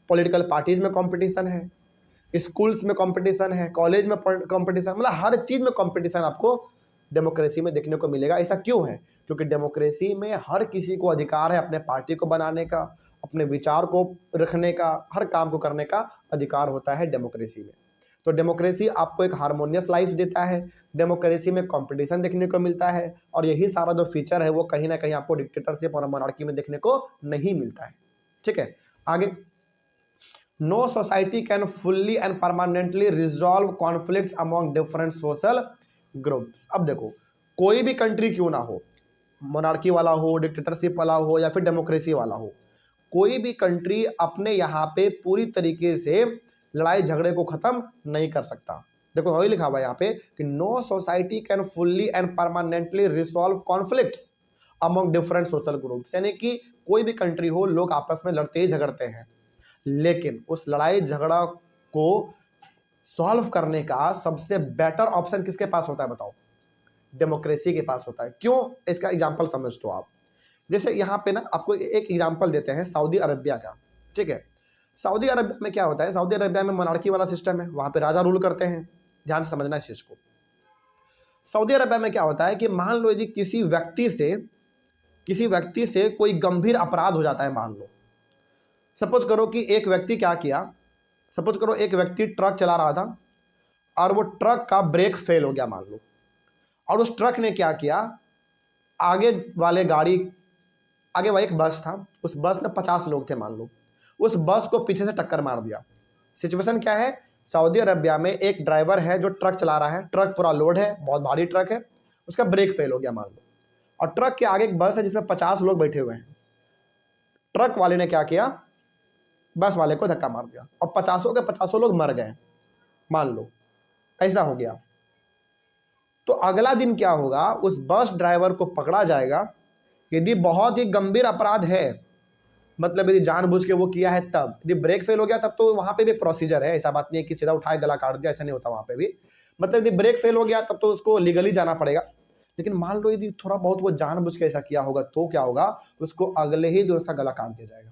S1: पॉलिटिकल पार्टीज में कंपटीशन है, स्कूल्स में कंपटीशन है, कॉलेज में कंपटीशन, मतलब हर चीज में कंपटीशन आपको डेमोक्रेसी में देखने को मिलेगा। ऐसा क्यों है? क्योंकि डेमोक्रेसी में हर किसी को अधिकार है अपने पार्टी को बनाने का, अपने विचार को रखने का, हर काम को करने का अधिकार होता है डेमोक्रेसी में। तो डेमोक्रेसी आपको एक हार्मोनियस लाइफ देता है, डेमोक्रेसी में कंपटीशन देखने को मिलता है, और यही सारा जो फीचर है वो कहीं ना कहीं आपको डिक्टेटरशिप और मोनार्की में देखने को नहीं मिलता है। ठीक है, आगे, no society can fully and permanently resolve conflicts among different social groups. अब देखो, कोई भी कंट्री क्यों ना हो, मोनार्की वाला हो, डिक्टेटरशिप वाला हो या फिर डेमोक्रेसी वाला हो, कोई भी कंट्री अपने यहाँ पे पूरी तरीके से लड़ाई झगड़े को खत्म नहीं कर सकता। देखो वही लिखा हुआ है यहाँ पे कि no society can fully and permanently resolve conflicts among different social groups. यानी कि कोई भी कंट्री हो, लोग आपस में लड़ते ही झगड़ते हैं, लेकिन उस लड़ाई झगड़ा को सॉल्व करने का सबसे बेटर ऑप्शन किसके पास होता है बताओ? डेमोक्रेसी के पास होता है। क्यों? इसका एग्जांपल समझ दो आप। जैसे यहाँ पे ना आपको एक एग्जांपल देते हैं सऊदी अरबिया का। ठीक है, सऊदी अरबिया में क्या होता है, सऊदी अरबिया में मोनार्की वाला सिस्टम है, वहां पे राजा रूल करते हैं। ध्यान से समझना इस चीज को। सऊदी अरबिया में क्या होता है कि मान लो यदि किसी व्यक्ति से कोई गंभीर अपराध हो जाता है, मान लो सपोज करो कि एक व्यक्ति क्या किया, सपोज करो एक व्यक्ति ट्रक चला रहा था और वो ट्रक का ब्रेक फेल हो गया मान लो, और उस ट्रक ने क्या किया, आगे एक बस था, उस बस में 50 लोग थे मान लो, उस बस को पीछे से टक्कर मार दिया। सिचुएशन क्या है, सऊदी अरबिया में एक ड्राइवर है जो ट्रक चला रहा है, ट्रक पूरा लोड है, बहुत भारी ट्रक है, उसका ब्रेक फेल हो गया मान लो, और ट्रक के आगे एक बस है जिसमें 50 लोग बैठे हुए हैं। ट्रक वाले ने क्या किया, बस वाले को धक्का मार दिया और 50 के 50 लोग मर गए मान लो, ऐसा हो गया। तो अगला दिन क्या होगा, उस बस ड्राइवर को पकड़ा जाएगा यदि बहुत ही गंभीर अपराध है, मतलब यदि जानबूझ के वो किया है तब। यदि ब्रेक फेल हो गया तब तो वहां पे भी प्रोसीजर है, ऐसा बात नहीं है कि सीधा उठाए गला काट दिया, ऐसा नहीं होता वहां पे भी। मतलब यदि ब्रेक फेल हो गया तब तो उसको लीगली जाना पड़ेगा। लेकिन मान लो यदि थोड़ा बहुत वो जानबूझ के ऐसा किया होगा तो क्या होगा, उसको अगले ही दिन उसका गला काट दिया जाएगा।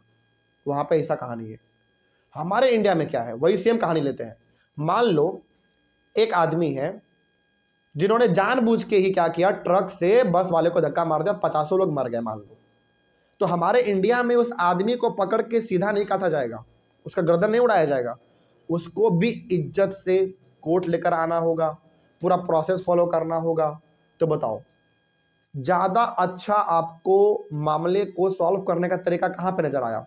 S1: वहां पे ऐसा कहानी है। हमारे इंडिया में क्या है, वही सेम कहानी लेते हैं। मान लो एक आदमी है जिन्होंने जानबूझ के ही क्या किया, ट्रक से बस वाले को धक्का मार दिया, 50 लोग मर गए मान लो। तो हमारे इंडिया में उस आदमी को पकड़ के सीधा नहीं काटा जाएगा, उसका गर्दन नहीं उड़ाया जाएगा, उसको भी इज्जत से कोर्ट लेकर आना होगा, पूरा प्रोसेस फॉलो करना होगा। तो बताओ ज्यादा अच्छा आपको मामले को सॉल्व करने का तरीका कहां पे नजर आया,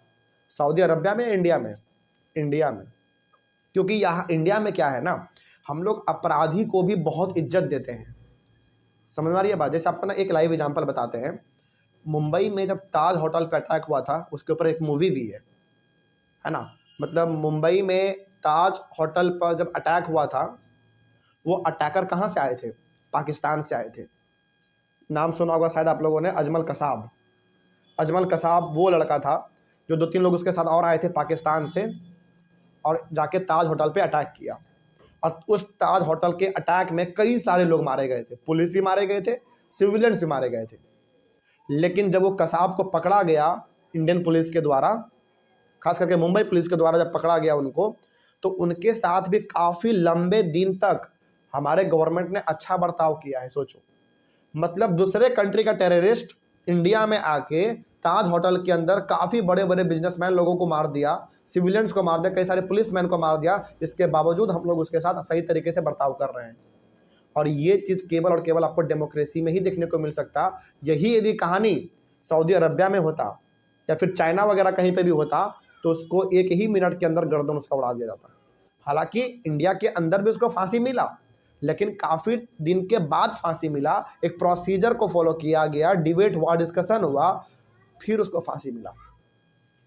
S1: सऊदी अरबिया में, इंडिया में? इंडिया में। क्योंकि यहाँ इंडिया में क्या है ना, हम लोग अपराधी को भी बहुत इज्जत देते हैं। समझ में आ रही है बात? जैसे आपको ना एक लाइव एग्जांपल बताते हैं। मुंबई में जब ताज होटल पे अटैक हुआ था, उसके ऊपर एक मूवी भी है ना। मतलब मुंबई में ताज होटल पर जब अटैक हुआ था, वो अटैकर कहाँ से आए थे? पाकिस्तान से आए थे। नाम सुना होगा शायद आप लोगों ने, अजमल कसाब। अजमल कसाब वो लड़का था जो 2-3 लोग उसके साथ और आए थे पाकिस्तान से, और जाके ताज होटल पे अटैक किया। और उस ताज होटल के अटैक में कई सारे लोग मारे गए थे, पुलिस भी मारे गए थे, सिविलियंस भी मारे गए थे। लेकिन जब वो कसाब को पकड़ा गया इंडियन पुलिस के द्वारा, खास करके मुंबई पुलिस के द्वारा जब पकड़ा गया उनको, तो उनके साथ भी काफ़ी लंबे दिन तक हमारे गवर्नमेंट ने अच्छा बर्ताव किया है। सोचो, मतलब दूसरे कंट्री का टेररिस्ट इंडिया में आके ताज होटल के अंदर काफ़ी बड़े बड़े बिजनेसमैन लोगों को मार दिया, सिविलियंस को मार दिया, कई सारे पुलिसमैन को मार दिया, इसके बावजूद हम लोग उसके साथ सही तरीके से बर्ताव कर रहे हैं। और ये चीज़ केवल और केवल आपको डेमोक्रेसी में ही देखने को मिल सकता। यही यदि कहानी सऊदी अरबिया में होता या फिर चाइना वगैरह कहीं पे भी होता तो उसको एक ही मिनट के अंदर गर्दन उसका उड़ा दिया जाता। हालांकि इंडिया के अंदर भी उसको फांसी मिला, लेकिन काफ़ी दिन के बाद फांसी मिला, एक प्रोसीजर को फॉलो किया गया, डिबेट हुआ, डिस्कशन हुआ, फिर उसको फांसी मिला।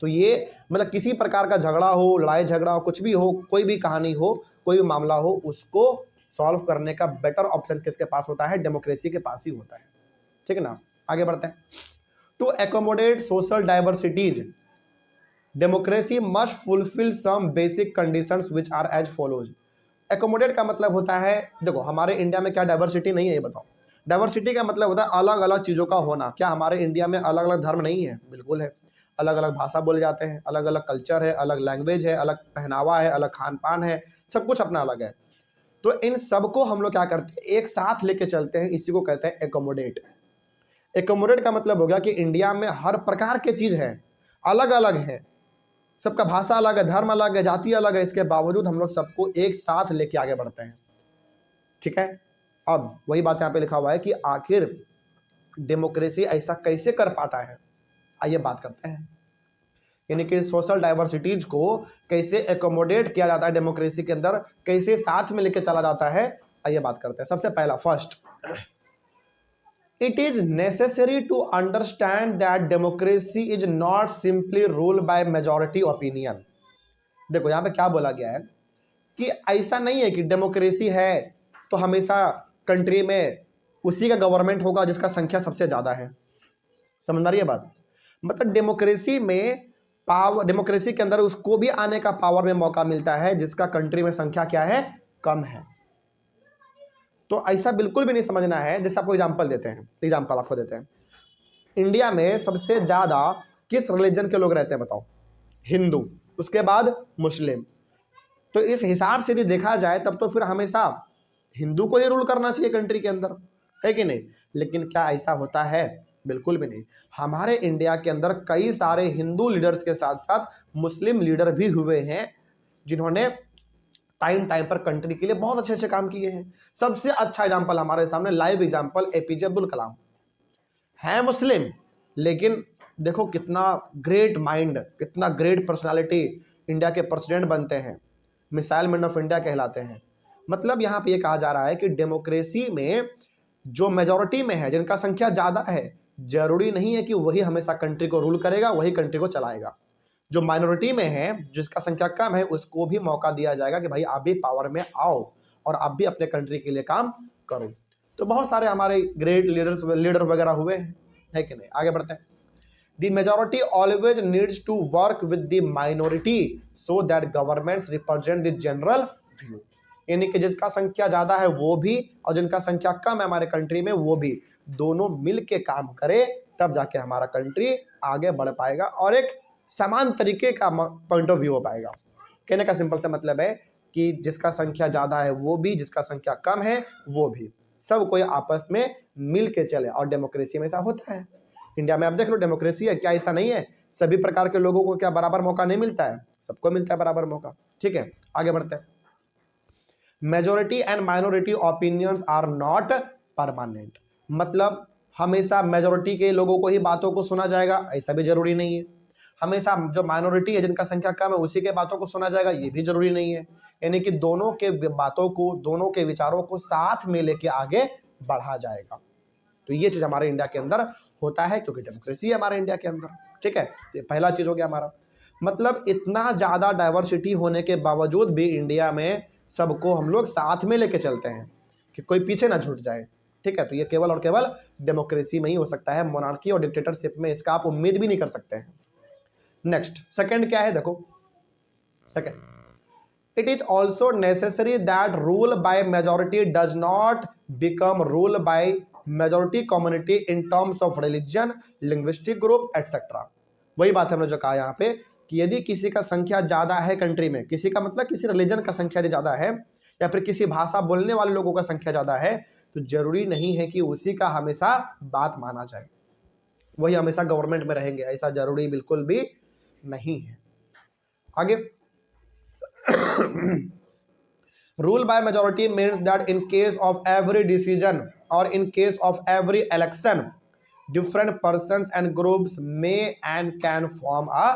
S1: तो ये मतलब किसी प्रकार का झगड़ा हो, लड़ाई झगड़ा हो, कुछ भी हो, कोई भी कहानी हो, कोई भी मामला हो, उसको सॉल्व करने का बेटर ऑप्शन किसके पास होता है? डेमोक्रेसी के पास ही होता है। ठीक है ना, आगे बढ़ते हैं। To accommodate social diversities democracy must fulfil some basic conditions which are as follows. Accommodate का मतलब होता है, देखो हमारे इंडिया में क्या डाइवर्सिटी नहीं है ये बताओ? डाइवर्सिटी का मतलब होता है अलग अलग चीज़ों का होना। क्या हमारे इंडिया में अलग अलग धर्म नहीं है? बिल्कुल है। अलग अलग भाषा बोले जाते हैं, अलग अलग कल्चर है, अलग लैंग्वेज है, अलग पहनावा है, अलग खान पान है, सब कुछ अपना अलग है। तो इन सबको हम लोग क्या करते हैं? एक साथ लेके चलते हैं, इसी को कहते हैं एकोमोडेट। एकोमोडेट का मतलब हो गया कि इंडिया में हर प्रकार के चीज़ है, अलग अलग है, सबका भाषा अलग है, धर्म अलग है, जाति अलग है, इसके बावजूद हम लोग सबको एक साथ लेके आगे बढ़ते हैं। ठीक है, अब वही बात यहाँ पे लिखा हुआ है कि आखिर डेमोक्रेसी ऐसा कैसे कर पाता है, आइए बात करते हैं। यानी कि सोशल डाइवर्सिटीज को कैसे एकोमोडेट किया जाता है डेमोक्रेसी के अंदर, कैसे साथ में लेके चला जाता है, आइए बात करते हैं। सबसे पहला, first, it is necessary to understand that democracy is not simply rule by majority opinion. देखो यहाँ पे क्या बोला गया है कि ऐसा नहीं है कि डेमोक्रेसी है तो हमेशा कंट्री में उसी का गवर्नमेंट होगा जिसका संख्या सबसे ज़्यादा है। समझ में आ रही है बात? मतलब डेमोक्रेसी में पावर, डेमोक्रेसी के अंदर उसको भी आने का पावर में मौका मिलता है जिसका कंट्री में संख्या क्या है? कम है। तो ऐसा बिल्कुल भी नहीं समझना है। जैसे आपको एग्जाम्पल देते हैं, एग्जाम्पल आपको देते हैं, इंडिया में सबसे ज़्यादा किस रिलीजन के लोग रहते हैं बताओ? हिंदू, उसके बाद मुस्लिम। तो इस हिसाब से यदि देखा जाए तब तो फिर हमेशा हिंदू को ही रूल करना चाहिए कंट्री के अंदर, है कि नहीं? लेकिन क्या ऐसा होता है? बिल्कुल भी नहीं। हमारे इंडिया के अंदर कई सारे हिंदू लीडर्स के साथ साथ मुस्लिम लीडर भी हुए हैं जिन्होंने टाइम टाइम पर कंट्री के लिए बहुत अच्छे अच्छे काम किए हैं। सबसे अच्छा एग्जाम्पल हमारे सामने, live example, APJ Abdul Kalam है मुस्लिम, लेकिन देखो कितना ग्रेट माइंड, कितना ग्रेट पर्सनालिटी, इंडिया के प्रेसिडेंट बनते हैं, मिसाइल मैन ऑफ इंडिया कहलाते हैं। मतलब यहाँ पे ये कहा जा रहा है कि डेमोक्रेसी में जो मेजॉरिटी में है, जिनका संख्या ज़्यादा है, जरूरी नहीं है कि वही हमेशा कंट्री को रूल करेगा, वही कंट्री को चलाएगा। जो माइनॉरिटी में है, जिसका संख्या कम है, उसको भी मौका दिया जाएगा कि भाई आप भी पावर में आओ और आप भी अपने कंट्री के लिए काम करो। तो बहुत सारे हमारे ग्रेट लीडर वगैरह हुए हैं, है कि नहीं? आगे बढ़ते हैं। The majority always needs to work with the minority so that governments represent the general view। यानी कि जिसका संख्या ज़्यादा है वो भी और जिनका संख्या कम है हमारे कंट्री में वो भी, दोनों मिल के काम करे तब जाके हमारा कंट्री आगे बढ़ पाएगा और एक समान तरीके का पॉइंट ऑफ व्यू हो पाएगा। कहने का सिंपल सा मतलब है कि जिसका संख्या ज़्यादा है वो भी, जिसका संख्या कम है वो भी, सब कोई आपस में मिल के चले। और डेमोक्रेसी में ऐसा होता है। इंडिया में आप देख लो डेमोक्रेसी है, क्या ऐसा नहीं है? सभी प्रकार के लोगों को क्या बराबर मौका नहीं मिलता है? सबको मिलता है बराबर मौका। ठीक है, आगे बढ़ते हैं। Majority and minority opinions are not permanent. मतलब हमेशा मेजोरिटी के लोगों को ही बातों को सुना जाएगा, ऐसा भी जरूरी नहीं है। हमेशा जो माइनॉरिटी है, जिनका संख्या कम है, उसी के बातों को सुना जाएगा, ये भी जरूरी नहीं है। यानी कि दोनों के बातों को, दोनों के विचारों को साथ में लेके आगे बढ़ा जाएगा। तो ये चीज़ हमारे इंडिया के अंदर होता है क्योंकि डेमोक्रेसी है हमारे इंडिया के अंदर। ठीक है, तो पहला चीज़ हो गया हमारा। मतलब इतना ज़्यादा डाइवर्सिटी होने के बावजूद भी इंडिया में सबको हम लोग साथ में लेके चलते हैं कि कोई पीछे ना छूट जाए। ठीक है, तो ये केवल और केवल डेमोक्रेसी में ही हो सकता है। मोनार्की और डिक्टेटरशिप में इसका आप उम्मीद भी नहीं कर सकते हैं। नेक्स्ट, सेकंड क्या है? देखो second, it is also necessary that rule by majority does not become rule by majority community in terms of religion, linguistic group etcetera. वही बात हमने जो कहा यहाँ पे कि यदि किसी का संख्या ज़्यादा है कंट्री में, किसी का मतलब किसी रिलीजन का संख्या यदि ज़्यादा है या फिर किसी भाषा बोलने वाले लोगों का संख्या ज़्यादा है, तो जरूरी नहीं है कि उसी का हमेशा बात माना जाए, वही हमेशा गवर्नमेंट में रहेंगे, ऐसा जरूरी बिल्कुल भी नहीं है। आगे, rule by majority means that in case of every decision or in case of every election, different persons and groups may and can form a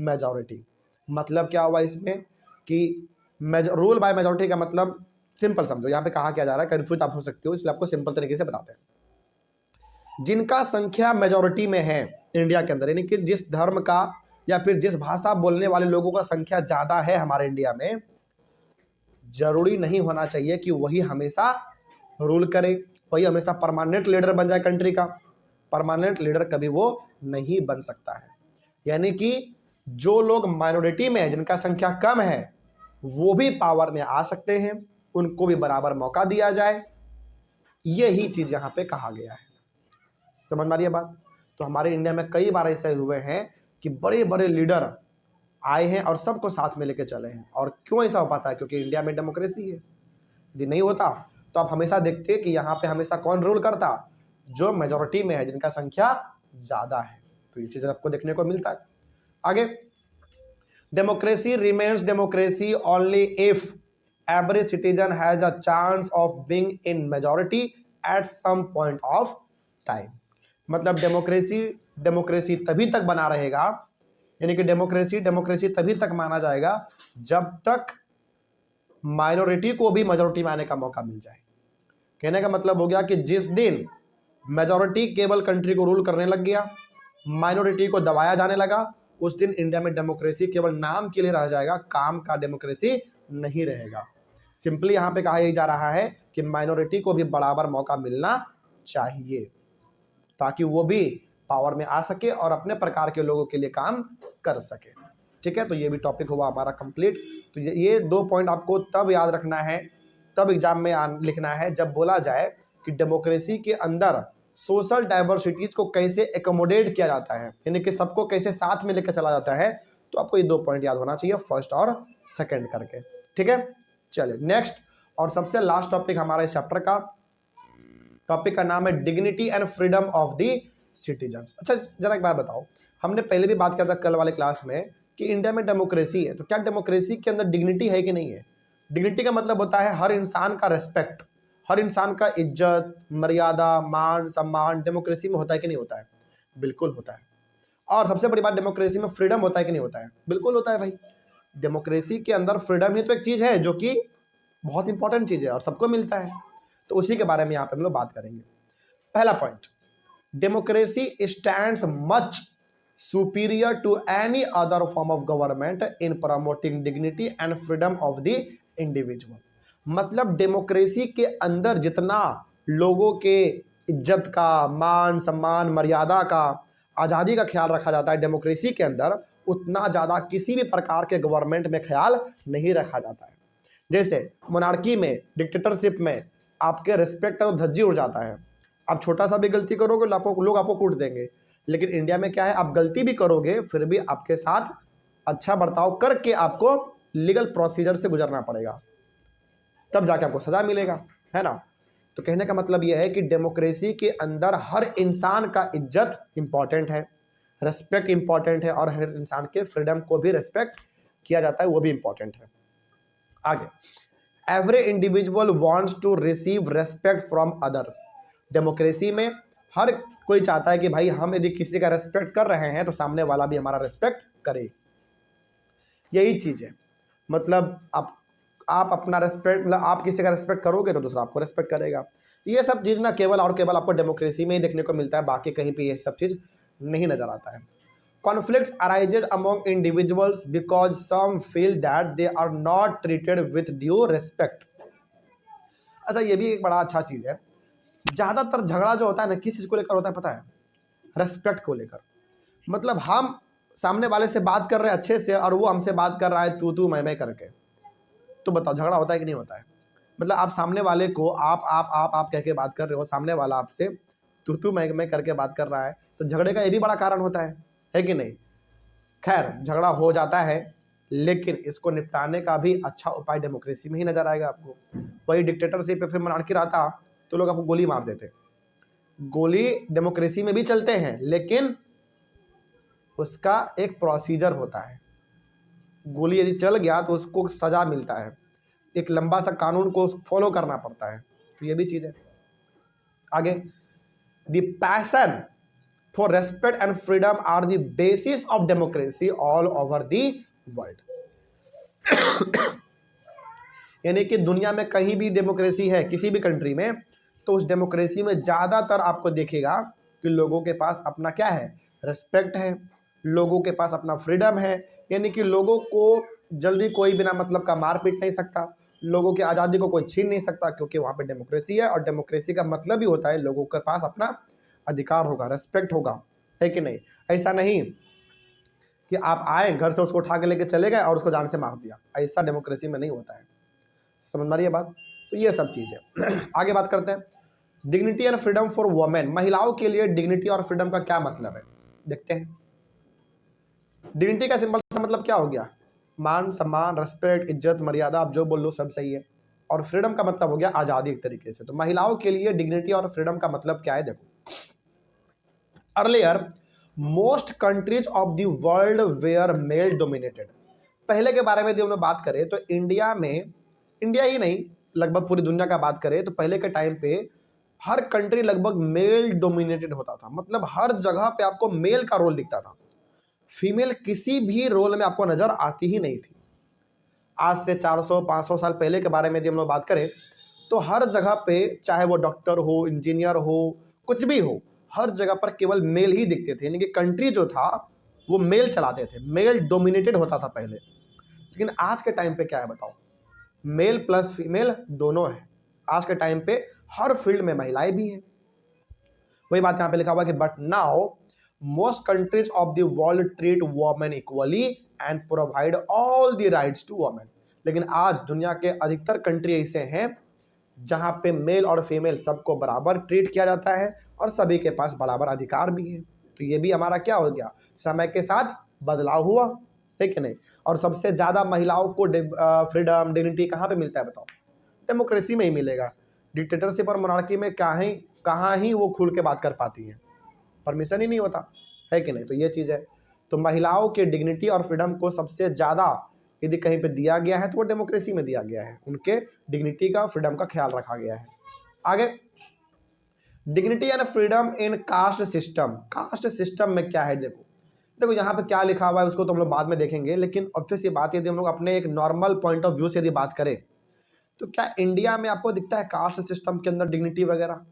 S1: majority. मतलब क्या हुआ इसमें कि रूल बाय मेजोरिटी का मतलब सिंपल समझो, यहाँ पे कहा क्या जा रहा है, कंफ्यूज आप हो सकते हो, इसलिए आपको सिंपल तरीके से बताते हैं। जिनका संख्या मेजोरिटी में है इंडिया के अंदर, यानी कि जिस धर्म का या फिर जिस भाषा बोलने वाले लोगों का संख्या ज़्यादा है हमारे इंडिया में, जरूरी नहीं होना चाहिए कि वही हमेशा रूल करे, वही हमेशा परमानेंट लीडर बन जाए कंट्री का। परमानेंट लीडर कभी वो नहीं बन सकता है। यानी कि जो लोग माइनॉरिटी में हैं, जिनका संख्या कम है, वो भी पावर में आ सकते हैं, उनको भी बराबर मौका दिया जाए। यही चीज़ यहाँ पे कहा गया है। समझ में आ रही है बात? तो हमारे इंडिया में कई बार ऐसे हुए हैं कि बड़े बड़े लीडर आए हैं और सबको साथ में लेके चले हैं। और क्यों ऐसा हो पाता है? क्योंकि इंडिया में डेमोक्रेसी है। यदि नहीं होता तो आप हमेशा देखते कि यहाँ पे हमेशा कौन रूल करता? जो मेजोरिटी में है, जिनका संख्या ज़्यादा है। तो ये चीज़ आपको देखने को मिलता है। आगे, democracy remains democracy only if every citizen has a chance of being in majority at some point of time. मतलब डेमोक्रेसी तभी तक बना रहेगा, यानी कि डेमोक्रेसी तभी तक माना जाएगा जब तक माइनॉरिटी को भी मेजोरिटी में आने का मौका मिल जाए। कहने का मतलब हो गया कि जिस दिन मेजोरिटी केवल कंट्री को रूल करने लग गया, माइनॉरिटी को दबाया जाने लगा, उस दिन इंडिया में डेमोक्रेसी केवल नाम के लिए रह जाएगा, काम का डेमोक्रेसी नहीं रहेगा। सिंपली यहाँ पे कहा यही जा रहा है कि माइनॉरिटी को भी बराबर मौका मिलना चाहिए ताकि वो भी पावर में आ सके और अपने प्रकार के लोगों के लिए काम कर सके। ठीक है, तो ये भी टॉपिक हुआ हमारा कंप्लीट। तो ये 2 पॉइंट आपको तब याद रखना है, तब एग्जाम में लिखना है, जब बोला जाए कि डेमोक्रेसी के अंदर सोशल डाइवर्सिटीज को कैसे एकोमोडेट किया जाता है, यानी कि सबको कैसे साथ में लेकर चला जाता है। तो आपको ये 2 पॉइंट याद होना चाहिए, फर्स्ट और सेकेंड करके। ठीक है, चलिए नेक्स्ट और सबसे लास्ट टॉपिक हमारा इस चैप्टर का, टॉपिक का नाम है dignity and freedom of the citizens. अच्छा, जरा एक बात बताओ, हमने पहले भी बात किया था कल वाले क्लास में कि इंडिया में डेमोक्रेसी है, तो क्या डेमोक्रेसी के अंदर डिग्निटी है कि नहीं है? डिग्निटी का मतलब होता है हर इंसान का रेस्पेक्ट, हर इंसान का इज्जत, मर्यादा, मान, सम्मान। डेमोक्रेसी में होता है कि नहीं होता है? बिल्कुल होता है। और सबसे बड़ी बात, डेमोक्रेसी में फ्रीडम होता है कि नहीं होता है? बिल्कुल होता है भाई। डेमोक्रेसी के अंदर फ्रीडम ही तो एक चीज़ है जो कि बहुत इंपॉर्टेंट चीज़ है और सबको मिलता है। तो उसी के बारे में यहाँ पे हम लोग बात करेंगे। पहला point, democracy stands much superior to any other form of government in promoting dignity and freedom of the individual. मतलब डेमोक्रेसी के अंदर जितना लोगों के इज्जत का, मान, सम्मान, मर्यादा का, आज़ादी का ख्याल रखा जाता है डेमोक्रेसी के अंदर, उतना ज़्यादा किसी भी प्रकार के गवर्नमेंट में ख्याल नहीं रखा जाता है। जैसे मोनार्की में, डिक्टेटरशिप में आपके रिस्पेक्ट और धज्जी उड़ जाता है। आप छोटा सा भी गलती करोगे लोग आपको कूट देंगे। लेकिन इंडिया में क्या है, आप गलती भी करोगे फिर भी आपके साथ अच्छा बर्ताव करके आपको लीगल प्रोसीजर से गुजरना पड़ेगा, तब जाके आपको सजा मिलेगा, है ना। तो कहने का मतलब यह है कि डेमोक्रेसी के अंदर हर इंसान का इज्जत इंपॉर्टेंट है, रेस्पेक्ट इंपॉर्टेंट है, और हर इंसान के फ्रीडम को भी रेस्पेक्ट किया जाता है, वो भी इंपॉर्टेंट है। आगे, every individual wants to receive respect from others. Democracy में हर कोई चाहता है कि भाई हम यदि किसी का रेस्पेक्ट कर रहे हैं तो सामने वाला भी हमारा रेस्पेक्ट करे। यही चीज़ है, मतलब आप अपना रेस्पेक्ट, मतलब आप किसी का रेस्पेक्ट करोगे तो दूसरा आपको रेस्पेक्ट करेगा। ये सब चीज़ ना केवल और केवल आपको डेमोक्रेसी में ही देखने को मिलता है, बाकी कहीं पे ये सब चीज़ नहीं नज़र आता है। Conflicts arises among individuals because some feel that they are not treated with due respect. अच्छा, ये भी एक बड़ा अच्छा चीज़ है। ज़्यादातर झगड़ा जो होता है ना, किस चीज़ को लेकर होता है पता है? रेस्पेक्ट को लेकर। मतलब हम सामने वाले से बात कर रहे हैं अच्छे से और वो हमसे बात कर रहा है तू मैं करके, तो बताओ झगड़ा होता है कि नहीं होता है? मतलब आप सामने वाले को आप कह के बात कर रहे हो, सामने वाला आपसे तू मैं करके बात कर रहा है, तो झगड़े का ये भी बड़ा कारण होता है कि नहीं? खैर, झगड़ा हो जाता है, लेकिन इसको निपटाने का भी अच्छा उपाय डेमोक्रेसी में ही नजर आएगा आपको। वही डिक्टेटरशिप पे फिर मोनार्की रहता तो लोग आपको गोली मार देते। गोली डेमोक्रेसी में भी चलते हैं, लेकिन उसका एक प्रोसीजर होता है, गोली यदि चल गया तो उसको सजा मिलता है, एक लंबा सा कानून को फॉलो करना पड़ता है। तो ये भी चीज़ है। आगे, the passion for respect and freedom are the basis of democracy all over the world. यानी कि दुनिया में कहीं भी डेमोक्रेसी है, किसी भी कंट्री में, तो उस डेमोक्रेसी में ज़्यादातर आपको देखेगा कि लोगों के पास अपना क्या है, रेस्पेक्ट है, लोगों के पास अपना फ्रीडम है। यानी कि लोगों को जल्दी कोई बिना मतलब का मार पीट नहीं सकता, लोगों की आज़ादी को कोई छीन नहीं सकता, क्योंकि वहाँ पे डेमोक्रेसी है। और डेमोक्रेसी का मतलब ही होता है लोगों के पास अपना अधिकार होगा, रेस्पेक्ट होगा, है कि नहीं। ऐसा नहीं कि आप आए घर से उसको उठा के लेके चले गए और उसको जान से मार दिया, ऐसा डेमोक्रेसी में नहीं होता है। समझ मारिए बात। तो ये सब चीज़ है। आगे बात करते हैं, dignity and freedom for women. महिलाओं के लिए डिग्निटी और फ्रीडम का क्या मतलब है, देखते हैं। डिग्निटी का सिंपल सा मतलब क्या हो गया, मान सम्मान, रेस्पेक्ट, इज्जत, मर्यादा, आप जो बोल लो सब सही है। और फ्रीडम का मतलब हो गया आज़ादी एक तरीके से। तो महिलाओं के लिए डिग्निटी और फ्रीडम का मतलब क्या है, देखो। Earlier most countries of the world were male dominated. पहले के बारे में यदि हम लोग बात करें तो इंडिया में, इंडिया ही नहीं लगभग पूरी दुनिया का बात करें तो पहले के टाइम पे हर कंट्री लगभग मेल डोमिनेटेड होता था। मतलब हर जगह पे आपको मेल का रोल दिखता था, फीमेल किसी भी रोल में आपको नजर आती ही नहीं थी। आज से 400-500 साल पहले के बारे में यदि हम लोग बात करें तो हर जगह पे, चाहे वो डॉक्टर हो, इंजीनियर हो, कुछ भी हो, हर जगह पर केवल मेल ही दिखते थे। यानी कि कंट्री जो था वो मेल चलाते थे, मेल डोमिनेटेड होता था पहले। लेकिन आज के टाइम पे क्या है बताओ, मेल प्लस फीमेल दोनों है। आज के टाइम पे हर फील्ड में महिलाएं भी हैं। वही बात यहाँ पे लिखा हुआ है कि but now most countries of the world treat women equally and provide all the rights to women. लेकिन आज दुनिया के अधिकतर कंट्री ऐसे हैं जहां पे मेल और फीमेल सबको बराबर ट्रीट किया जाता है और सभी के पास बराबर अधिकार भी है। तो ये भी हमारा क्या हो गया, समय के साथ बदलाव हुआ, है कि नहीं। और सबसे ज़्यादा महिलाओं को फ्रीडम, डिग्निटी कहाँ पे मिलता है बताओ, डेमोक्रेसी में ही मिलेगा। डिक्टेटरशिप और मोनार्की में कहाँ ही वो खुल के बात कर पाती हैं, परमिशन ही नहीं होता, है कि नहीं। तो ये चीज़ है। तो महिलाओं के डिग्निटी और फ्रीडम को सबसे ज़्यादा यदि कहीं पे दिया गया है तो वो डेमोक्रेसी में दिया गया है, उनके डिग्निटी का, फ्रीडम का ख्याल रखा गया है। आगे, dignity and freedom in caste system. Caste system में क्या है, देखो देखो यहाँ पे क्या लिखा हुआ है उसको तो हम लोग बाद में देखेंगे। लेकिन ऑब्वियस ये बात, यदि हम लोग अपने एक नॉर्मल पॉइंट ऑफ व्यू से यदि बात करें तो क्या इंडिया में आपको दिखता है कास्ट सिस्टम के अंदर डिग्निटी वगैरह?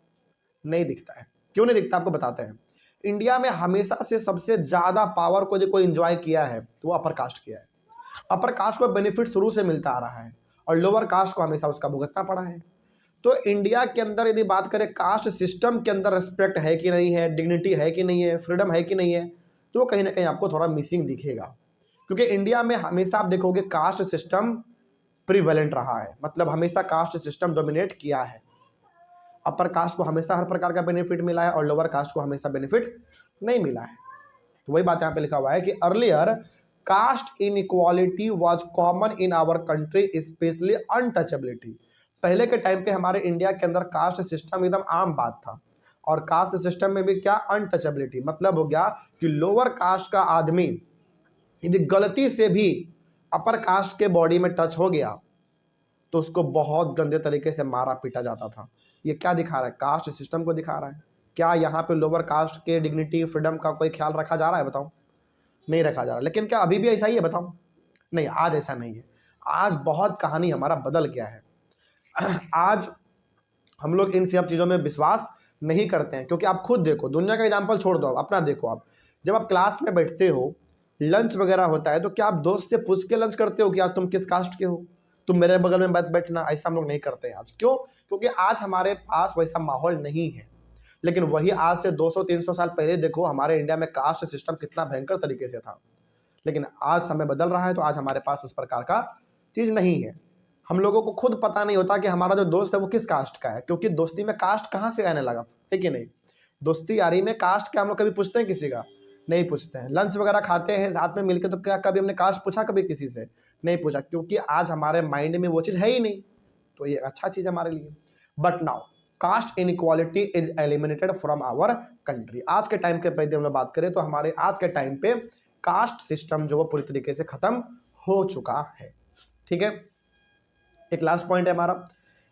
S1: नहीं दिखता है। क्यों नहीं दिखता, आपको बताते हैं। इंडिया में हमेशा से सबसे ज़्यादा पावर को जो कोई इंजॉय किया है तो वो अपर कास्ट किया है। अपर कास्ट को बेनिफिट शुरू से मिलता आ रहा है और लोअर कास्ट को हमेशा उसका भुगतना पड़ा है। तो इंडिया के अंदर यदि बात करें कास्ट सिस्टम के अंदर रिस्पेक्ट है कि नहीं है, डिग्निटी है कि नहीं है, फ्रीडम है कि नहीं है, तो कहीं ना कहीं आपको थोड़ा मिसिंग दिखेगा। क्योंकि इंडिया में हमेशा आप देखोगे कास्ट सिस्टम प्रिवेलेंट रहा है, मतलब हमेशा कास्ट सिस्टम डोमिनेट किया है। अपर कास्ट को हमेशा हर प्रकार का बेनिफिट मिला है और लोअर कास्ट को हमेशा बेनिफिट नहीं मिला है। तो वही बात यहाँ पे लिखा हुआ है कि earlier caste inequality was common in our country specially untouchability. पहले के टाइम पे हमारे इंडिया के अंदर कास्ट सिस्टम एकदम आम बात था। और कास्ट सिस्टम में भी क्या, अनटचेबिलिटी, मतलब हो गया कि लोअर कास्ट का आदमी यदि गलती से भी अपर कास्ट के बॉडी में टच हो गया तो उसको बहुत गंदे तरीके से मारा पीटा जाता था। ये क्या दिखा रहा है, कास्ट सिस्टम को दिखा रहा है। क्या यहाँ पे लोअर कास्ट के डिग्निटी, फ्रीडम का कोई ख्याल रखा जा रहा है बताओ? नहीं रखा जा रहा। लेकिन क्या अभी भी ऐसा ही है बताओ? नहीं, आज ऐसा नहीं है। आज बहुत कहानी हमारा बदल गया है। आज हम लोग इन सब चीज़ों में विश्वास नहीं करते हैं। क्योंकि आप खुद देखो, दुनिया का एग्जाम्पल छोड़ दो, अपना देखो। आप जब आप क्लास में बैठते हो, लंच वगैरह होता है, तो क्या आप दोस्त से पूछ के लंच करते हो कि यार तुम किस कास्ट के हो, तुम मेरे बगल में बैठना? ऐसा हम लोग नहीं करते हैं आज। क्यों? क्योंकि आज हमारे पास वैसा माहौल नहीं है। लेकिन वही आज से 200-300 साल पहले देखो हमारे इंडिया में कास्ट सिस्टम कितना भयंकर तरीके से था। लेकिन आज समय बदल रहा है तो आज हमारे पास उस प्रकार का चीज़ नहीं है। हम लोगों को खुद पता नहीं होता कि हमारा जो दोस्त है वो किस कास्ट का है, क्योंकि दोस्ती में कास्ट कहाँ से आने लगा, है कि नहीं। दोस्ती यारी में कास्ट क्या हम लोग कभी पूछते हैं किसी का? नहीं पूछते हैं। लंच वगैरह खाते हैं साथ में मिलकर तो क्या कभी हमने कास्ट पूछा कभी किसी से? नहीं पूछा, क्योंकि आज हमारे माइंड में वो चीज़ है ही नहीं। तो ये अच्छा चीज़ है हमारे लिए। But now caste inequality is eliminated from our country. आज के टाइम के पहले हम लोग बात करें तो हमारे आज के टाइम पे कास्ट सिस्टम जो वो पूरी तरीके से खत्म हो चुका है। ठीक है, एक लास्ट पॉइंट है हमारा,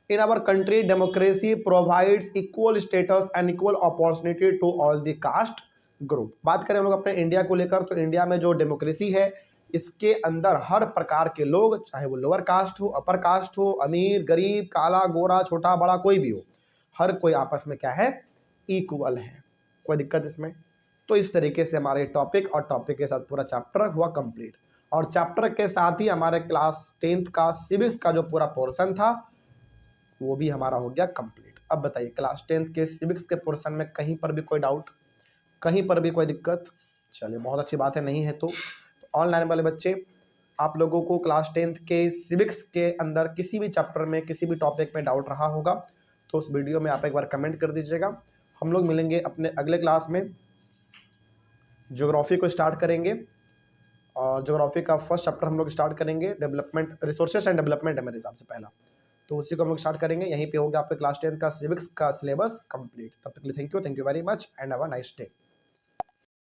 S1: in our country democracy provides equal status and equal opportunity to all the caste group. बात करें हम लोग अपने इंडिया को लेकर, तो इंडिया में जो डेमोक्रेसी है इसके अंदर हर प्रकार के लोग, चाहे वो लोअर कास्ट हो, अपर कास्ट हो, अमीर गरीब, काला गोरा, छोटा बड़ा, कोई भी हो, हर कोई आपस में क्या है, इक्वल है। कोई दिक्कत इसमें? तो इस तरीके से हमारे टॉपिक और टॉपिक के साथ पूरा चैप्टर हुआ कंप्लीट, और चैप्टर के साथ ही हमारे क्लास 10th का सिविक्स का जो पूरा पोर्शन था वो भी हमारा हो गया कंप्लीट। अब बताइए क्लास 10th के सिविक्स के पोर्शन में कहीं पर भी कोई डाउट, कहीं पर भी कोई दिक्कत? चलिए बहुत अच्छी बात है, नहीं है तो ऑनलाइन वाले बच्चे, आप लोगों को क्लास 10th के सिविक्स के अंदर किसी भी चैप्टर में किसी भी टॉपिक में डाउट रहा होगा तो उस वीडियो में आप एक बार कमेंट कर दीजिएगा। हम लोग मिलेंगे अपने अगले क्लास में, ज्योग्राफी को स्टार्ट करेंगे, और ज्योग्राफी का फर्स्ट चैप्टर हम लोग स्टार्ट करेंगे, डेवलपमेंट, रिसोर्सेस एंड डेवलपमेंट है मेरे हिसाब से पहला, तो उसी को हम लोग स्टार्ट करेंगे। यहीं पे होगा आपके क्लास 10 का सिविक्स का सिलेबस कंप्लीट। तब तक के लिए thank you very much and have a nice day.